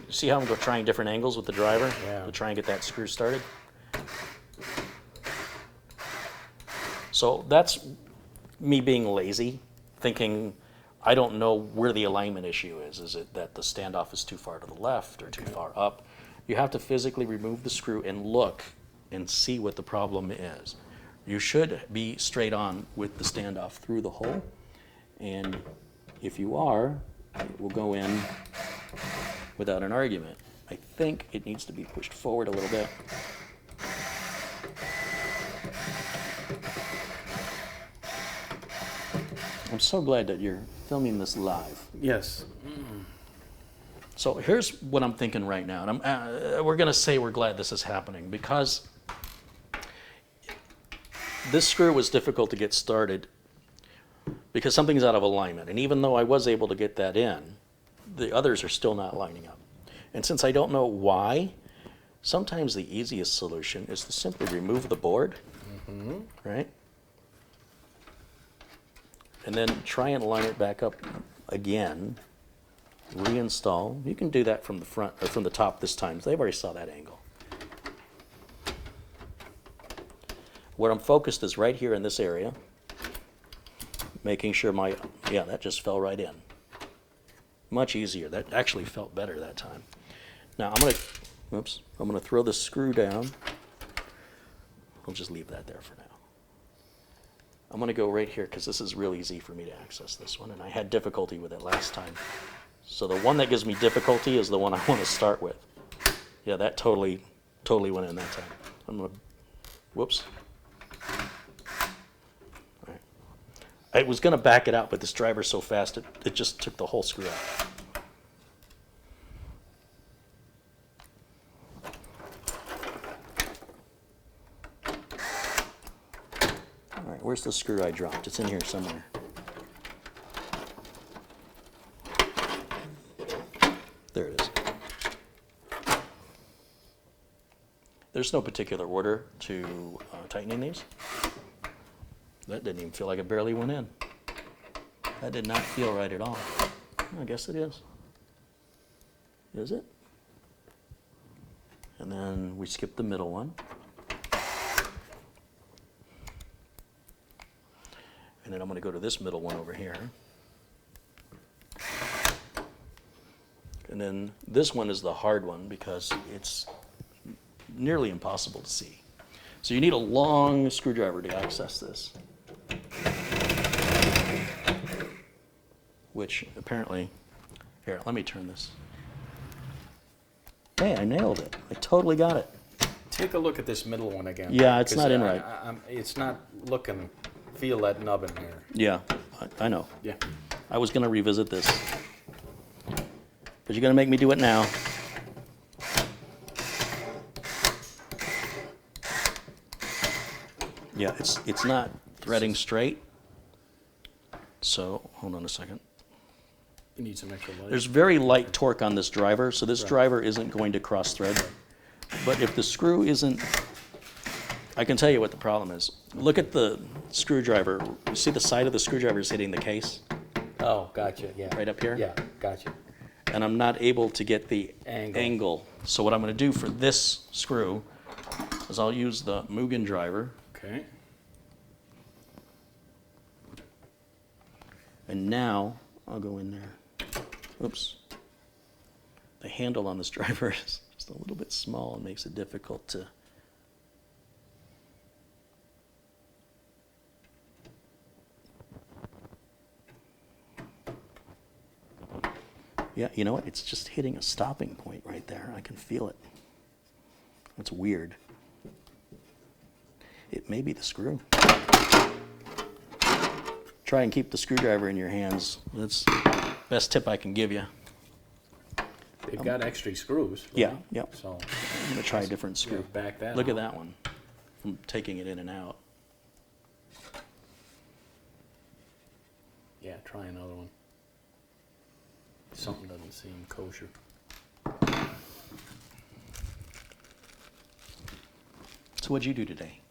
See how I'm trying different angles with the driver Yeah. to try and get that screw started? So that's me being lazy, thinking I don't know where the alignment issue is. Is it that the standoff is too far to the left or too far up? You have to physically remove the screw and look and see what the problem is. You should be straight on with the standoff through the hole. And if you are, it will go in without an argument. I think it needs to be pushed forward a little bit. I'm so glad that you're filming this live. Yes. So here's what I'm thinking right now. And we're going to say we're glad this is happening because this screw was difficult to get started because something's out of alignment. And even though I was able to get that in, the others are still not lining up. And since I don't know why, sometimes the easiest solution is to simply remove the board, right? And then try and line it back up again, reinstall. You can do that from the front or from the top this time. They've already saw that angle. Where I'm focused is right here in this area, making sure yeah, that just fell right in. Much easier. That actually felt better that time. Now I'm gonna throw the screw down. I'll just leave that there for now. I'm gonna go right here because this is real easy for me to access this one, and I had difficulty with it last time. So the one that gives me difficulty is the one I want to start with. Yeah, that totally went in that time. I'm gonna, whoops. All right. I was gonna back it out, but this driver's so fast it just took the whole screw out. All right, where's the screw I dropped? It's in here somewhere. There it is. There's no particular order to tightening these. That didn't even feel like it barely went in. That did not feel right at all. I guess it is. Is it? And then we skip the middle one. And then I'm going to go to this middle one over here. And then this one is the hard one because it's nearly impossible to see. So you need a long screwdriver to access this. Which apparently, here, let me turn this. Hey, I nailed it. I totally got it. Take a look at this middle one again. Yeah, it's 'cause not in right. It's not looking, feel that nub in there. Yeah, I know. Yeah. I was going to revisit this. But you're going to make me do it now. Yeah, it's not threading straight. So, hold on a second. You need some extra light. There's very light torque on this driver, so this driver isn't going to cross thread. But if the screw isn't, I can tell you what the problem is. Look at the screwdriver. You see the side of the screwdriver is hitting the case? Oh, gotcha, yeah. Right up here? Yeah, gotcha. And I'm not able to get the Angle. So what I'm going to do for this screw is I'll use the Mugen driver. Okay. And now I'll go in there. Oops. The handle on this driver is just a little bit small and makes it difficult to. Yeah, you know what? It's just hitting a stopping point right there. I can feel it. That's weird. It may be the screw. Try and keep the screwdriver in your hands. That's the best tip I can give you. They've got extra screws. Right? Yeah, yep. So, I'm going to try a different screw. yeah, back that Look at out. that one. I'm taking it in and out. Yeah, try another one. Something doesn't seem kosher. So what'd you do today?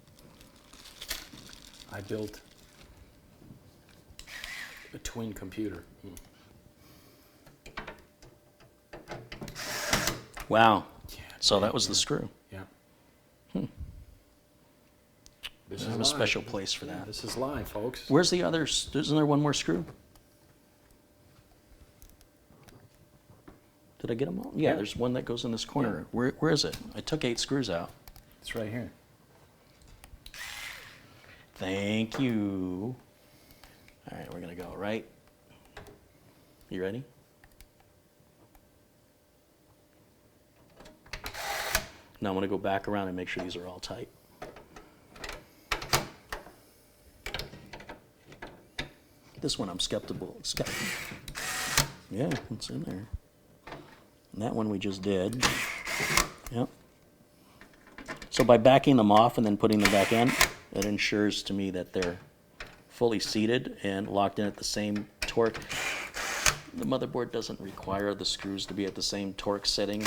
I built a twin computer. Wow. Yeah, So that was the screw. Yeah. This is a special place for that. This is live, folks. Where's the other? Isn't there one more screw? Did I get them all? Yeah, there's one that goes in this corner. Where is it? I took 8 screws out. It's right here. Thank you. All right, we're gonna go right. You ready? Now I'm gonna go back around and make sure these are all tight. This one I'm skeptical. Yeah, it's in there. And that one we just did. Yep. So by backing them off and then putting them back in, it ensures to me that they're fully seated and locked in at the same torque. The motherboard doesn't require the screws to be at the same torque setting,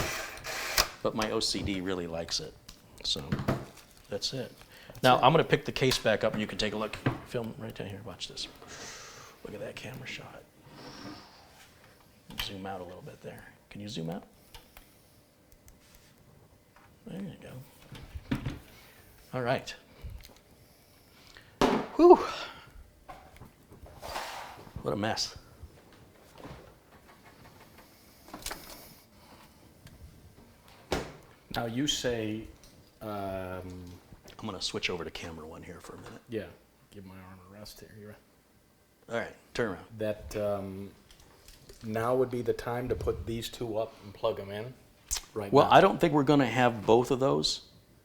but my OCD really likes it. So that's it. Now I'm going to pick the case back up and you can take a look. Film right down here. Watch this. Look at that camera shot. Zoom out a little bit there. Can you zoom out? There you go. All right. Whew. What a mess. Now you say, I'm going to switch over to camera 1 here for a minute. yeah, give my arm a rest here. You're right. All right, turn around. That now would be the time to put these two up and plug them in? Right Well, now? I don't think we're going to have both of those.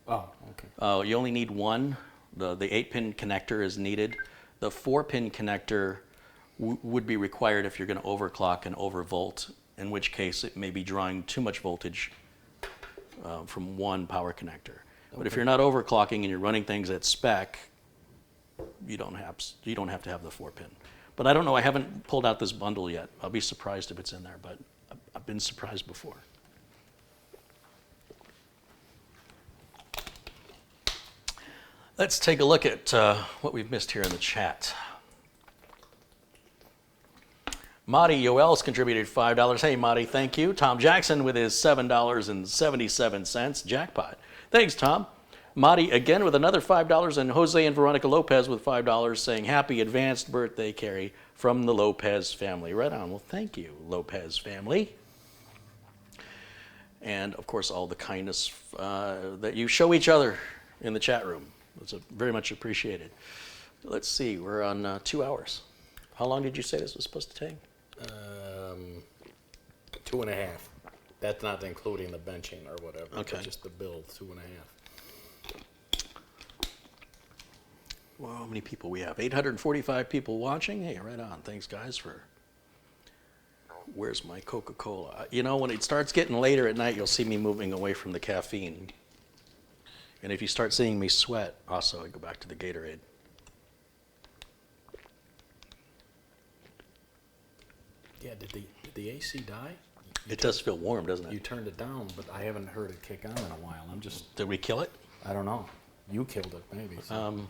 Oh, okay. You only need one. The 8-pin connector is needed. The 4-pin connector would be required if you're going to overclock and overvolt, in which case it may be drawing too much voltage from one power connector. But if you're not overclocking and you're running things at spec, you don't have to have the 4-pin. But I don't know. I haven't pulled out this bundle yet. I'll be surprised if it's in there, but I've been surprised before. Let's take a look at what we've missed here in the chat. Marty Yoels contributed $5. Hey, Marty, thank you. Tom Jackson with his $7.77. Jackpot. Thanks, Tom. Marty again with another $5, and Jose and Veronica Lopez with $5 saying happy advanced birthday, Carrie, from the Lopez family. Right on. Well, thank you, Lopez family. And, of course, all the kindness that you show each other in the chat room. It's very much appreciated. Let's see. We're on 2 hours. How long did you say this was supposed to take? 2.5. That's not including the benching or whatever. Okay. It's just the build, 2.5. Well, how many people we have? 845 people watching. Hey, right on. Thanks, guys, for... Where's my Coca-Cola? You know, when it starts getting later at night, you'll see me moving away from the caffeine. And if you start seeing me sweat, also, I go back to the Gatorade. Yeah, did the AC die? It does feel warm, doesn't it? You turned it down, but I haven't heard it kick on in a while. I'm just, Did we kill it? I don't know. You killed it, maybe. So.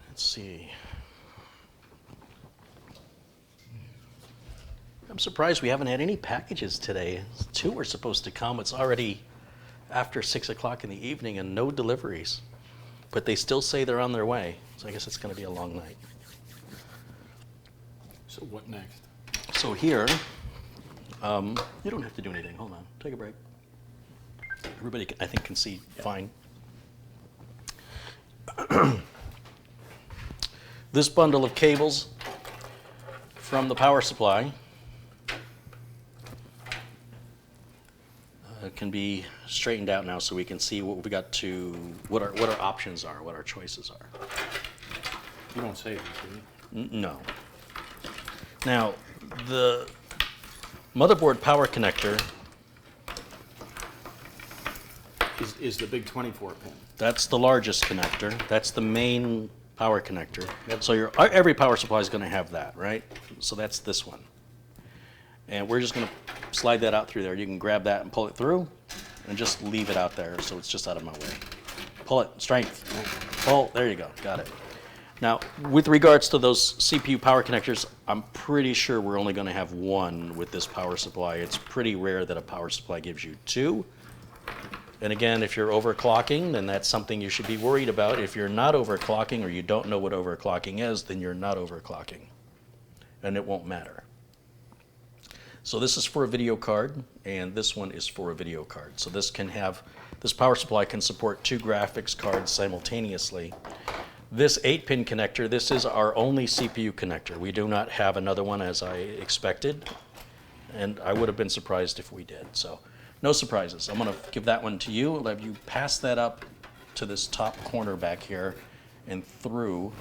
Let's see. I'm surprised we haven't had any packages today. 2 were supposed to come. It's already after 6 o'clock in the evening and no deliveries. But they still say they're on their way. So I guess it's going to be a long night. So what next? So here, you don't have to do anything. Hold on. Take a break. Everybody, I think, can see fine. This bundle of cables from the power supply can be straightened out now so we can see what we got to, what our options are, what our choices are. You don't say this, do you? No. Now, the motherboard power connector, Is the big 24 pin. that's the largest connector. That's the main power connector. So every power supply is going to have that, right? So that's this one. And we're just going to slide that out through there. You can grab that and pull it through and just leave it out there so it's just out of my way. Pull it, strength. Pull, there you go, got it. Now, with regards to those CPU power connectors, I'm pretty sure we're only going to have one with this power supply. It's pretty rare that a power supply gives you two. And again, if you're overclocking, then that's something you should be worried about. If you're not overclocking or you don't know what overclocking is, then you're not overclocking. And it won't matter. So this is for a video card, and this one is for a video card. So this power supply can support two graphics cards simultaneously. This 8-pin connector, this is our only CPU connector. We do not have another one as I expected, and I would have been surprised if we did. So no surprises. I'm going to give that one to you. I'll have you pass that up to this top corner back here and through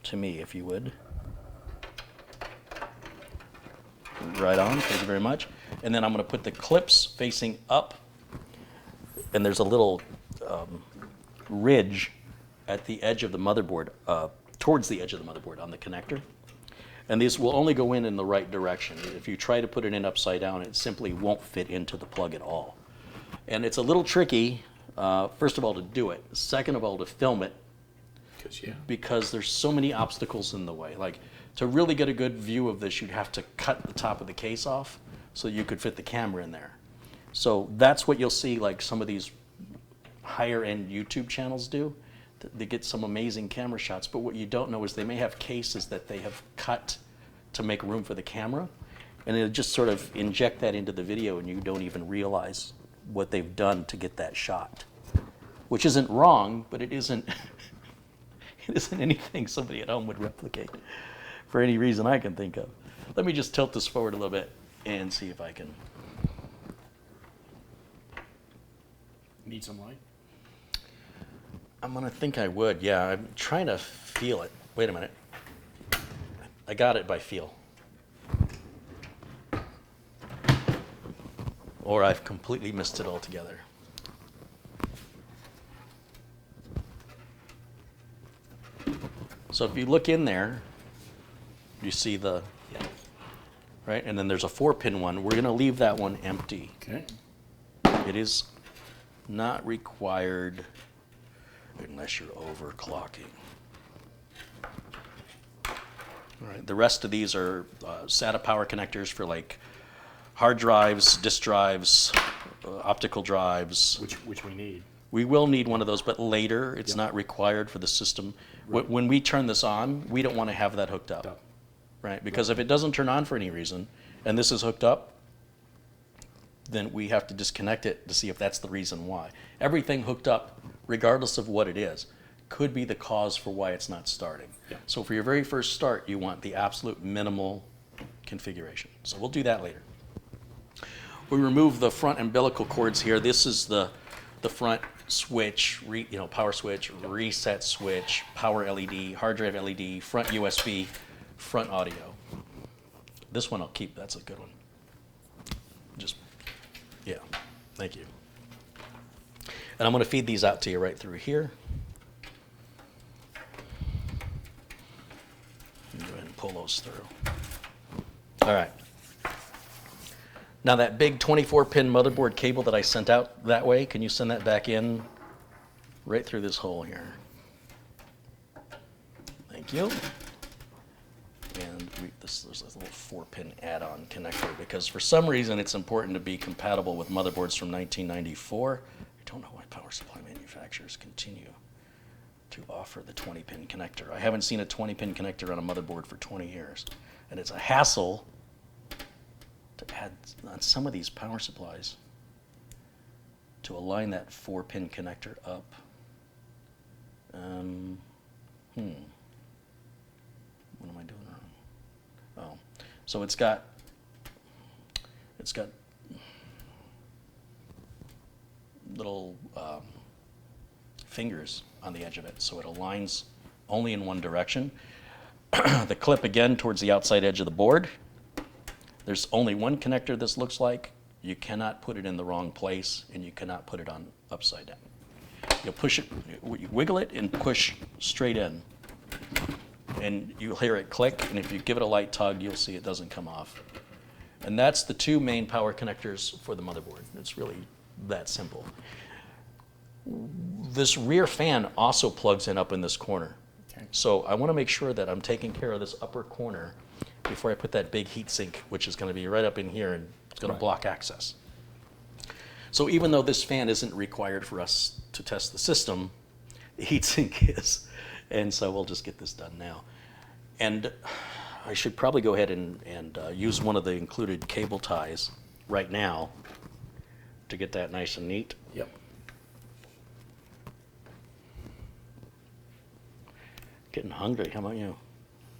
to me, if you would. Right on, thank you very much. And then I'm going to put the clips facing up, and there's a little ridge at the edge of the motherboard, towards the edge of the motherboard on the connector. And these will only go in the right direction. If you try to put it in upside down, it simply won't fit into the plug at all. And it's a little tricky, first of all, to do it. Second of all, to film it, because there's so many obstacles in the way. Like, to really get a good view of this, you'd have to cut the top of the case off so you could fit the camera in there. So that's what you'll see, like some of these higher end YouTube channels do. They get some amazing camera shots, but what you don't know is they may have cases that they have cut to make room for the camera, and it'll just sort of inject that into the video, and you don't even realize what they've done to get that shot. Which isn't wrong, but it isn't it isn't anything somebody at home would replicate for any reason I can think of. Let me just tilt this forward a little bit and see if I can. Need some light? I'm gonna think I would, yeah. I'm trying to feel it. Wait a minute. I got it by feel. Or I've completely missed it altogether. So if you look in there, you see the, right? And then there's a 4-pin one. We're gonna leave that one empty. Okay. It is not required unless you're overclocking. All right, the rest of these are SATA power connectors for like hard drives, disk drives, optical drives. Which we need. We will need one of those, but later. It's not required for the system. Right. When we turn this on, we don't want to have that hooked up, right? Because if it doesn't turn on for any reason, and this is hooked up, then we have to disconnect it to see if that's the reason why. Everything hooked up, regardless of what it is, could be the cause for why it's not starting. Yeah. So for your very first start, you want the absolute minimal configuration. So we'll do that later. We remove the front umbilical cords here. This is the front switch, power switch, reset switch, power LED, hard drive LED, front USB, front audio. This one I'll keep. That's a good one. Yeah, thank you. And I'm going to feed these out to you right through here. Go ahead and pull those through. All right. Now that big 24-pin motherboard cable that I sent out that way, can you send that back in right through this hole here? Thank you. And there's a little 4-pin add-on connector because for some reason it's important to be compatible with motherboards from 1994. I don't know why power supply manufacturers continue to offer the 20-pin connector. I haven't seen a 20-pin connector on a motherboard for 20 years. And it's a hassle to add on some of these power supplies to align that 4-pin connector up. What am I doing wrong? Oh, so it's got little fingers on the edge of it, so it aligns only in one direction. The clip again towards the outside edge of the board. There's only one connector this looks like. You cannot put it in the wrong place, and you cannot put it on upside down. You'll push it, you wiggle it and push straight in, and you'll hear it click, and if you give it a light tug, you'll see it doesn't come off. And that's the two main power connectors for the motherboard. It's really that simple. This rear fan also plugs in up in this corner. Okay. So I want to make sure that I'm taking care of this upper corner before I put that big heat sink, which is going to be right up in here, and it's going to block access. So even though this fan isn't required for us to test the system, the heatsink is. And so we'll just get this done now. And I should probably go ahead and use one of the included cable ties right now to get that nice and neat. Yep. Getting hungry. How about you?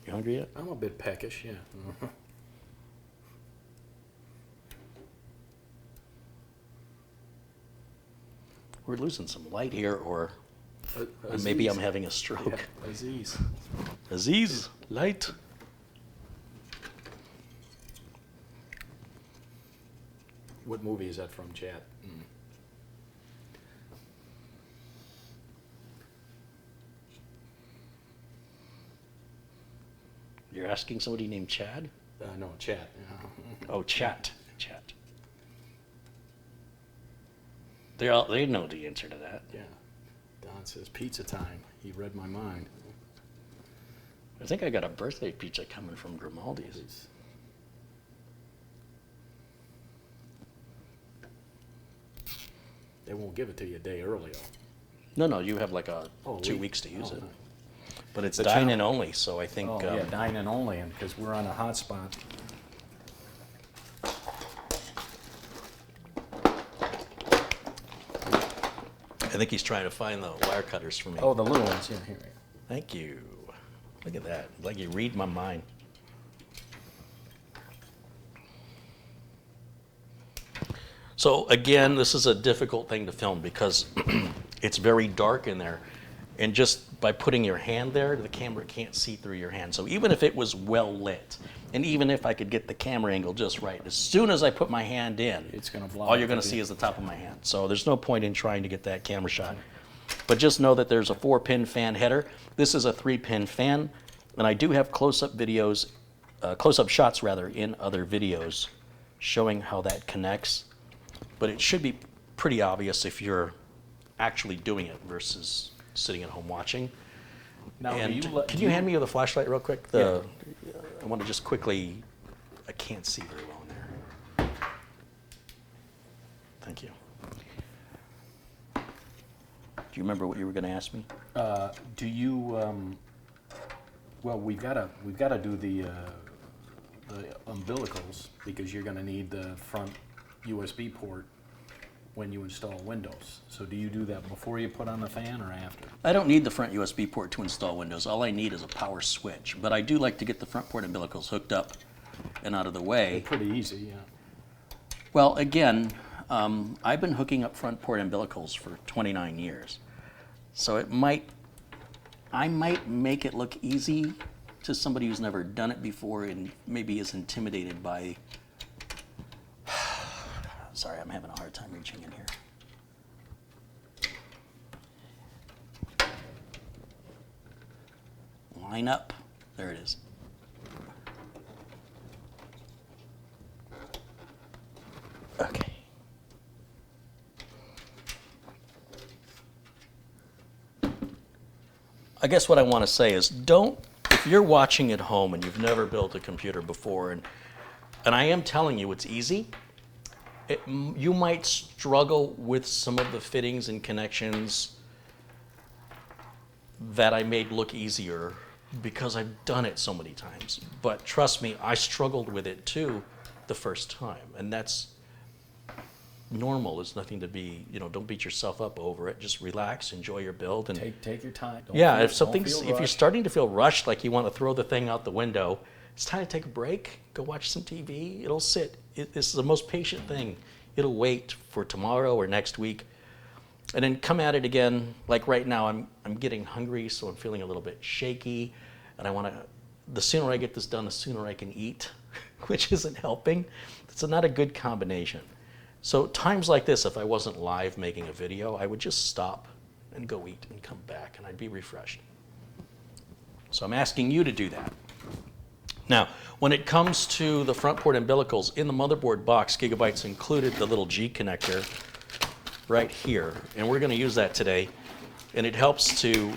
You hungry yet? I'm a bit peckish, yeah. We're losing some light here, or Aziz. maybe I'm having a stroke. Yeah, Aziz. Aziz, light. What movie is that from, Chad? You're asking somebody named Chad? No, Chad. Oh, Chat. Chat. They know the answer to that. Yeah. Don says pizza time. He read my mind. I think I got a birthday pizza coming from Grimaldi's. They won't give it to you a day early, No, no, you have like 2 week. weeks to use Oh, it. nice. But it's The dine-in channel- only, so I think. Oh, yeah, dine-in only, and because we're on a hotspot. I think he's trying to find the wire cutters for me. Oh, the little ones, yeah, here we go. Thank you. Look at that. Like you read my mind. So again, this is a difficult thing to film because it's very dark in there. And just by putting your hand there, the camera can't see through your hand. So even if it was well lit, and even if I could get the camera angle just right, as soon as I put my hand in, It's gonna block all you're it, going to yeah. see is the top of my hand. So there's no point in trying to get that camera shot. But just know that there's a 4-pin fan header. This is a 3-pin fan, and I do have close-up videos, close-up shots rather, in other videos showing how that connects. But it should be pretty obvious if you're actually doing it versus sitting at home watching. Now, And do can you hand me the flashlight real quick? I want to just quickly, I can't see very well in there. Thank you. Do you remember what you were going to ask me? Do you? Well, we've got to do the umbilicals because you're going to need the front USB port when you install Windows. So do you do that before you put on the fan or after? I don't need the front USB port to install Windows. All I need is a power switch. But I do like to get the front port umbilicals hooked up and out of the way. Pretty easy, yeah. Well, again, I've been hooking up front port umbilicals for 29 years. So I might make it look easy to somebody who's never done it before and maybe is intimidated by, sorry, I'm having a hard time reaching in here. Line up, there it is. Okay. I guess what I want to say is if you're watching at home and you've never built a computer before, and I am telling you it's easy, you might struggle with some of the fittings and connections that I made look easier because I've done it so many times. But trust me, I struggled with it too the first time, and that's normal. It's nothing to be, don't beat yourself up over it. Just relax, enjoy your build, and Take your time. Don't yeah, feel- if you're rushed. starting to feel rushed, like you want to throw the thing out the window, it's time to take a break. Go watch some TV. It'll sit. This is the most patient thing. It'll wait for tomorrow or next week, and then come at it again. Like right now, I'm getting hungry, so I'm feeling a little bit shaky, and I want to. The sooner I get this done, the sooner I can eat, which isn't helping. It's not a good combination. So times like this, if I wasn't live making a video, I would just stop and go eat and come back, and I'd be refreshed. So I'm asking you to do that. Now, when it comes to the front port umbilicals, in the motherboard box, Gigabyte's included the little G connector right here, and we're going to use that today. And it helps to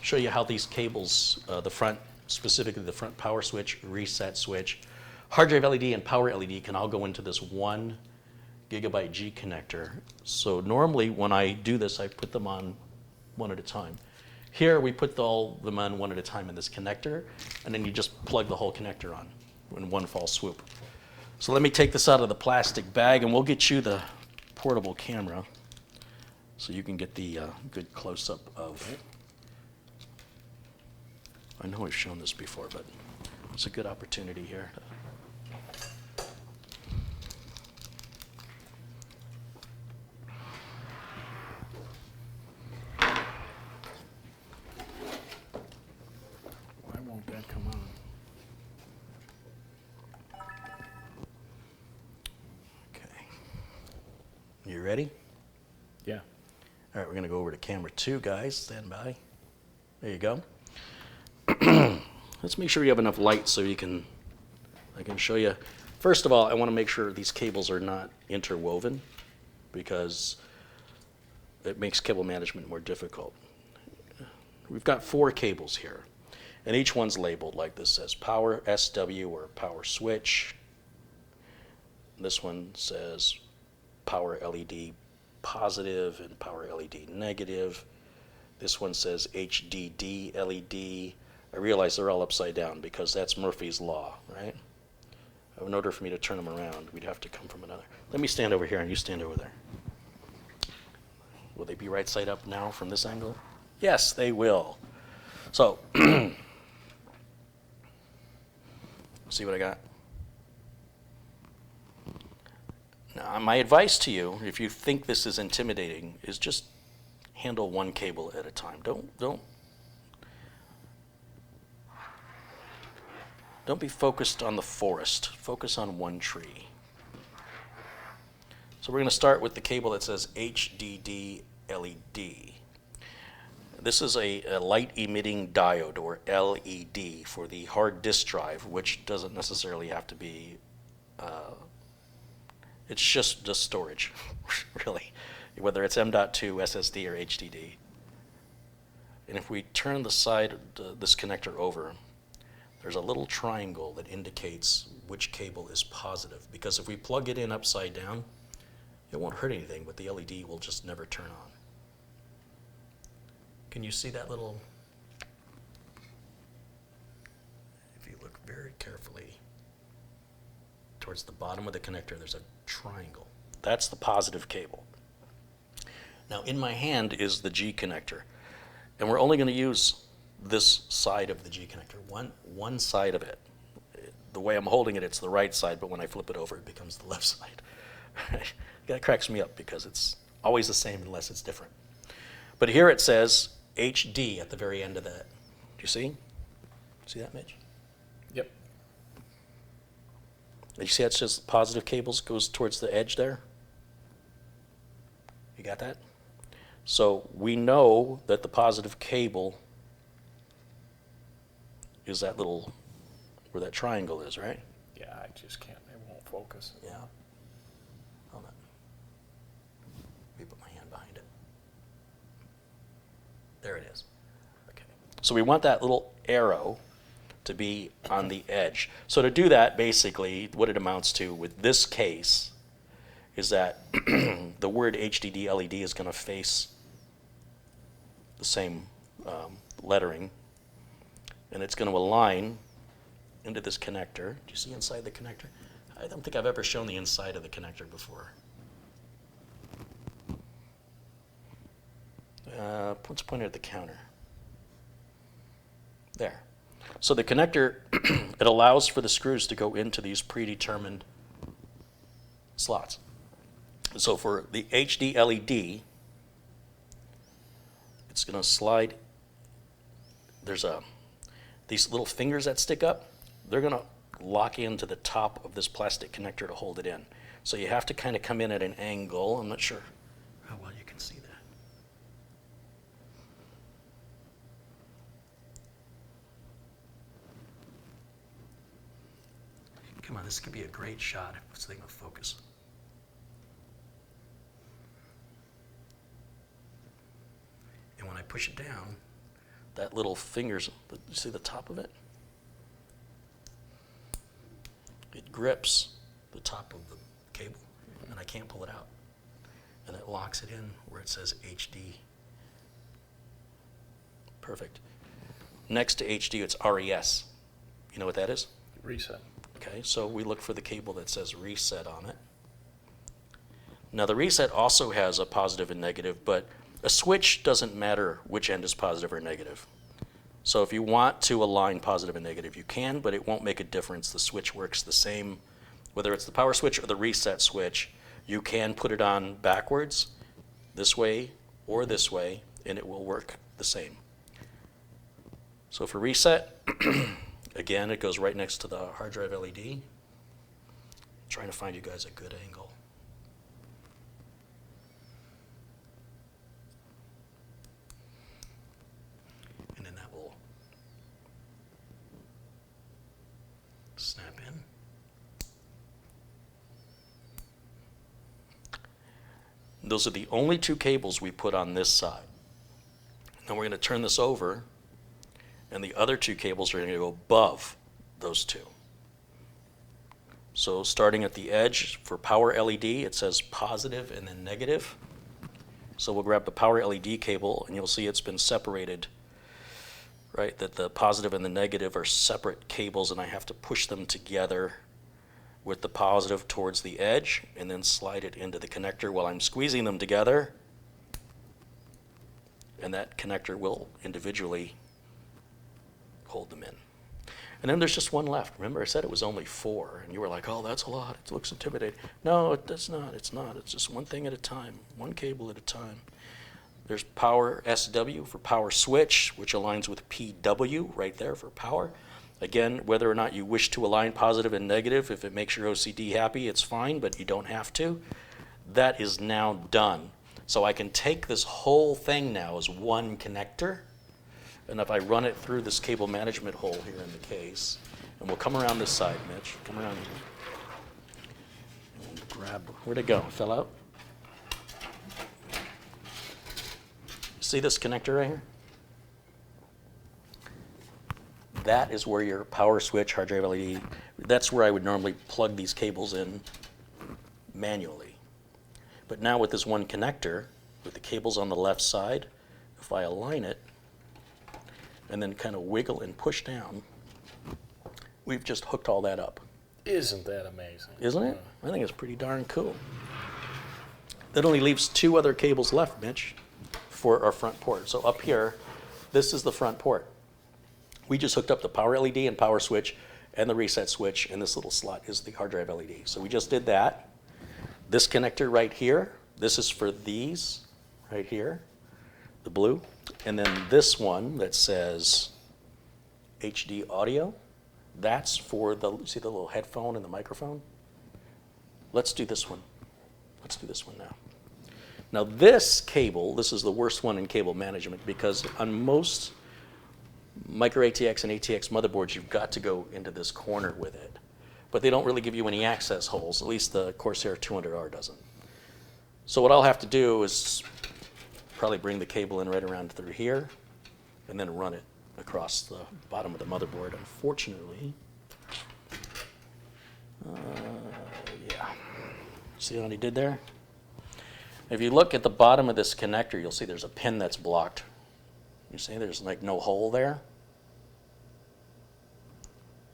show you how these cables, the front, specifically the front power switch, reset switch, hard drive LED, and power LED can all go into this one Gigabyte G connector. So normally when I do this, I put them on one at a time. Here we put all them on one at a time in this connector, and then you just plug the whole connector on in one fall swoop. So let me take this out of the plastic bag, and we'll get you the portable camera so you can get the good close-up of it. I know I've shown this before, but it's a good opportunity here. Why won't that come on? Okay. You ready? Yeah. All right, we're going to go over to camera 2, guys. Stand by. There you go. Let's make sure you have enough light so I can show you. First of all, I want to make sure these cables are not interwoven because it makes cable management more difficult. We've got 4 cables here, and each one's labeled like this says power SW or power switch. This one says power LED positive and power LED negative. This one says HDD LED. I realize they're all upside down because that's Murphy's Law, right? In order for me to turn them around, we'd have to come from another. Let me stand over here and you stand over there. Will they be right side up now from this angle? Yes, they will. So, see what I got? Now, my advice to you, if you think this is intimidating, is just handle one cable at a time. Don't be focused on the forest. Focus on one tree. So we're going to start with the cable that says HDD LED. This is a light emitting diode, or LED, for the hard disk drive, which doesn't necessarily have to be, it's just storage, really, whether it's M.2, SSD, or HDD. And if we turn the side of this connector over, there's a little triangle that indicates which cable is positive, because if we plug it in upside down, it won't hurt anything, but the LED will just never turn on. Can you see that little? If you look very carefully towards the bottom of the connector, there's a triangle. That's the positive cable. Now in my hand is the G connector, and we're only going to use this side of the G connector, one side of it. The way I'm holding it, it's the right side, but when I flip it over, it becomes the left side. That cracks me up because it's always the same unless it's different. But here it says HD at the very end of that. Do you see? See that, Mitch? Yep. You see it says positive cables goes towards the edge there? You got that? So we know that the positive cable is that little, where that triangle is, right? Yeah, I just can't. It won't focus. Yeah. Hold on. Let me put my hand behind it. There it is. Okay. So we want that little arrow to be on the edge. So to do that, basically, what it amounts to with this case is that the word HDD LED is going to face the same lettering, and it's going to align into this connector. Do you see inside the connector? I don't think I've ever shown the inside of the connector before. Let's point it at the counter. There. So the connector, it allows for the screws to go into these predetermined slots. So for the HD LED, it's going to slide. There's these little fingers that stick up. They're going to lock into the top of this plastic connector to hold it in. So you have to kind of come in at an angle. I'm not sure how well you can see that. Come on, this could be a great shot if this thing will focus. And when I push it down, that little fingers, you see the top of it? It grips the top of the cable, and I can't pull it out. And it locks it in where it says HD. Perfect. Next to HD, it's RES. You know what that is? Reset. Okay, so we look for the cable that says reset on it. Now the reset also has a positive and negative, but a switch doesn't matter which end is positive or negative. So if you want to align positive and negative, you can, but it won't make a difference. The switch works the same, whether it's the power switch or the reset switch. You can put it on backwards, this way or this way, and it will work the same. So for reset, again, it goes right next to the hard drive LED. Trying to find you guys a good angle. And then that will snap in. Those are the only two cables we put on this side. Now we're going to turn this over, and the other two cables are going to go above those two. So starting at the edge for power LED, it says positive and then negative. So we'll grab the power LED cable, and you'll see it's been separated, right? That the positive and the negative are separate cables, and I have to push them together with the positive towards the edge and then slide it into the connector while I'm squeezing them together. And that connector will individually hold them in. And then there's just one left. Remember, I said it was only 4, and you were like, oh, that's a lot. It looks intimidating. No, it's not. It's not. It's just one thing at a time, one cable at a time. There's power SW for power switch, which aligns with PW right there for power. Again, whether or not you wish to align positive and negative, if it makes your OCD happy, it's fine, but you don't have to. That is now done. So I can take this whole thing now as one connector, and if I run it through this cable management hole here in the case, and we'll come around this side, Mitch, come around here. And we'll grab, where'd it go? It fell out? See this connector right here? That is where your power switch, hard drive LED, that's where I would normally plug these cables in manually. But now with this one connector, with the cables on the left side, if I align it and then kind of wiggle and push down, we've just hooked all that up. Isn't that amazing? Isn't it? I think it's pretty darn cool. That only leaves 2 other cables left, Mitch, for our front port. So up here, this is the front port. We just hooked up the power LED and power switch and the reset switch, and this little slot is the hard drive LED. So we just did that. This connector right here, this is for these right here, the blue. And then this one that says HD audio, that's for the, see the little headphone and the microphone? Let's do this one. Let's do this one now. Now this cable, this is the worst one in cable management, because on most micro ATX and ATX motherboards, you've got to go into this corner with it. But they don't really give you any access holes, at least the Corsair 200R doesn't. So what I'll have to do is probably bring the cable in right around through here and then run it across the bottom of the motherboard. Unfortunately, yeah. See what he did there? If you look at the bottom of this connector, you'll see there's a pin that's blocked. You see there's like no hole there?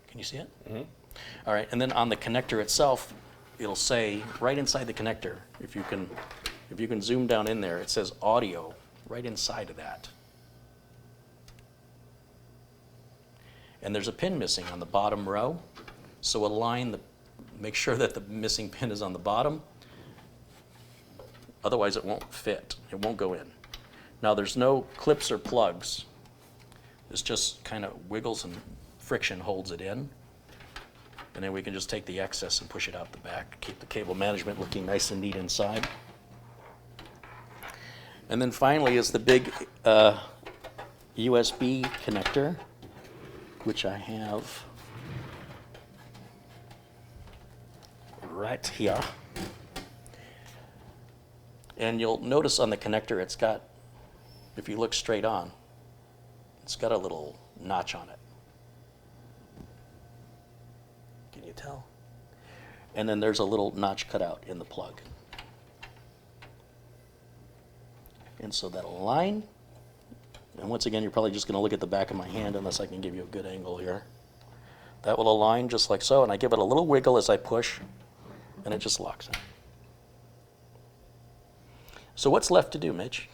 Can you see it? Mm-hmm. All right, and then on the connector itself, it'll say right inside the connector, if you can zoom down in there, it says audio right inside of that. And there's a pin missing on the bottom row. So make sure that the missing pin is on the bottom. Otherwise it won't fit, it won't go in. Now there's no clips or plugs. It's just kind of wiggles and friction holds it in. And then we can just take the excess and push it out the back, keep the cable management looking nice and neat inside. And then finally is the big USB connector, which I have right here. And you'll notice on the connector it's got, if you look straight on, it's got a little notch on it. Can you tell? And then there's a little notch cut out in the plug. And so that'll align. And once again, you're probably just going to look at the back of my hand unless I can give you a good angle here. That will align just like so, and I give it a little wiggle as I push, and it just locks in. So what's left to do, Mitch?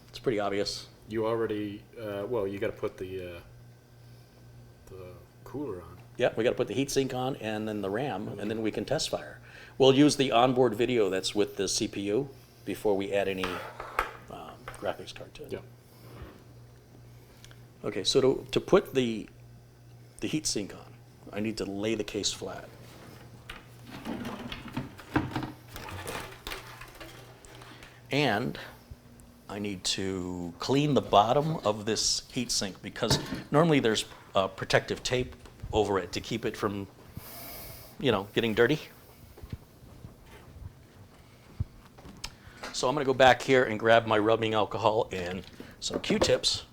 It's pretty obvious. You already, well, you got to put the cooler on. Yeah, we got to put the heatsink on and then the RAM, and then we can test fire. We'll use the onboard video that's with the CPU before we add any graphics card to it. Yeah. Okay, so to put the heatsink on, I need to lay the case flat. And I need to clean the bottom of this heatsink because normally there's protective tape over it to keep it from, getting dirty. So I'm going to go back here and grab my rubbing alcohol and some Q-tips,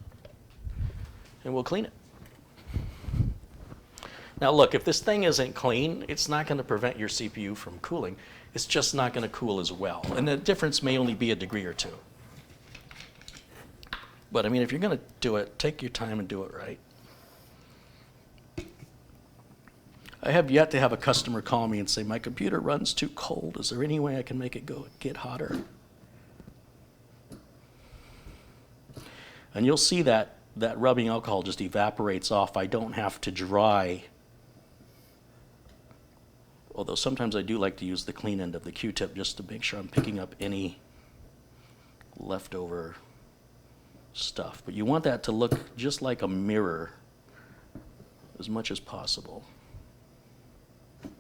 and we'll clean it. Now look, if this thing isn't clean, it's not going to prevent your CPU from cooling. It's just not going to cool as well. And the difference may only be a degree or two. But I mean, if you're going to do it, take your time and do it right. I have yet to have a customer call me and say, my computer runs too cold. Is there any way I can make it get hotter? And you'll see that rubbing alcohol just evaporates off. I don't have to dry. Although sometimes I do like to use the clean end of the Q-tip just to make sure I'm picking up any leftover stuff. But you want that to look just like a mirror as much as possible.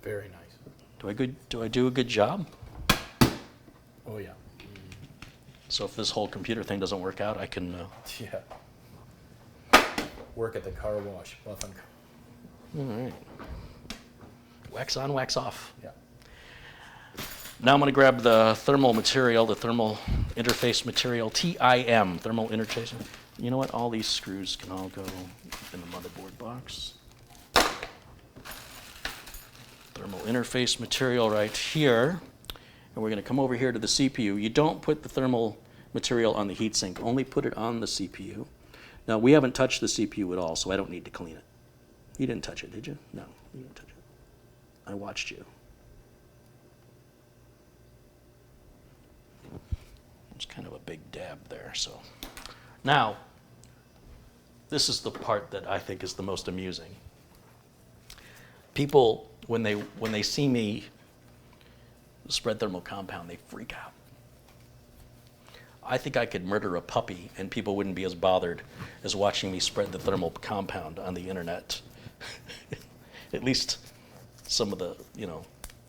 Very nice. Do I do a good job? Oh, yeah. So if this whole computer thing doesn't work out, I can... Yeah. Work at the car wash, buff and... All right. Wax on, wax off. Yeah. Now I'm going to grab the thermal material, the thermal interface material, TIM, thermal interface. You know what? All these screws can all go in the motherboard box. Thermal interface material right here. And we're going to come over here to the CPU. You don't put the thermal material on the heatsink, only put it on the CPU. Now, we haven't touched the CPU at all, so I don't need to clean it. You didn't touch it, did you? No, you didn't touch it. I watched you. It's kind of a big dab there, so. Now, this is the part that I think is the most amusing. People, when they see me spread thermal compound, they freak out. I think I could murder a puppy and people wouldn't be as bothered as watching me spread the thermal compound on the internet. At least some of the,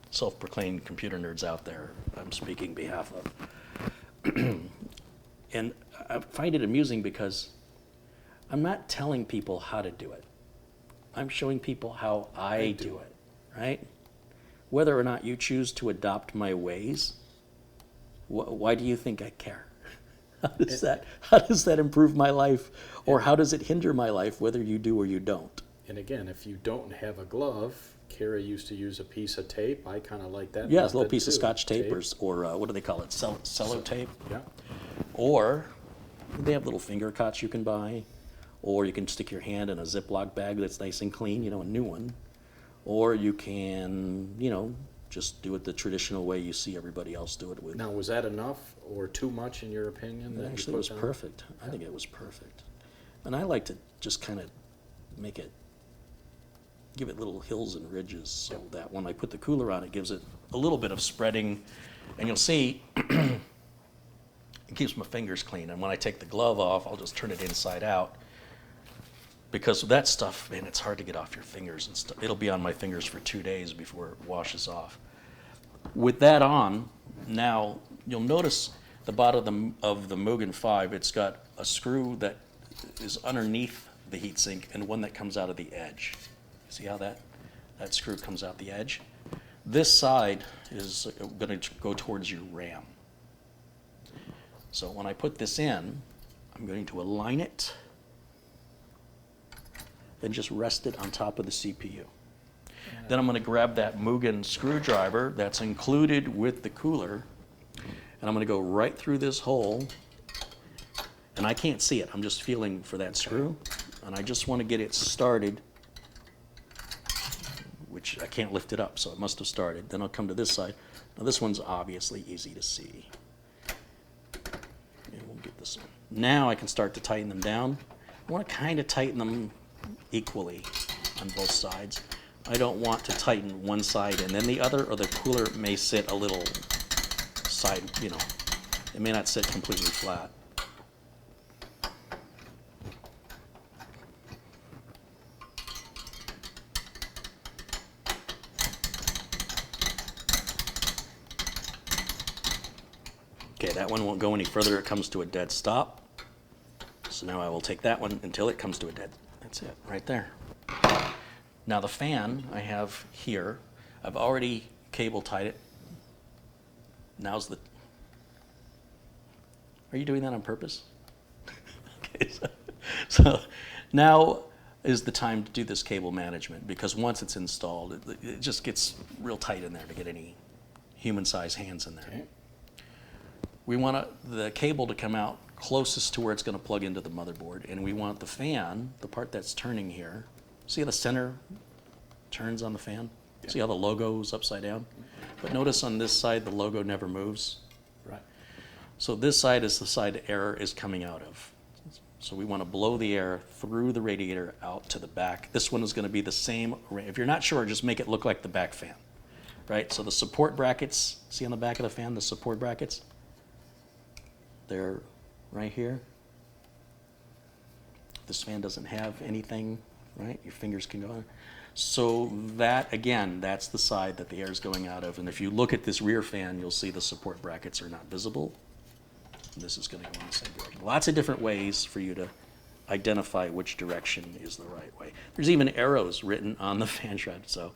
self-proclaimed computer nerds out there I'm speaking behalf of. And I find it amusing because I'm not telling people how to do it. I'm showing people how I do it, right? Whether or not you choose to adopt my ways, why do you think I care? How does that improve my life? Or how does it hinder my life, whether you do or you don't? And again, if you don't have a glove, Kara used to use a piece of tape. I kind of like that. Yeah, it's a little piece of too. Scotch tape, or what do they call it? Cello tape? Yeah. Or they have little finger cots you can buy. Or you can stick your hand in a Ziploc bag that's nice and clean, a new one. Or you can, just do it the traditional way you see everybody else do it with. Now, was that enough or too much in your opinion? That Actually, it was perfect. I think it was perfect. And I like to just kind of give it little hills and ridges so that when I put the cooler on, it gives it a little bit of spreading. And you'll see it keeps my fingers clean. And when I take the glove off, I'll just turn it inside out. Because with that stuff, man, it's hard to get off your fingers and stuff. It'll be on my fingers for 2 days before it washes off. With that on, now you'll notice the bottom of the Mugen 5, it's got a screw that is underneath the heatsink and one that comes out of the edge. See how that screw comes out the edge? This side is going to go towards your RAM. So when I put this in, I'm going to align it and just rest it on top of the CPU. Then I'm going to grab that Mugen screwdriver that's included with the cooler, and I'm going to go right through this hole, and I can't see it. I'm just feeling for that screw, and I just want to get it started, which I can't lift it up, so it must have started. Then I'll come to this side. Now this one's obviously easy to see. And we'll get this one. Now I can start to tighten them down. I want to kind of tighten them equally on both sides. I don't want to tighten one side and then the other, or the cooler may sit a little side, you know, it may not sit completely flat. Okay, that one won't go any further. It comes to a dead stop. So now I will take that one until it comes to a dead. That's it, right there. Now the fan I have here, I've already cable tied it. Now's the... Are you doing that on purpose? Okay, so now is the time to do this cable management, because once it's installed, it just gets real tight in there to get any human-sized hands in there. Okay. We want the cable to come out closest to where it's going to plug into the motherboard, and we want the fan, the part that's turning here, see how the center turns on the fan? Yeah. See how the logo's upside down? But notice on this side the logo never moves. Right. So this side is the side air is coming out of. So we want to blow the air through the radiator out to the back. This one is going to be the same. If you're not sure, just make it look like the back fan. Right? So the support brackets, see on the back of the fan, the support brackets? They're right here. This fan doesn't have anything, right? Your fingers can go on. So that, again, that's the side that the air is going out of. And if you look at this rear fan, you'll see the support brackets are not visible. This is going to go in the same direction. Lots of different ways for you to identify which direction is the right way. There's even arrows written on the fan shroud, so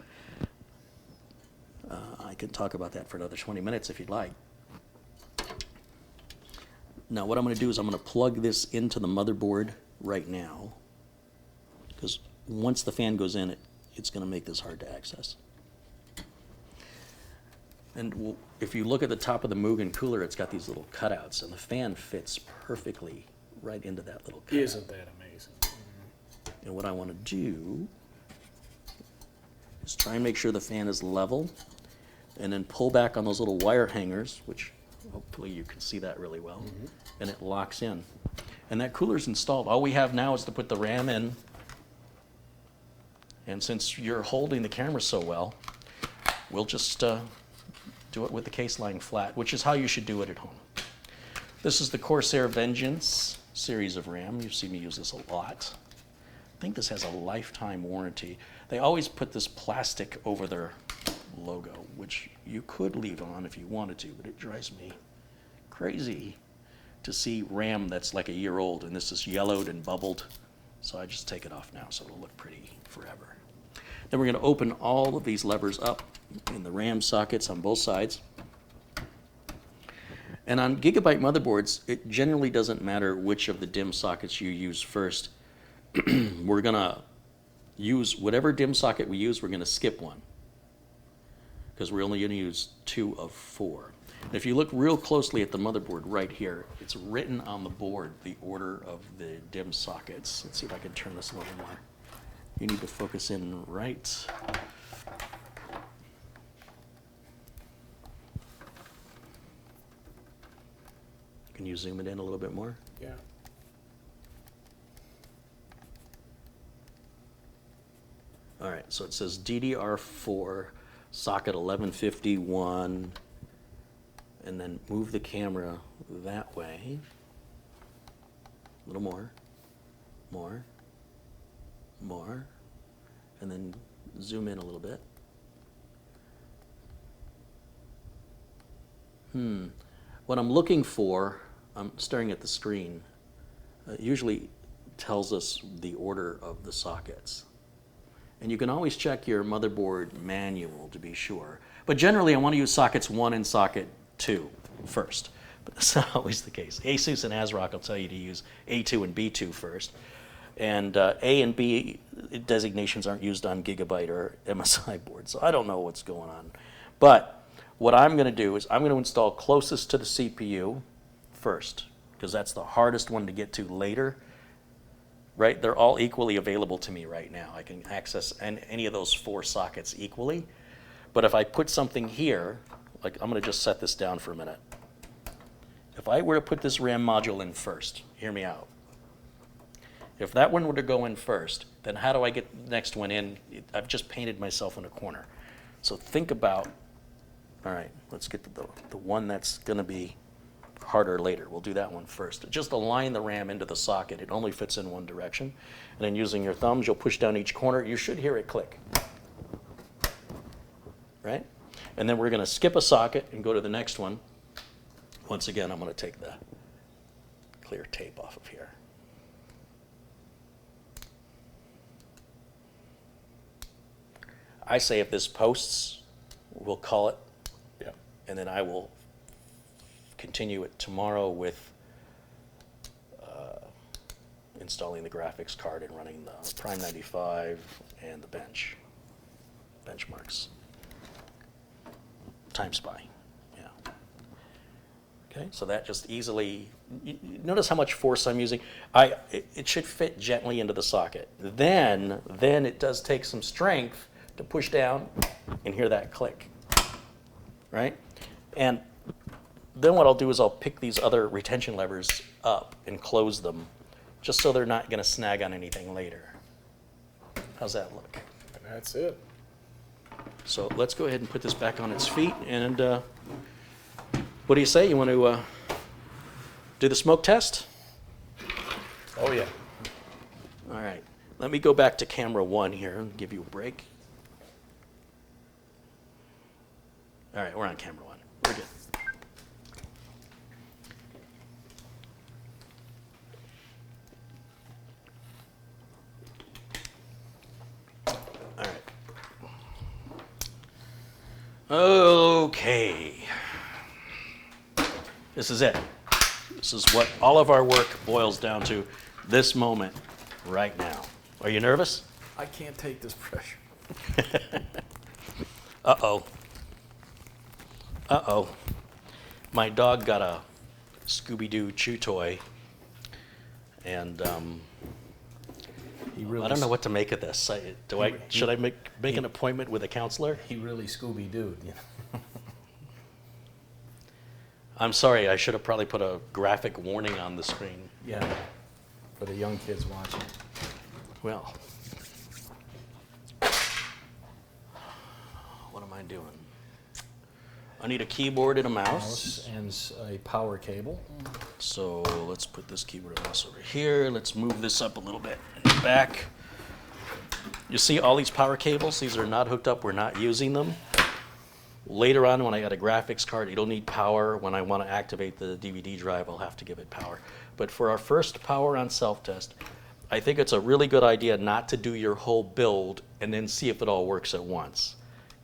I can talk about that for another 20 minutes if you'd like. Now what I'm going to do is I'm going to plug this into the motherboard right now, because once the fan goes in, it's going to make this hard to access. And if you look at the top of the Mugen cooler, it's got these little cutouts, and the fan fits perfectly right into that little cutout. Isn't that amazing? And what I want to do is try and make sure the fan is level, and then pull back on those little wire hangers, which hopefully you can see that really well, and it locks in. And that cooler's installed. All we have now is to put the RAM in, and since you're holding the camera so well, we'll just do it with the case lying flat, which is how you should do it at home. This is the Corsair Vengeance series of RAM. You've seen me use this a lot. I think this has a lifetime warranty. They always put this plastic over their logo, which you could leave on if you wanted to, but it drives me crazy to see RAM that's like a year old, and this is yellowed and bubbled. So I just take it off now so it'll look pretty forever. Then we're going to open all of these levers up in the RAM sockets on both sides. And on Gigabyte motherboards, it generally doesn't matter which of the DIMM sockets you use first. We're going to use whatever DIMM socket we use, we're going to skip one, because we're only going to use 2 of 4. And if you look real closely at the motherboard right here, it's written on the board the order of the DIMM sockets. Let's see if I can turn this a little more. You need to focus in right. Can you zoom it in a little bit more? Yeah. All right, so it says DDR4 socket 1151, and then move the camera that way. A little more, more, and then zoom in a little bit. What I'm looking for, I'm staring at the screen, usually tells us the order of the sockets. And you can always check your motherboard manual to be sure. But generally, I want to use sockets 1 and socket 2 first. But that's not always the case. ASUS and ASRock will tell you to use A2 and B2 first. And A and B designations aren't used on Gigabyte or MSI boards, so I don't know what's going on. But what I'm going to do is I'm going to install closest to the CPU first, because that's the hardest one to get to later. Right? They're all equally available to me right now. I can access any of those 4 sockets equally. But if I put something here, like I'm going to just set this down for a minute. If I were to put this RAM module in first, hear me out. If that one were to go in first, then how do I get the next one in? I've just painted myself in a corner. So think about, all right, let's get to the one that's going to be harder later. We'll do that one first. Just align the RAM into the socket. It only fits in one direction. And then using your thumbs, you'll push down each corner. You should hear it click. Right? And then we're going to skip a socket and go to the next one. Once again, I'm going to take the clear tape off of here. I say if this posts, we'll call it. Yeah. And then I will continue it tomorrow with installing the graphics card and running the Prime 95 and the benchmarks. Time Spy, yeah. Okay, so that just easily, notice how much force I'm using. It should fit gently into the socket. Then it does take some strength to push down and hear that click, right? And then what I'll do is I'll pick these other retention levers up and close them, just so they're not going to snag on anything later. How's that look? And that's it. So let's go ahead and put this back on its feet. And what do you say? You want to do the smoke test? Oh, yeah. All right. Let me go back to camera 1 here and give you a break. All right, we're on camera 1. We're good. All right. Okay. This is it. This is what all of our work boils down to this moment right now. Are you nervous? I can't take this pressure. Uh-oh. Uh-oh. My dog got a Scooby-Doo chew toy, and He really I don't know what to make of this. Should I make an appointment with a counselor? He really Scooby-Dooed, you know. I'm sorry, I should have probably put a graphic warning on the screen. Yeah. For the young kids watching. Well, what am I doing? I need a keyboard and a mouse. And a power cable. So let's put this keyboard and mouse over here. Let's move this up a little bit and back. You see all these power cables? These are not hooked up. We're not using them. Later on, when I got a graphics card, it'll need power. When I want to activate the DVD drive, I'll have to give it power. But for our first power on self-test, I think it's a really good idea not to do your whole build and then see if it all works at once.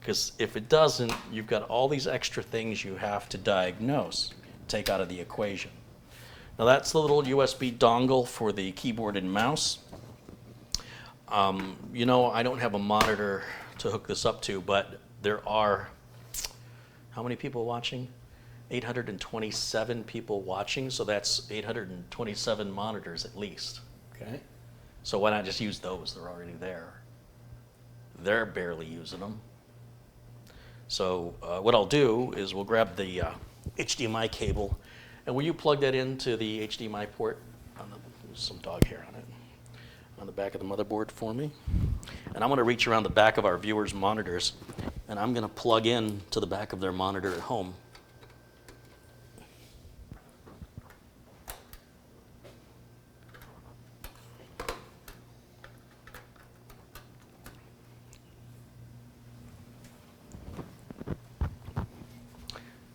Because if it doesn't, you've got all these extra things you have to diagnose, take out of the equation. Now that's the little USB dongle for the keyboard and mouse. You know, I don't have a monitor to hook this up to, but there are, how many people watching? 827 people watching, so that's 827 monitors at least. Okay. So why not just use those? They're already there. They're barely using them. So what I'll do is we'll grab the HDMI cable, and will you plug that into the HDMI port? There's some dog hair on it. On the back of the motherboard for me. And I'm going to reach around the back of our viewers' monitors, and I'm going to plug in to the back of their monitor at home.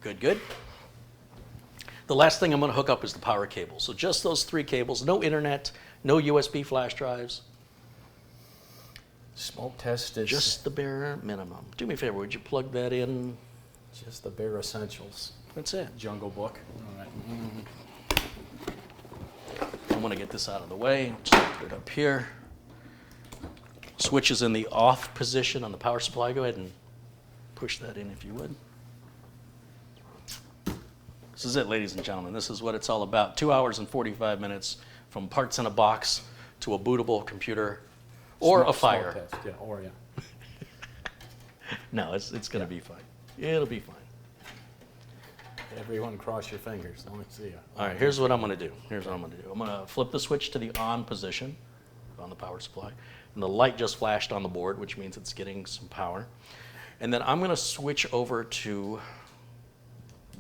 Good, good. The last thing I'm going to hook up is the power cable. So just those 3 cables, no internet, no USB flash drives. Smoke test is Just the bare minimum. Do me a favor, would you plug that in? just the bare essentials. That's it. Jungle Book. All right. I want to get this out of the way. Just put it up here. Switch is in the off position on the power supply. Go ahead and push that in if you would. This is it, ladies and gentlemen. This is what it's all about. 2 hours and 45 minutes from parts in a box to a bootable computer or a fire. Smoke test, yeah, or yeah. No, it's going to be fine. It'll be fine. Everyone cross your fingers. Let me see ya. All right, here's what I'm going to do. Here's what I'm going to do. I'm going to flip the switch to the on position on the power supply. And the light just flashed on the board, which means it's getting some power. And then I'm going to switch over to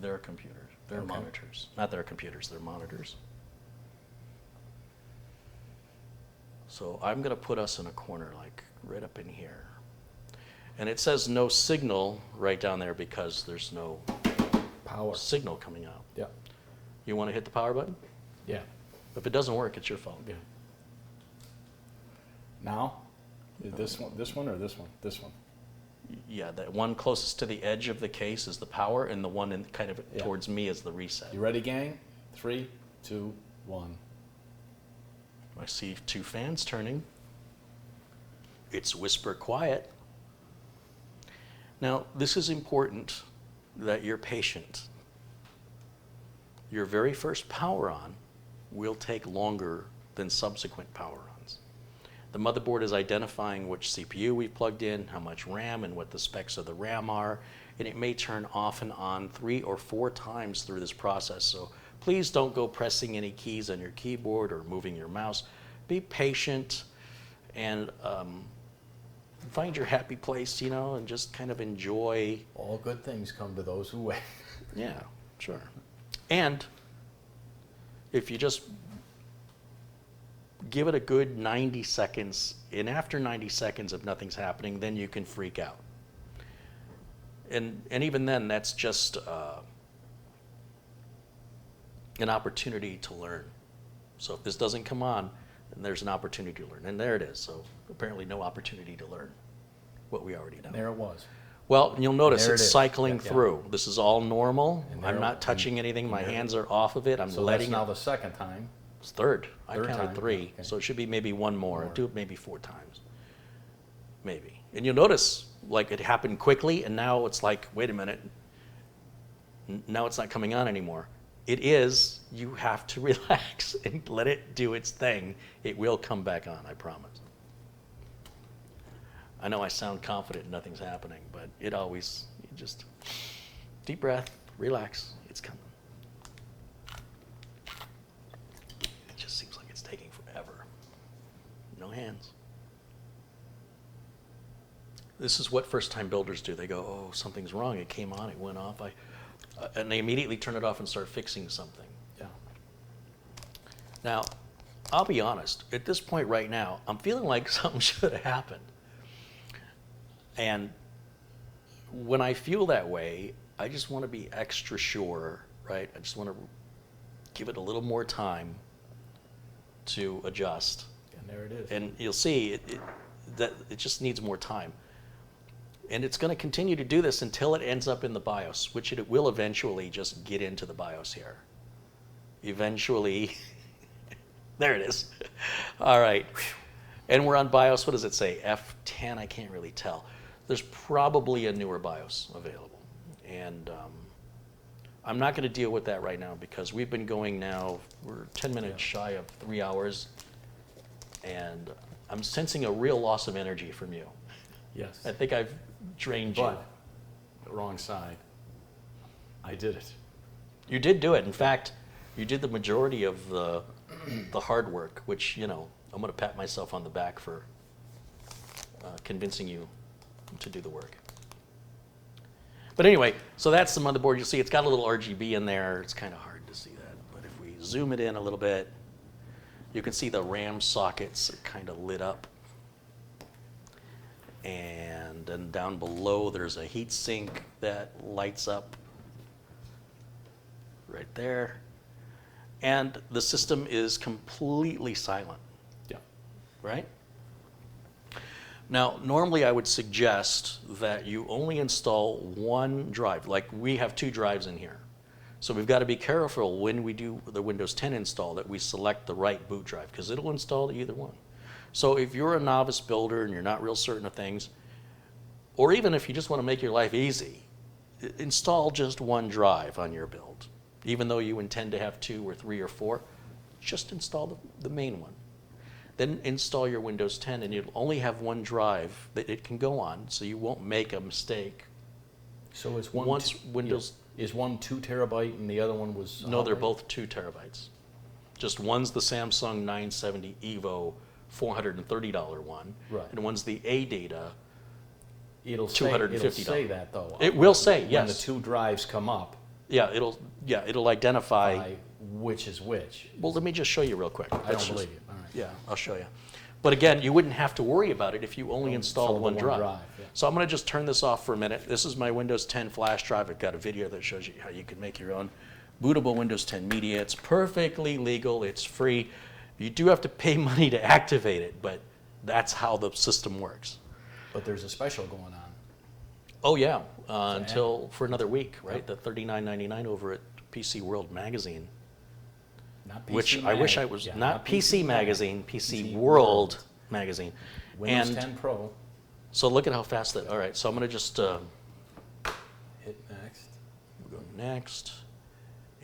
their computers, their monitors. Not their computers, their monitors. So I'm going to put us in a corner, like right up in here. And it says no signal right down there because there's no Power. signal coming out. Yeah. You want to hit the power button? Yeah. If it doesn't work, it's your fault. Yeah. Now? This one or this one? This one. Yeah, that one closest to the edge of the case is the power, and the one in kind of Yeah. towards me is the reset. You ready, gang? 3, 2, 1. I see 2 fans turning. It's whisper quiet. Now, this is important that you're patient. Your very first power on will take longer than subsequent power ons. The motherboard is identifying which CPU we plugged in, how much RAM, and what the specs of the RAM are, and it may turn off and on 3 or 4 times through this process. So please don't go pressing any keys on your keyboard or moving your mouse. Be patient and find your happy place, you know, and just kind of enjoy. All good things come to those who wait. Yeah, sure. And if you just give it a good 90 seconds, and after 90 seconds if nothing's happening, then you can freak out. And even then, that's just an opportunity to learn. So if this doesn't come on, then there's an opportunity to learn. And there it is. So apparently no opportunity to learn what we already know. There it was. Well, you'll notice There it it's is. cycling Yeah, yeah. through. This is all normal. And I'm there- not touching anything. My there- hands are off of it. I'm So letting that's now it. the second time. It's third. I Third counted time, 3. okay. So it should be maybe one more. More. Do it maybe 4 times. Maybe. And you'll notice, like, it happened quickly, and now it's like, wait a minute. Now it's not coming on anymore. It is. You have to relax and let it do its thing. It will come back on, I promise. I know I sound confident nothing's happening, but it always, you just deep breath, relax, it's coming. It just seems like it's taking forever. No hands. This is what first-time builders do. They go, oh, something's wrong. It came on, it went off. And they immediately turn it off and start fixing something. Yeah. Now, I'll be honest. At this point right now, I'm feeling like something should have happened. And when I feel that way, I just want to be extra sure, right? I just want to give it a little more time to adjust. And there it is. And you'll see that it just needs more time. And it's going to continue to do this until it ends up in the BIOS, which it will eventually just get into the BIOS here. Eventually, there it is. All right. And we're on BIOS, what does it say? F10, I can't really tell. There's probably a newer BIOS available. And I'm not going to deal with that right now because we've been going now, we're 10 minutes shy of 3 hours. And I'm sensing a real loss of energy from you. Yes. I think I've drained you. But the wrong side. I did it. You did do it. In fact, you did the majority of the hard work, which, you know, I'm going to pat myself on the back for convincing you to do the work. But anyway, so that's the motherboard. You'll see it's got a little RGB in there. It's kind of hard to see that. But if we zoom it in a little bit, you can see the RAM sockets are kind of lit up. And then down below, there's a heat sink that lights up right there. And the system is completely silent, Yeah. right? Now, normally I would suggest that you only install one drive. Like we have 2 drives in here. So we've got to be careful when we do the Windows 10 install that we select the right boot drive because it'll install either one. So if you're a novice builder and you're not real certain of things, or even if you just want to make your life easy, install just one drive on your build. Even though you intend to have 2 or 3 or 4, just install the main one. Then install your Windows 10 and you'll only have one drive that it can go on, so you won't make a mistake. So is Once Windows... Is one 2 terabyte and the other one was... No, they're both 2 terabytes. Just one's the Samsung 970 EVO $430 one, Right. and one's the A-Data It'll $250. say that though. It will say, When yes. the 2 drives come up, Yeah, it'll identify. by which is which. Well, let me just show you real quick. I That's don't just- believe you. All right. Yeah, I'll show you. But again, you wouldn't have to worry about it if you only installed the one one drive. drive, yeah. So I'm going to just turn this off for a minute. This is my Windows 10 flash drive. I've got a video that shows you how you can make your own bootable Windows 10 media. It's perfectly legal. It's free. You do have to pay money to activate it, but that's how the system works. But there's a special going on. Oh yeah, for another week, right? The $39.99 over at PC World Magazine. Not PC Which I wish I Mag. was, Yeah, not PC Mag. Magazine, PC PC World World. Magazine. Windows And 10 Pro. so look at how fast that, all right, so I'm gonna just Hit next. go next,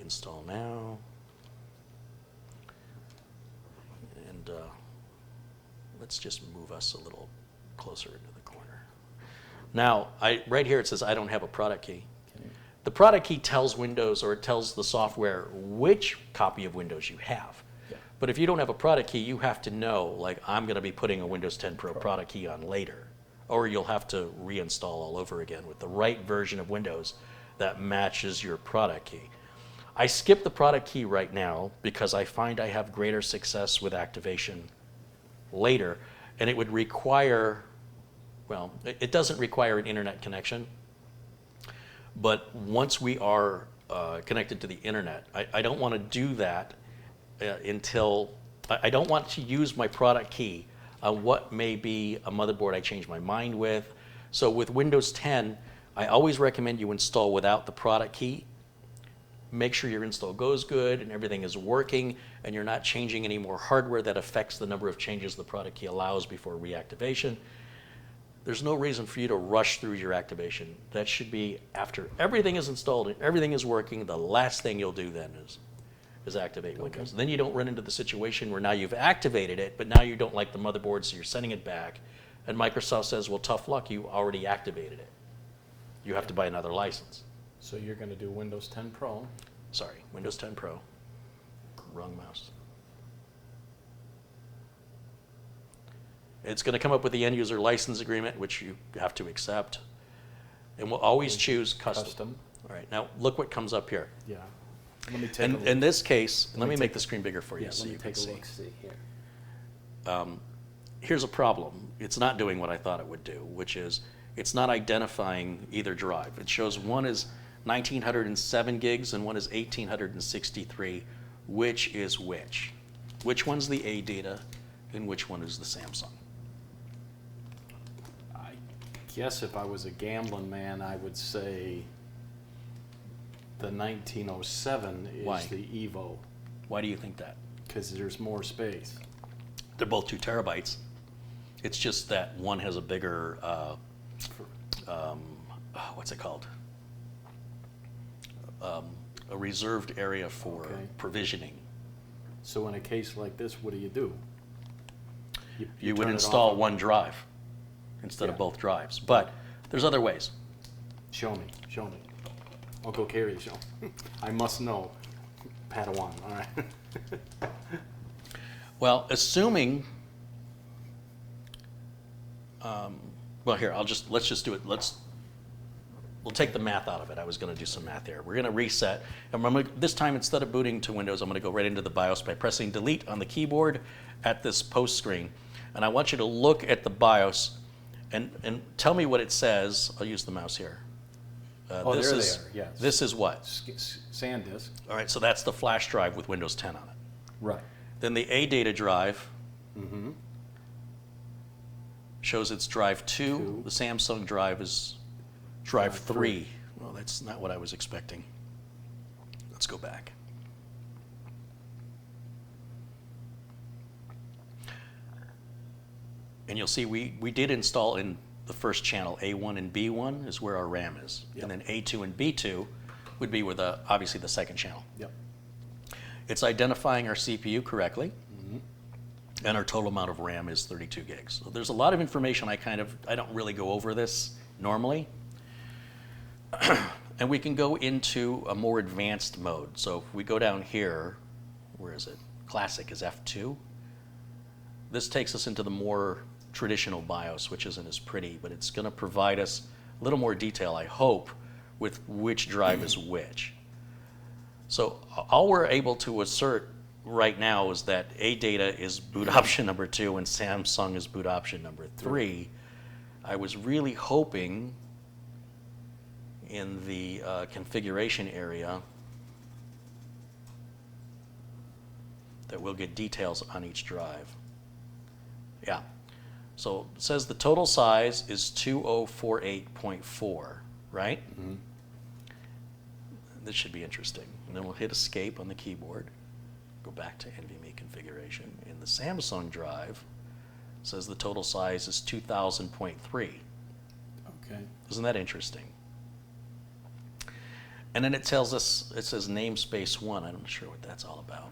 install now. And let's just move us a little closer into the corner. Now, right here it says I don't have a product key. Okay. The product key tells Windows, or it tells the software which copy of Windows you have. Yeah. But if you don't have a product key, you have to know, like, I'm going to be putting a Windows 10 Pro product key on later. Or you'll have to reinstall all over again with the right version of Windows that matches your product key. I skip the product key right now because I find I have greater success with activation later, and it would require, well, it doesn't require an internet connection. But once we are connected to the internet, I don't want to do that until, I don't want to use my product key on what may be a motherboard I change my mind with. So with Windows 10, I always recommend you install without the product key. Make sure your install goes good and everything is working and you're not changing any more hardware that affects the number of changes the product key allows before reactivation. There's no reason for you to rush through your activation. That should be after everything is installed and everything is working, the last thing you'll do then is activate Windows. Then you don't run into the situation where now you've activated it, but now you don't like the motherboard, so you're sending it back. And Microsoft says, well, tough luck, you already activated it. You have to buy another license. So you're going to do Windows 10 Pro. Sorry, Windows 10 Pro. Wrong mouse. It's going to come up with the end user license agreement, which you have to accept. And we'll always choose custom. All right, now look what comes up here. Yeah. Let me take a look. In this case, let me take make the screen bigger for you Yeah, so let me you can take a see. look. See here. Here's a problem. It's not doing what I thought it would do, which is it's not identifying either drive. It shows one is 1907 gigs and one is 1863. Which is which? Which one's the A-Data and which one is the Samsung? I guess if I was a gambling man, I would say the 1907 is Why? the Evo, Why do you think that? because there's more space. They're both 2 terabytes. It's just that one has a bigger, what's it called? A reserved area for Okay. provisioning. So in a case like this, what do? You would turn it install off? one drive instead of Yeah. both drives. But there's other ways. Show me, show me. Uncle Carrie, show me. I must know. Padawan, all right. Well, assuming, well here, let's just do it. We'll take the math out of it. I was going to do some math here. We're going to reset. And this time, instead of booting to Windows, I'm going to go right into the BIOS by pressing Delete on the keyboard at this post screen. And I want you to look at the BIOS and tell me what it says. I'll use the mouse here. Oh, this there is, they are, yes. This is what? SanDisk. All right, so that's the flash drive with Windows 10 on it. Right. Then the A-Data drive shows it's drive 2. Two. The Samsung drive is drive 3. Well, that's not what I was expecting. Let's go back. And you'll see we did install in the first channel, A1 and B1 is where our RAM is. Yep. And then A2 and B2 would be with obviously the second channel. Yep. It's identifying our CPU correctly, and our total amount of RAM is 32 gigs. So there's a lot of information I don't really go over this normally. And we can go into a more advanced mode. So if we go down here, where is it? Classic is F2. This takes us into the more traditional BIOS, which isn't as pretty, but it's going to provide us a little more detail, I hope, with which drive is which. So all we're able to assert right now is that ADATA is boot option number 2 and Samsung is boot option number 3. I was really hoping in the configuration area that we'll get details on each drive. Yeah. So it says the total size is 2048.4, right? Mm-hmm. This should be interesting. And then we'll hit escape on the keyboard, go back to NVMe configuration. In the Samsung drive, it says the total size is 2000.3. Okay. Isn't that interesting? And then it tells us, it says namespace 1. I'm not sure what that's all about.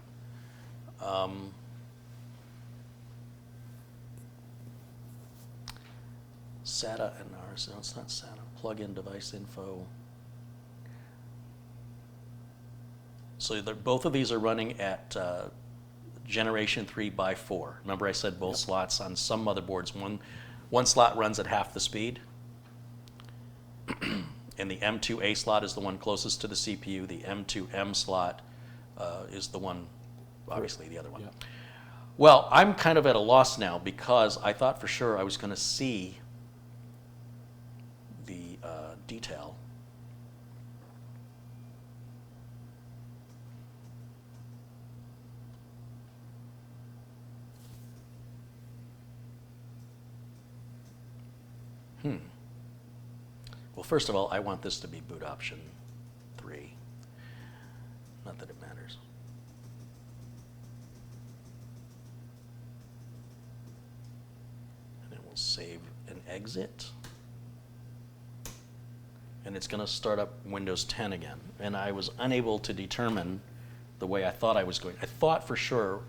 SATA and ours, no, it's not SATA. Plug-in device info. So both of these are running at generation 3x4. Remember I said both slots on some motherboards, one slot runs at half the speed. And the M2A slot is the one closest to the CPU. The M2M slot is the one, obviously the other one. Yeah. Well, I'm kind of at a loss now because I thought for sure I was going to see the detail. Well, first of all, I want this to be boot option 3. Not that it matters. And then we'll save and exit. And it's going to start up Windows 10 again. And I was unable to determine the way I thought I was going. I thought for sure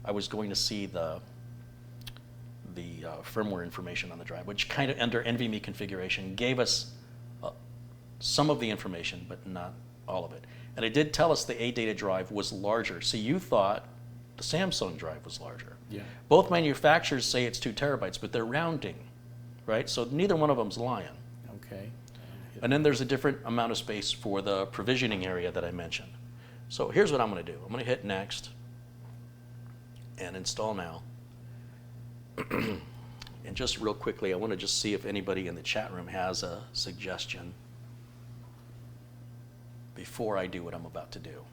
I was going to see the firmware information on the drive, which kind of under NVMe configuration gave us some of the information, but not all of it. And it did tell us the ADATA drive was larger. So you thought the Samsung drive was larger. Yeah. Both manufacturers say it's 2 terabytes, but they're rounding, right? So neither one of them's lying. Okay. And then there's a different amount of space for the provisioning area that I mentioned. So here's what I'm going to do. I'm going to hit next and install now. And just real quickly, I want to just see if anybody in the chat room has a suggestion before I do what I'm about to do.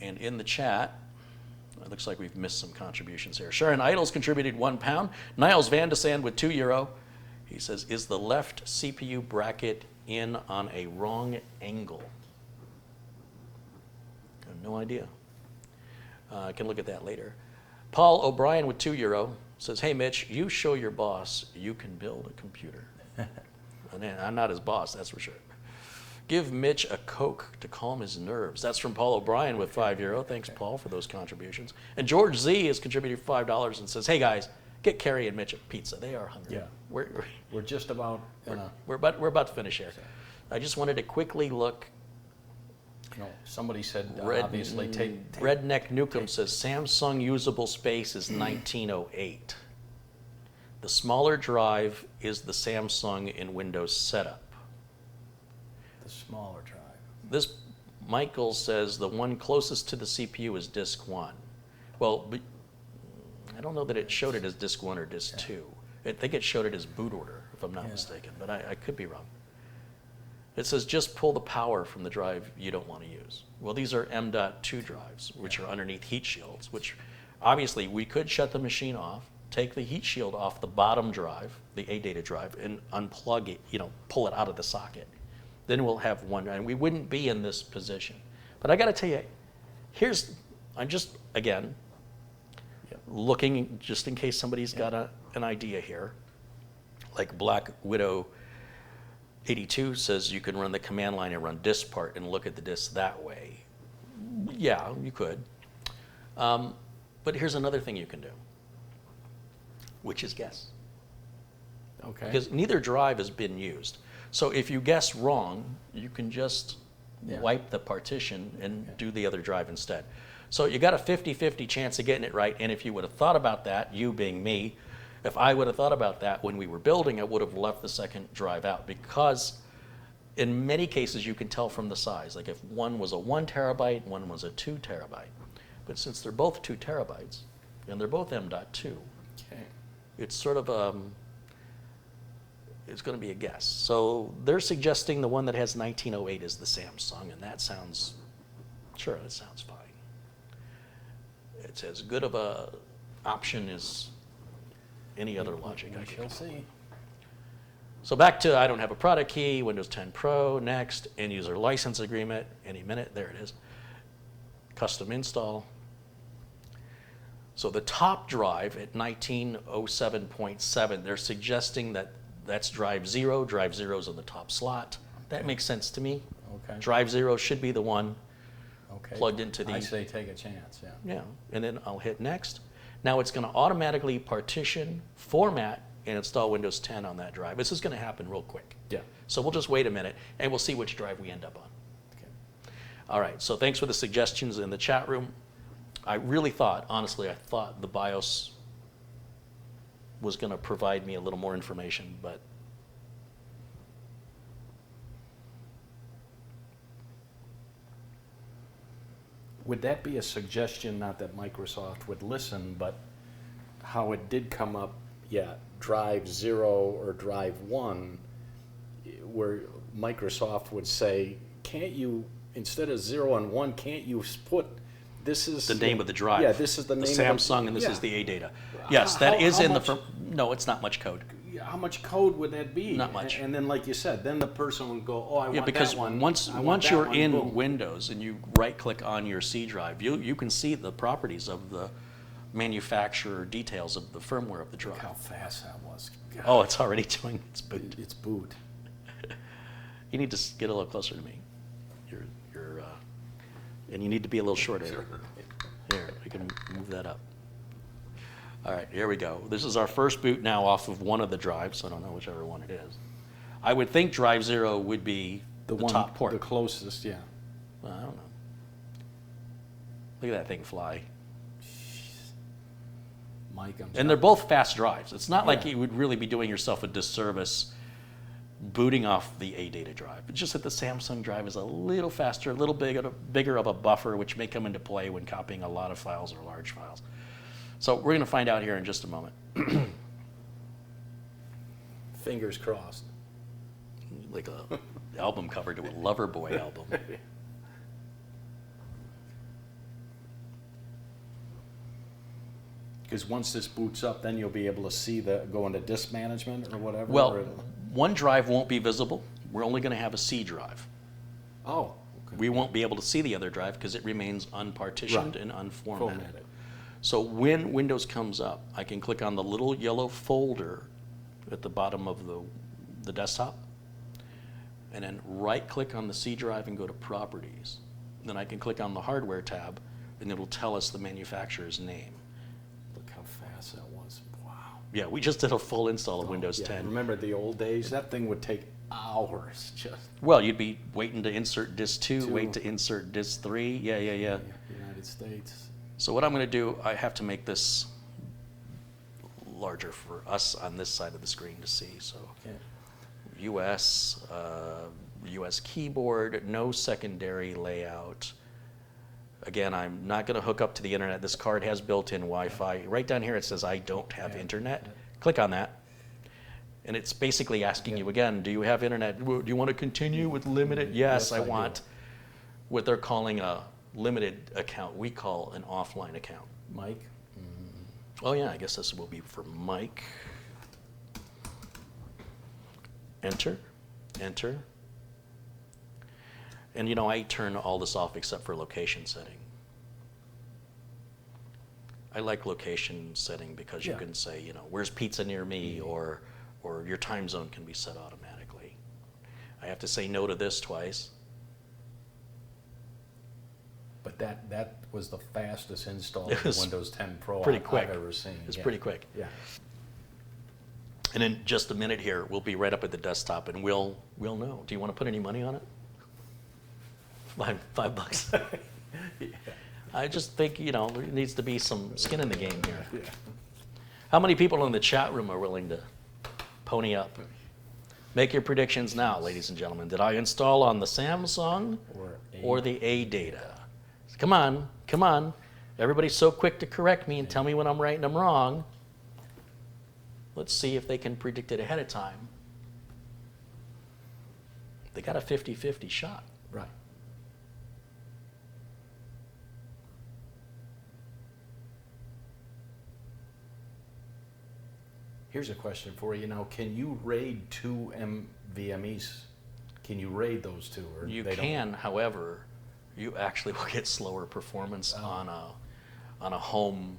And in the chat, it looks like we've missed some contributions here. Sharon Idles contributed £1. Niles Van de Sand with €2. He says, is the left CPU bracket in on a wrong angle? I have no idea. I can look at that later. Paul O'Brien with €2 says, hey Mitch, you show your boss you can build a computer. And I'm not his boss, that's for sure. Give Mitch a Coke to calm his nerves. That's from Paul O'Brien with €5. Thanks, Paul, for those contributions. And George Z has contributed $5 and says, hey guys, get Carrie and Mitch a pizza. They are hungry. Yeah. We're just about we're about to finish here. I just wanted to quickly look. No, somebody said obviously take Redneck Nukem says Samsung usable space is 1908. The smaller drive is the Samsung in Windows setup. the smaller drive. This Michael says the one closest to the CPU is disk 1. Well, but I don't know that it showed it as disk 1 or disk 2. I think it showed it as boot order, if I'm not mistaken, but I could be wrong. It says just pull the power from the drive you don't want to use. Well, these are M.2 drives, which are underneath heat shields, which obviously we could shut the machine off take the heat shield off the bottom drive, the ADATA drive, and unplug it, pull it out of the socket. Then we'll have one, and we wouldn't be in this position. But I got to tell you, I'm just, again, looking just in case somebody's got an idea here. Like Black Widow 82 says you can run the command line and run disk part and look at the disk that way. Yeah, you could. But here's another thing you can do, which is guess. Okay. Because neither drive has been used. So if you guess wrong, you can just wipe the partition and do the other drive instead. So you got a 50-50 chance of getting it right. And if you would have thought about that, you being me, if I would have thought about that when we were building, I would have left the second drive out, because in many cases you can tell from the size. Like if one was a 1 terabyte, one was a 2 terabyte. But since they're both 2 terabytes and they're both M.2, Okay. it's sort of it's going to be a guess. So they're suggesting the one that has 1908 is the Samsung, and that sounds fine. It's as good of a option as any other logic I We can shall come up with. see. So back to I don't have a product key, Windows 10 Pro, next, end user license agreement, any minute, there it is. Custom install. So the top drive at 1907.7, they're suggesting that that's drive 0. Drive 0 is in the top slot. That makes sense to me. Okay. Drive 0 should be the one Okay. plugged into the... I say take a chance, yeah. Yeah, and then I'll hit next. Now it's going to automatically partition, format, and install Windows 10 on that drive. This is going to happen real quick. Yeah. So we'll just wait a minute, and we'll see which drive we end up on. Okay. All right, so thanks for the suggestions in the chat room. I really thought, honestly, I thought the BIOS was going to provide me a little more information, but Would that be a suggestion, not that Microsoft would listen, but how it did come up, drive 0 or drive 1, where Microsoft would say, can't you, instead of 0 and 1, can't you put, this is... the name of the drive. Yeah, this is the name of the... Samsung, and this is the ADATA. Yes, that is in the... No, it's not much code. How much code would that be? Not much. And then, like you said, then the person would go, oh, I want Because that one. once I want that you're one, in boom. Windows and you right-click on your C drive, you can see the properties of the manufacturer details of the firmware of the Look how drive. fast that was. God. Oh, it's already doing its boot. It's boot. You need to get a little closer to me. And you need to be a little shorter. Here, we can move that up. All right, here we go. This is our first boot now off of one of the drives. I don't know whichever one it is. I would think drive 0 would be the one, top port. The closest, yeah. Well, I don't know. Look at that thing fly. Mike, I'm And they're both fast drives. It's not like Yeah. you would really be doing yourself a disservice booting off the ADATA drive. It's just that the Samsung drive is a little faster, a little bigger of a buffer, which may come into play when copying a lot of files or large files. So we're going to find out here in just a moment. Fingers crossed. Like a album cover to a Loverboy album. Because once this boots up, then you'll be able to see go into disk management or whatever. Well, or- one drive won't be visible. We're only going to have a C drive. oh, okay. We won't be able to see the other drive because it remains unpartitioned Right. and unformatted. Formatted. So when Windows comes up, I can click on the little yellow folder at the bottom of the desktop, and then right-click on the C drive and go to Properties. Then I can click on the Hardware tab, and it'll tell us the manufacturer's name. Look how fast that was. Wow. Yeah, we just did a full install of Windows Yeah, 10. remember the old days? That thing would take hours just. Well, you'd be waiting to insert disk 2, Two. wait to insert disk 3. Yeah. United States. So what I'm going to do, I have to make this larger for us on this side of the screen to see. So Okay. US keyboard, no secondary layout. Again, I'm not going to hook up to the internet. This card has built-in Wi-Fi. Right down here it says I don't have Yeah. internet. Click on that. And it's basically asking you again, do you have internet? Do you want to continue with limited? Yes, I I do. want what they're calling a limited account. We call an offline account. Mike? Oh yeah, I guess this will be for Mike. Enter, enter. And you know, I turn all this off except for location setting. I like location setting because you Yeah. can say, you know, where's pizza near me, or your time zone can be set automatically. I have to say no to this twice. But that was the fastest install It of was Windows 10 Pro pretty quick. I've ever seen. It's Yeah. pretty quick. Yeah. And in just a minute here, we'll be right up at the desktop, and we'll know. Do you want to put any money on it? $5. Yeah. I just think, you know, there needs to be some skin in the game here. Yeah. How many people in the chat room are willing to pony up? Make your predictions now, ladies and gentlemen. Did I install on the Samsung or the A-Data? Come on, come on. Everybody's so quick to correct me and tell me when I'm right and I'm wrong. Let's see if they can predict it ahead of time. They got a 50-50 shot. Right. Here's a question for you. Now, can you RAID two NVMEs? Can you RAID those two? Or You they can, however, you actually will get slower performance on a home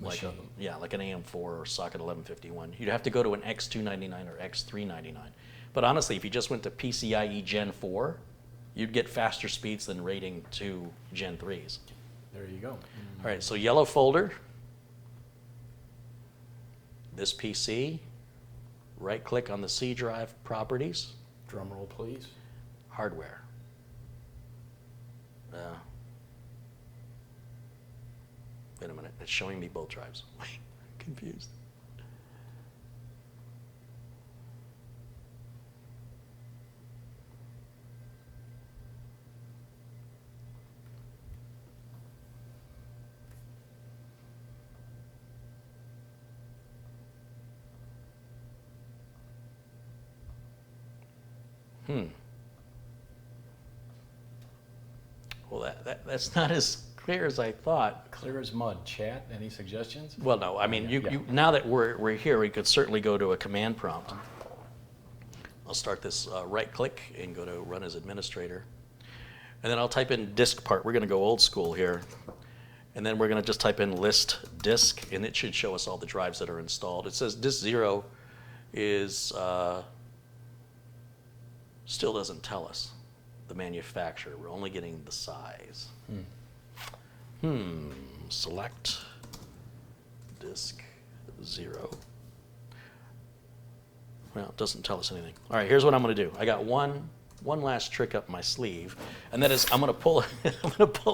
like Machine. like an AM4 or socket 1151. You'd have to go to an X299 or X399. But honestly, if you just went to PCIe Gen 4, you'd get faster speeds than RAIDing two Gen 3s. There you go. All right, so yellow folder. This PC, right-click on the C drive properties, Drum roll, please. hardware. Wait a minute, it's showing me both drives. Confused. Well, that's not as clear as I thought. Clear as mud. Chat, any suggestions? Well, no, I mean, Yeah. you now that we're here, we could certainly go to a command prompt. I'll start this right-click and go to Run as Administrator. And then I'll type in disk part. We're going to go old school here. And then we're going to just type in list disk, and it should show us all the drives that are installed. It says disk 0 is, still doesn't tell us the manufacturer. We're only getting the size. Select disk 0. Well, it doesn't tell us anything. All right, here's what I'm going to do. I got one last trick up my sleeve, and that is I'm going to pull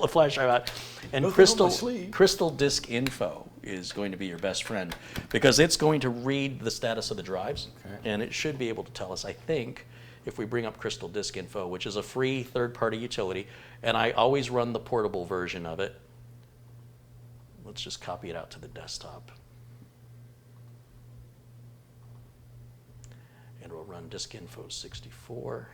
a flash drive out, and Nothing up Crystal my sleeve. Crystal Disk Info is going to be your best friend because it's going to read the status of the drives, Okay. and it should be able to tell us, I think, if we bring up Crystal Disk Info, which is a free third-party utility, and I always run the portable version of it. Let's just copy it out to the desktop. And we'll run Disk Info 64.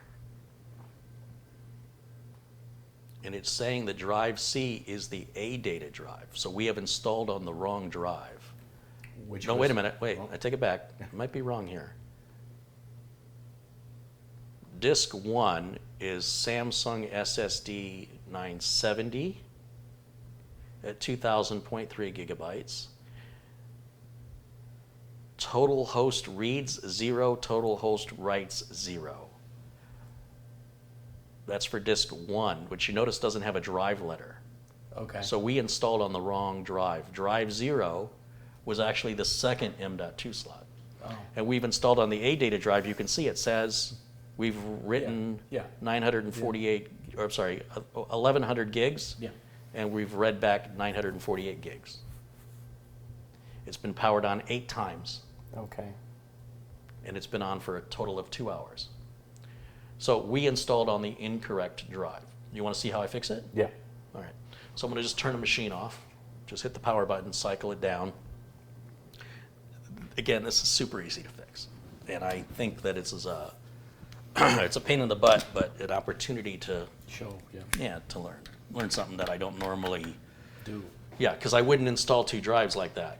And it's saying the drive C is the A-Data drive. So we have installed on the wrong drive. Which No, was- wait a minute. Wait, Oh. I take it back. I might be wrong here. Disk 1 is Samsung SSD 970 at 2000.3 gigabytes. Total host reads 0, total host writes 0. That's for disk 1, which you notice doesn't have a drive letter. Okay. So we installed on the wrong drive. Drive 0 was actually the second M.2 slot. Oh. And we've installed on the A-Data drive, you can see it says we've written Yeah. 948, or I'm sorry, 1100 gigs, Yeah. and we've read back 948 gigs. It's been powered on 8 times, Okay. and it's been on for a total of 2 hours. So we installed on the incorrect drive. You want to see how I fix it? Yeah. All right. So I'm going to just turn the machine off. Just hit the power button, cycle it down. Again, this is super easy to fix. And I think that it's it's a pain in the butt, but an opportunity to, Show. Yeah. to learn something that I don't normally, Do. because I wouldn't install 2 drives like that.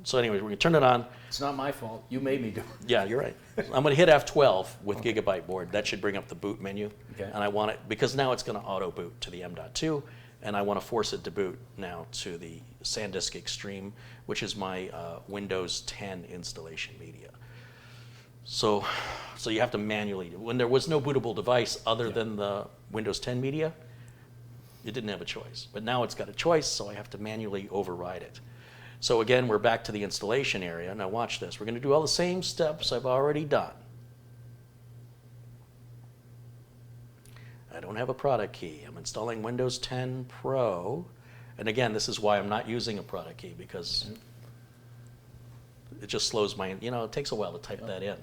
So anyways, we're gonna turn it on. It's not my fault. You made me do it. Yeah, you're right. I'm gonna hit F12 with Gigabyte board. That should bring up the boot menu. Okay. And I want it, because now it's gonna auto boot to the M.2, and I wanna force it to boot now to the SanDisk Extreme, which is my Windows 10 installation media. So you have to manually, when there was no bootable device other than the Windows 10 media, it didn't have a choice. But now it's got a choice, so I have to manually override it. So again, we're back to the installation area. Now watch this. We're going to do all the same steps I've already done. I don't have a product key. I'm installing Windows 10 Pro. And again, this is why I'm not using a product key, because it just slows my, it takes a while to type that in.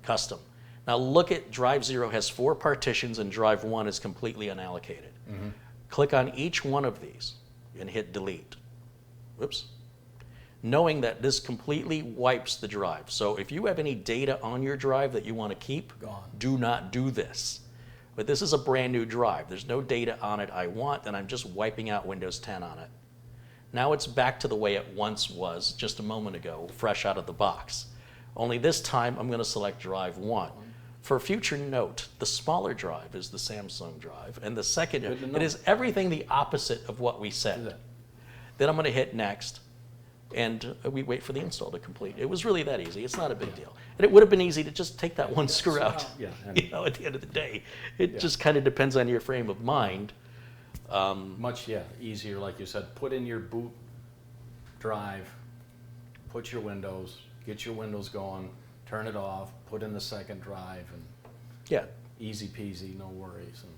Custom. Now look at drive 0 has 4 partitions and drive 1 is completely unallocated. Click on each one of these and hit delete. Whoops. Knowing that this completely wipes the drive. So if you have any data on your drive that you want to keep, Gone. do not do this. But this is a brand new drive. There's no data on it I want, and I'm just wiping out Windows 10 on it. Now it's back to the way it once was just a moment ago, fresh out of the box. Only this time I'm going to select drive 1. For future note, the smaller drive is the Samsung drive, and the second, it is everything the opposite of what we said. Then I'm going to hit next, and we wait for the install to complete. It was really that easy. It's not a big deal. And it would have been easy to just take that one screw out. Yeah. At the end of the day, it just kind of depends on your frame of mind. Much easier, like you said. Put in your boot drive, put your Windows, get your Windows going, turn it off, put in the second drive, and Yeah. easy peasy, no worries. And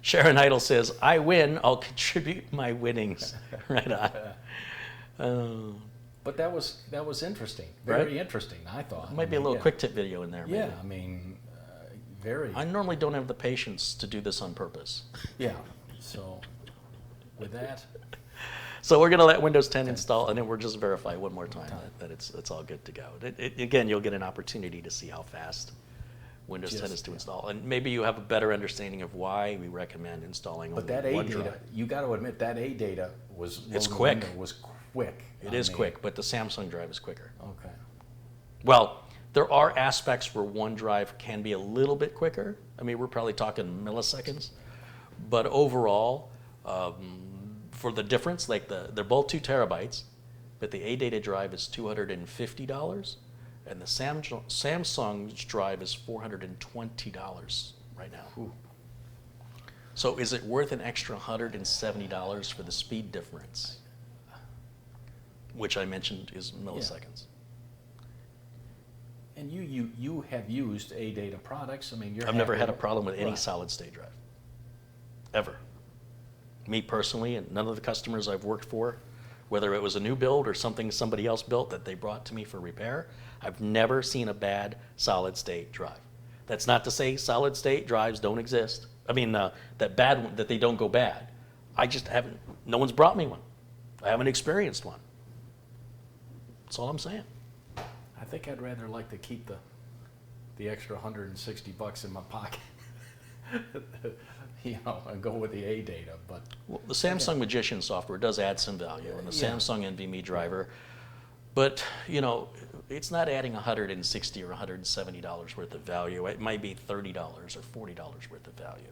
Sharon Idle says, I win, I'll contribute my winnings. Right on. but that was interesting, Right? very interesting. I thought Might be a little quick tip video in there. Maybe. Yeah, I mean, very. I normally don't have the patience to do this on purpose. Yeah. So with that, So we're going to let Windows 10 install, and then we'll just verify one more time that it's all good to go. Again, you'll get an opportunity to see how fast Windows 10 is to install. And maybe you have a better understanding of why we recommend installing but only that A one data, drive. you got to admit that A data was It's loading quick. window was quick. It is quick, but the Samsung drive is quicker. Okay. Well, there are aspects where one drive can be a little bit quicker. I mean, we're probably talking milliseconds. But overall, for the difference, like they're both 2 terabytes, but the A data drive is $250, and the Samsung's drive is $420 right now. Ooh. So is it worth an extra $170 for the speed difference, which I mentioned is milliseconds? And you have used A data products. I mean, you're. I've never happy had a problem with any Right. solid state drive, ever. Me personally, and none of the customers I've worked for, whether it was a new build or something somebody else built that they brought to me for repair, I've never seen a bad solid state drive. That's not to say solid state drives don't exist. I mean, that they don't go bad. I just haven't, no one's brought me one. I haven't experienced one. That's all I'm saying. I think I'd rather like to keep the extra $160 in my pocket, and go with the A data. But Well, the Samsung Magician software does add some value, and the Samsung NVMe driver, but it's not adding $160 or $170 worth of value. It might be $30 or $40 worth of value.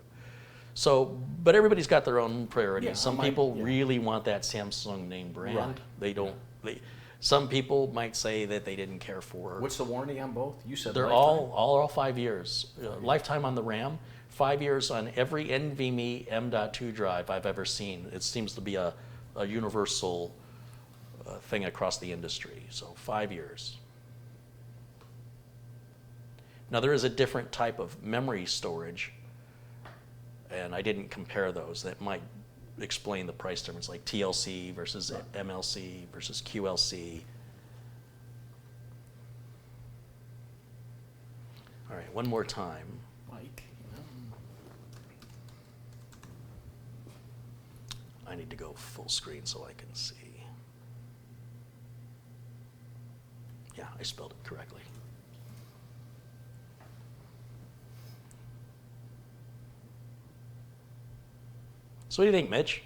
So, but everybody's got their own priorities. Yeah, Some people really want that Samsung name brand. Right. They don't. Some people might say that they didn't care for. what's the warranty on both? You said They're lifetime? all 5 years. Lifetime on the RAM, 5 years on every NVMe M.2 drive I've ever seen. It seems to be a universal thing across the industry. So 5 years. Now there is a different type of memory storage, and I didn't compare those. That might explain the price difference, like TLC versus MLC versus QLC. All right, one more time. Mike, I need to go full screen so I can see. Yeah, I spelled it correctly. So what do you think, Mitch?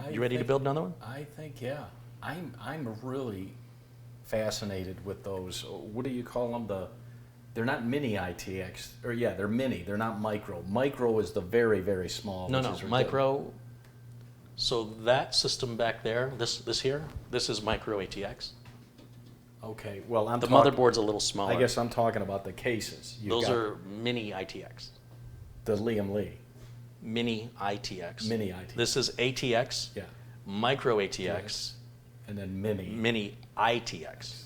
You ready to build another one? I think, yeah. I'm really fascinated with those. What do you call them? They're not mini ITX, or yeah, they're mini. They're not micro. Micro is the very, very small. No, which no, is ridiculous. micro. So that system back there, this here, this is micro ATX. Okay, well, The motherboard's a little smaller. I guess I'm talking about the cases. Those are mini ITX. the Liam Lee. Mini ITX. Mini ITX. This is ATX, Yeah. micro ATX, And then mini. mini ITX.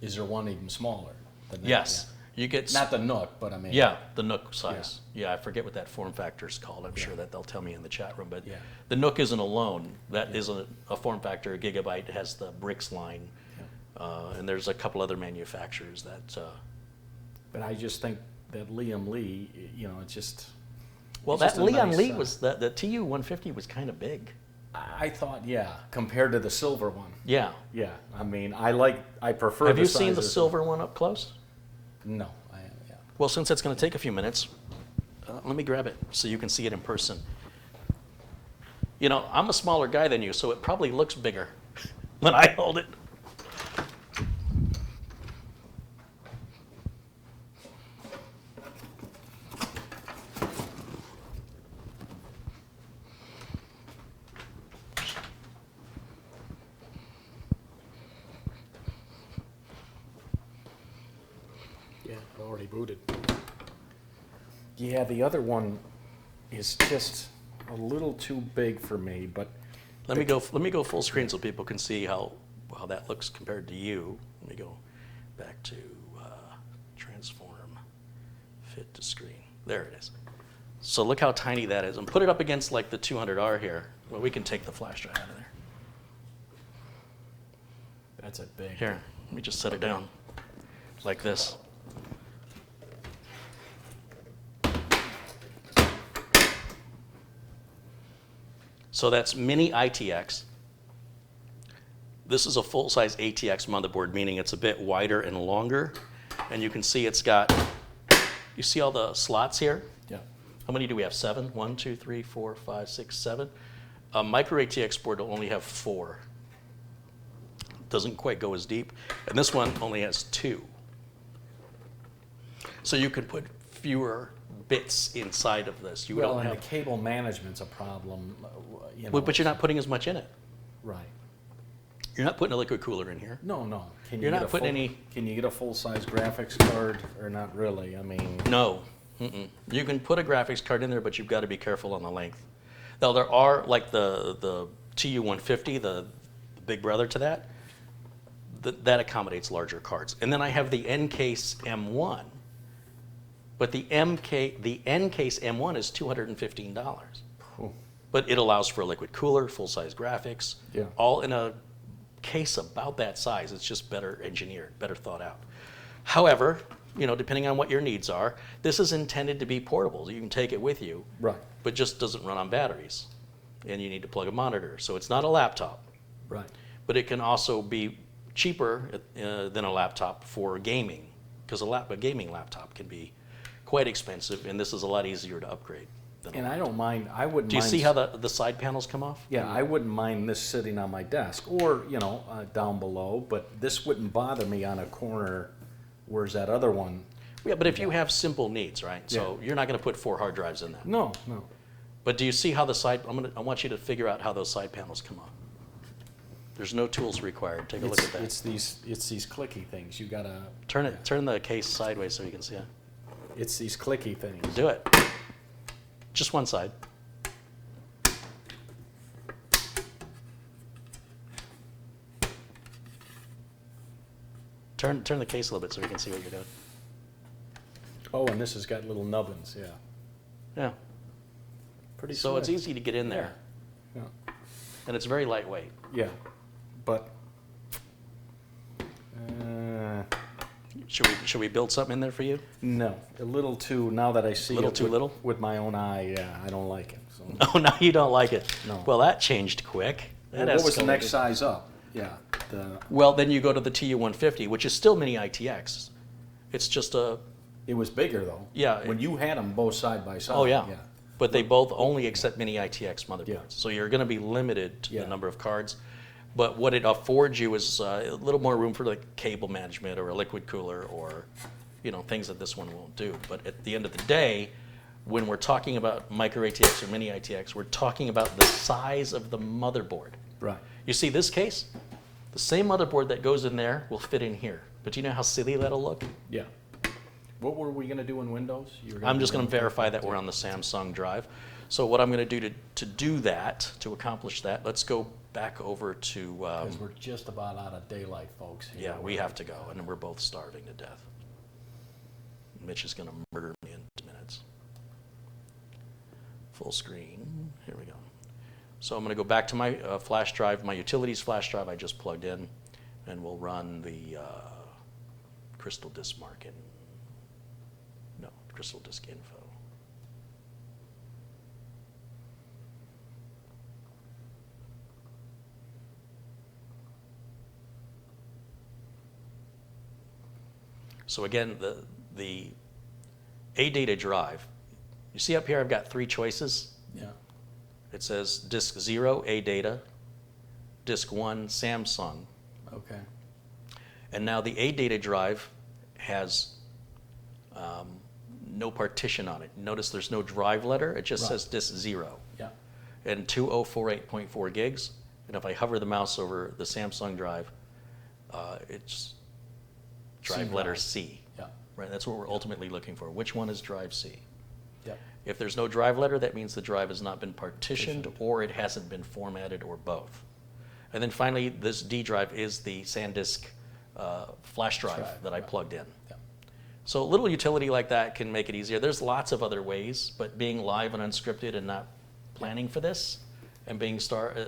Is there one even smaller than that? Yes. Yeah. You get Not the Nook, but I mean. yeah, the Nook size. Yeah, I forget what that form factor is called. I'm sure that they'll tell me in the chat room. But Yeah. the Nook isn't alone. That isn't a form factor. Gigabyte has the Bricks line, and there's a couple other manufacturers that. But I just think that Liam Lee, you know, it's just. Well, it's that just a Leon nice, Lee was the TU 150 was kind of big. I thought, yeah, compared to the silver one. Yeah. Yeah, I mean, I prefer. Have the you seen the sizes- silver one up close? No, I haven't. Yeah. Well, since it's going to take a few minutes, let me grab it so you can see it in person. You know, I'm a smaller guy than you, so it probably looks bigger when I hold it. Yeah, it already booted. Yeah, the other one is just a little too big for me, but Let me go full screen so people can see how that looks compared to you. Let me go back to transform, fit to screen. There it is. So look how tiny that is, and put it up against like the 200R here. Well, we can take the flash drive out of there. that's a big. Here, let me just set it down like this. So that's mini ITX. This is a full-size ATX motherboard, meaning it's a bit wider and longer. And you can see it's got, you see all the slots here? Yeah. How many do we have? 7? 1, 2, 3, 4, 5, 6, 7. A micro ATX board will only have 4. Doesn't quite go as deep. And this one only has 2. So you can put fewer bits inside of this. You Well, don't and have, the cable management's a problem, you know. but you're not putting as much in it. Right. You're not putting a liquid cooler in here. No, no. Can You're get not a putting full- any- Can you get a full-size graphics card, or not really? I mean. No. Mm-mm. You can put a graphics card in there, but you've got to be careful on the length. Now, there are, like the TU-150, the big brother to that, that accommodates larger cards. And then I have the N-Case M1. But the N-Case M1 is $215. Cool. But it allows for a liquid cooler, full-size graphics, Yeah. all in a case about that size. It's just better engineered, better thought out. However, you know, depending on what your needs are, this is intended to be portable. You can take it with you, Right. but just doesn't run on batteries. And you need to plug a monitor. So it's not a laptop, Right. but it can also be cheaper than a laptop for gaming, because a gaming laptop can be quite expensive, and this is a lot easier to upgrade than And a I don't mind. I wouldn't. Do you mind see how the side panels come off? Yeah, I wouldn't mind this sitting on my desk, or you know, down below. But this wouldn't bother me on a corner. Where's that other one? Yeah, but if you have simple needs, right? So you're not going to put 4 hard drives in that. No, no. But do you see how the side? I want you to figure out how those side panels come off. There's no tools required. Take a look at that. It's these clicky things. You gotta Turn the case sideways so you can see it. It's these clicky things. Do it. Just one side. Turn the case a little bit so we can see what you're doing. Oh, and this has got little nubbins. Yeah, Yeah. pretty. So it's slick. easy to get in there, Yeah, and it's very lightweight. yeah, but. Uh, Should we build something in there for you? no, a little too. Now that I see Little it too with, little? with my own eye, yeah, I don't like it. So. Oh, now you don't like it. No. Well, that changed quick. That Well, what was the escalated. next size up? Yeah, the. Well, then you go to the TU-150, which is still mini ITX. It's just a, It was bigger though. Yeah, When you had them both side by side. oh yeah. Yeah. But they both only accept mini ITX motherboards. Yeah. So you're going to be limited to Yeah. the number of cards. But what it affords you is a little more room for like cable management or a liquid cooler or, you know, things that this one won't do. But at the end of the day, when we're talking about micro ATX or mini ATX, we're talking about the size of the motherboard. Right. You see this case? The same motherboard that goes in there will fit in here. But you know how silly that'll look? Yeah. What were we going to do in Windows? I'm just going to verify that we're on the Samsung drive. So what I'm going to do to do that, to accomplish that, let's go back over to... Because we're just about out of daylight, folks. yeah, we have to go, and we're both starving to death. Mitch is going to murder me in 2 minutes. Full screen. Here we go. So I'm going to go back to my flash drive, my utilities flash drive I just plugged in, and we'll run the Crystal Disk Mark in. No, Crystal Disk Info. So again, the ADATA drive, you see up here I've got 3 choices. Yeah. It says disk 0, ADATA, disk 1, Samsung. Okay. And now the ADATA drive has no partition on it. Notice there's no drive letter. It just Right. says disk 0 Yeah. and 2048.4 gigs. And if I hover the mouse over the Samsung drive, it's drive C letter drive. C. Yeah. Right, that's what we're ultimately looking for. Which one is drive C? Yeah. If there's no drive letter, that means the drive has not been partitioned or it hasn't been formatted or both. And then finally, this D drive is the SanDisk flash drive that I plugged in. Yeah. So a little utility like that can make it easier. There's lots of other ways, but being live and unscripted and not planning for this and being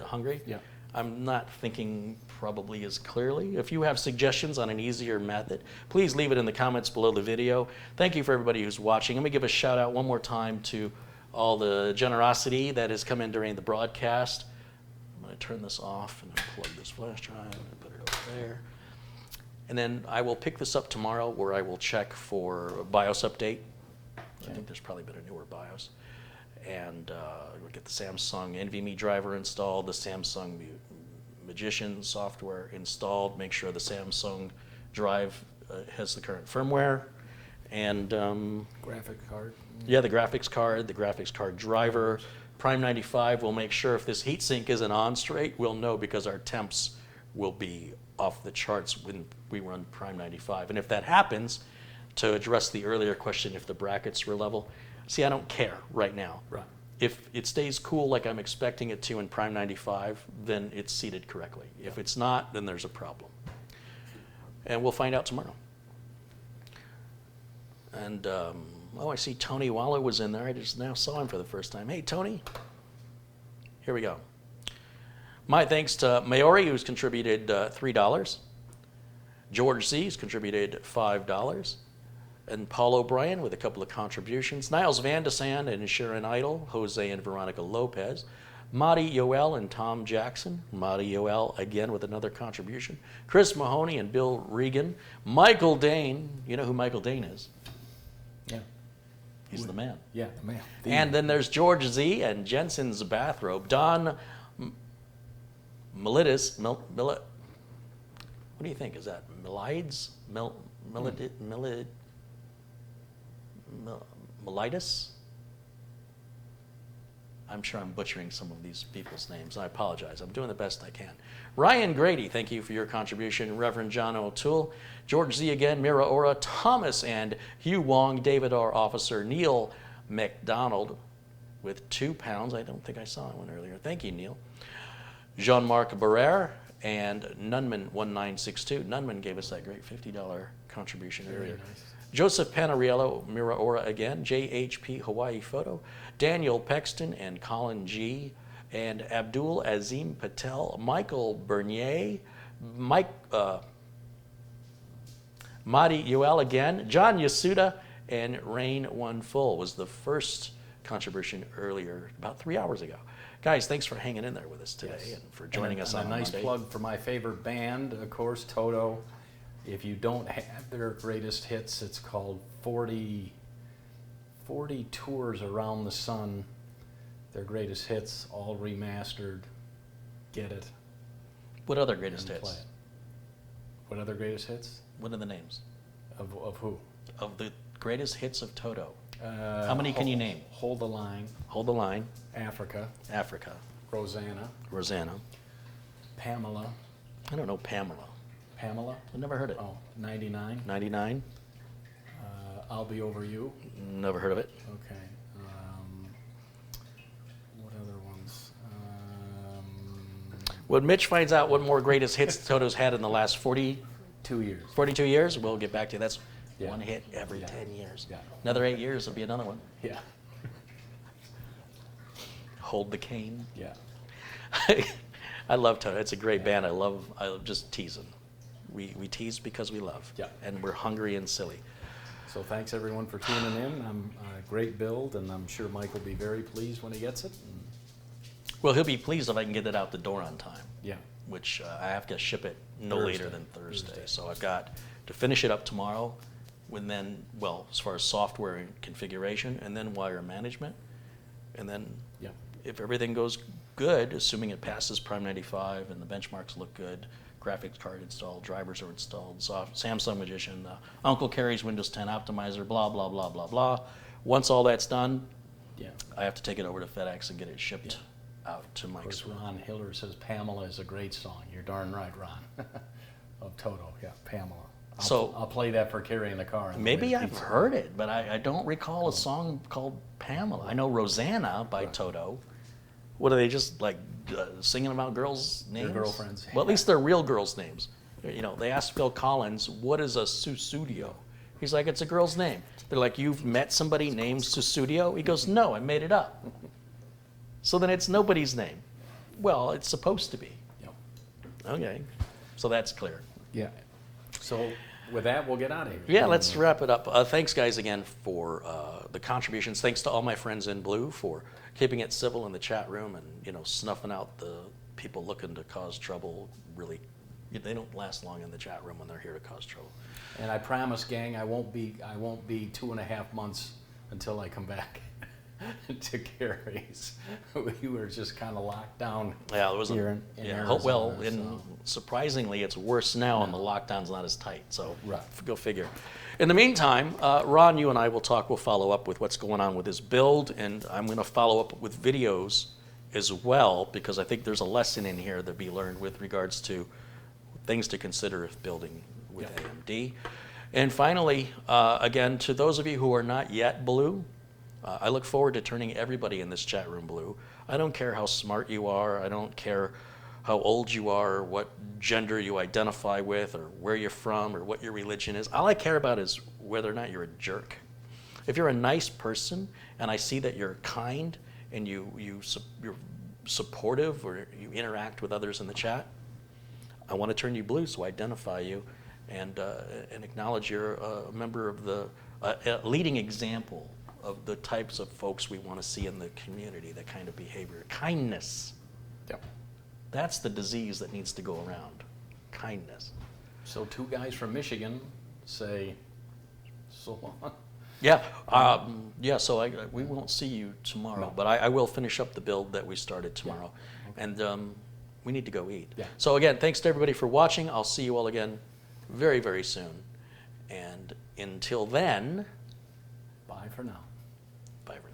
hungry, Yeah. I'm not thinking probably as clearly. If you have suggestions on an easier method, please leave it in the comments below the video. Thank you for everybody who's watching. Let me give a shout out one more time to all the generosity that has come in during the broadcast. I'm going to turn this off and unplug this flash drive and put it over there. And then I will pick this up tomorrow where I will check for a BIOS update. I think there's probably been a newer BIOS. And we'll get the Samsung NVMe driver installed, the Samsung Magician software installed, make sure the Samsung drive has the current firmware. And Graphic card. yeah, the graphics card driver. Prime 95 will make sure if this heatsink isn't on straight, we'll know because our temps will be off the charts when we run Prime 95. And if that happens, to address the earlier question, if the brackets were level, see, I don't care right now. Right. If it stays cool like I'm expecting it to in Prime 95, then it's seated correctly. If it's not, then there's a problem. And we'll find out tomorrow. And, oh, I see Tony Waller was in there. I just now saw him for the first time. Hey, Tony. Here we go. My thanks to Maori, who's contributed $3. George Z, who's contributed $5. And Paul O'Brien with a couple of contributions. Niles Van de Sand and Sharon Idle, Jose and Veronica Lopez. Marty Yoel and Tom Jackson. Marty Yoel again with another contribution. Chris Mahoney and Bill Regan. Michael Dane. You know who Michael Dane is? Yeah. He's the man. Yeah, the man. And then there's George Z and Jensen's Bathrobe. Don Militis. What do you think? Is that Milides? Militis? I'm sure I'm butchering some of these people's names. I apologize. I'm doing the best I can. Ryan Grady, thank you for your contribution. Reverend John O'Toole. George Z again, Mira Ora, Thomas and Hugh Wong, David R. Officer, Neil McDonald with £2. I don't think I saw one earlier. Thank you, Neil. Jean-Marc Barrère and Nunman1962. Nunman gave us that great $50 contribution earlier. Nice. Joseph Panariello, Mira Ora again, JHP Hawaii Photo, Daniel Pexton and Colin G, and Abdul Azim Patel, Michael Bernier, Madi Yoel again, John Yasuda, and Rain One Full was the first contribution earlier, about 3 hours ago. Guys, thanks for hanging in there with us today and for joining us on a nice Monday. plug for my favorite band, of course, Toto. If you don't have their greatest hits, it's called 40 Tours Around the Sun. Their greatest hits, all remastered. Get it. What other greatest and play hits? it. What other greatest hits? What are the names Of who? of the greatest hits of Toto? How many can you name? Hold the Line, Hold the Line, Africa, Africa, Rosanna, Rosanna. Pamela. I don't know Pamela. Pamela? I've never heard it. Oh, 99. 99. I'll Be Over You. Never heard of it. Okay. What other ones? When Mitch finds out what more greatest hits Toto's had in the last 42 2 years. years, we'll get back to you. That's Yeah. one hit every Yeah. 10 years. Yeah. Another 8 years, it'll be another one. Yeah. Hold the Cane. Yeah. I love Toto. It's a great band. I love just teasing. We tease because we love. Yeah. And we're hungry and silly. So thanks everyone for tuning in. Great build, and I'm sure Mike will be very pleased when he gets it. And Well, he'll be pleased if I can get it out the door on time, yeah. which I have to ship it no Thursday. later than Thursday. So I've got to finish it up tomorrow, and then, well, as far as software and configuration, and then wire management, and then Yeah. if everything goes good, assuming it passes Prime 95 and the benchmarks look good, graphics card installed, drivers are installed, Samsung Magician, Uncle Carrie's Windows 10 optimizer, blah, blah, blah, blah, blah. Once all that's done, Yeah. I have to take it over to FedEx and get it shipped out to Of Mike's. course, Ron Hiller says Pamela is a great song. You're darn right, Ron. Of Toto, yeah, Pamela. I'll play that for Carrie in the car. on the way Maybe to I've pizza. heard it, but I don't recall a song called Pamela. I know Rosanna by Toto. What are they just like singing about girls' names? girlfriends. Well, at least they're real girls' names. You know, they asked Phil Collins, "What is a Susudio?" He's like, "It's a girl's name." They're like, "You've met somebody named Susudio?" He goes, "No, I made it up." So then it's nobody's name. Well, it's supposed to be. Yep. Okay, so that's clear. Yeah. So with that, we'll get out of here. Yeah, let's wrap it up. Thanks, guys, again for the contributions. Thanks to all my friends in blue for keeping it civil in the chat room and, you know, snuffing out the people looking to cause trouble. Really, they don't last long in the chat room when they're here to cause trouble. And I promise, gang, I won't be 2.5 months until I come back to Carrie's. We were just kind of locked down. Yeah, it was here in yeah. Arizona, Well, so. surprisingly, it's worse now, and the lockdown's not as tight. So Right. Go figure. In the meantime, Ron, you and I will talk. We'll follow up with what's going on with his build, and I'm going to follow up with videos as well, because I think there's a lesson in here that be learned with regards to things to consider if building with Yeah. AMD. And finally, again, to those of you who are not yet blue, I look forward to turning everybody in this chat room blue. I don't care how smart you are. I don't care how old you are, or what gender you identify with, or where you're from, or what your religion is. All I care about is whether or not you're a jerk. If you're a nice person, and I see that you're kind, and you're supportive, or you interact with others in the chat, I want to turn you blue, so identify you, and acknowledge you're a member of the a leading example of the types of folks we want to see in the community, that kind of behavior. Kindness. Yep. That's the disease that needs to go around. Kindness. So 2 guys from Michigan say, so long. Yeah, so we won't see you tomorrow, No. but I will finish up the build that we started tomorrow. And we need to go eat. Yeah. So again, thanks to everybody for watching. I'll see you all again very, very soon. And until then, Bye for now. bye for now.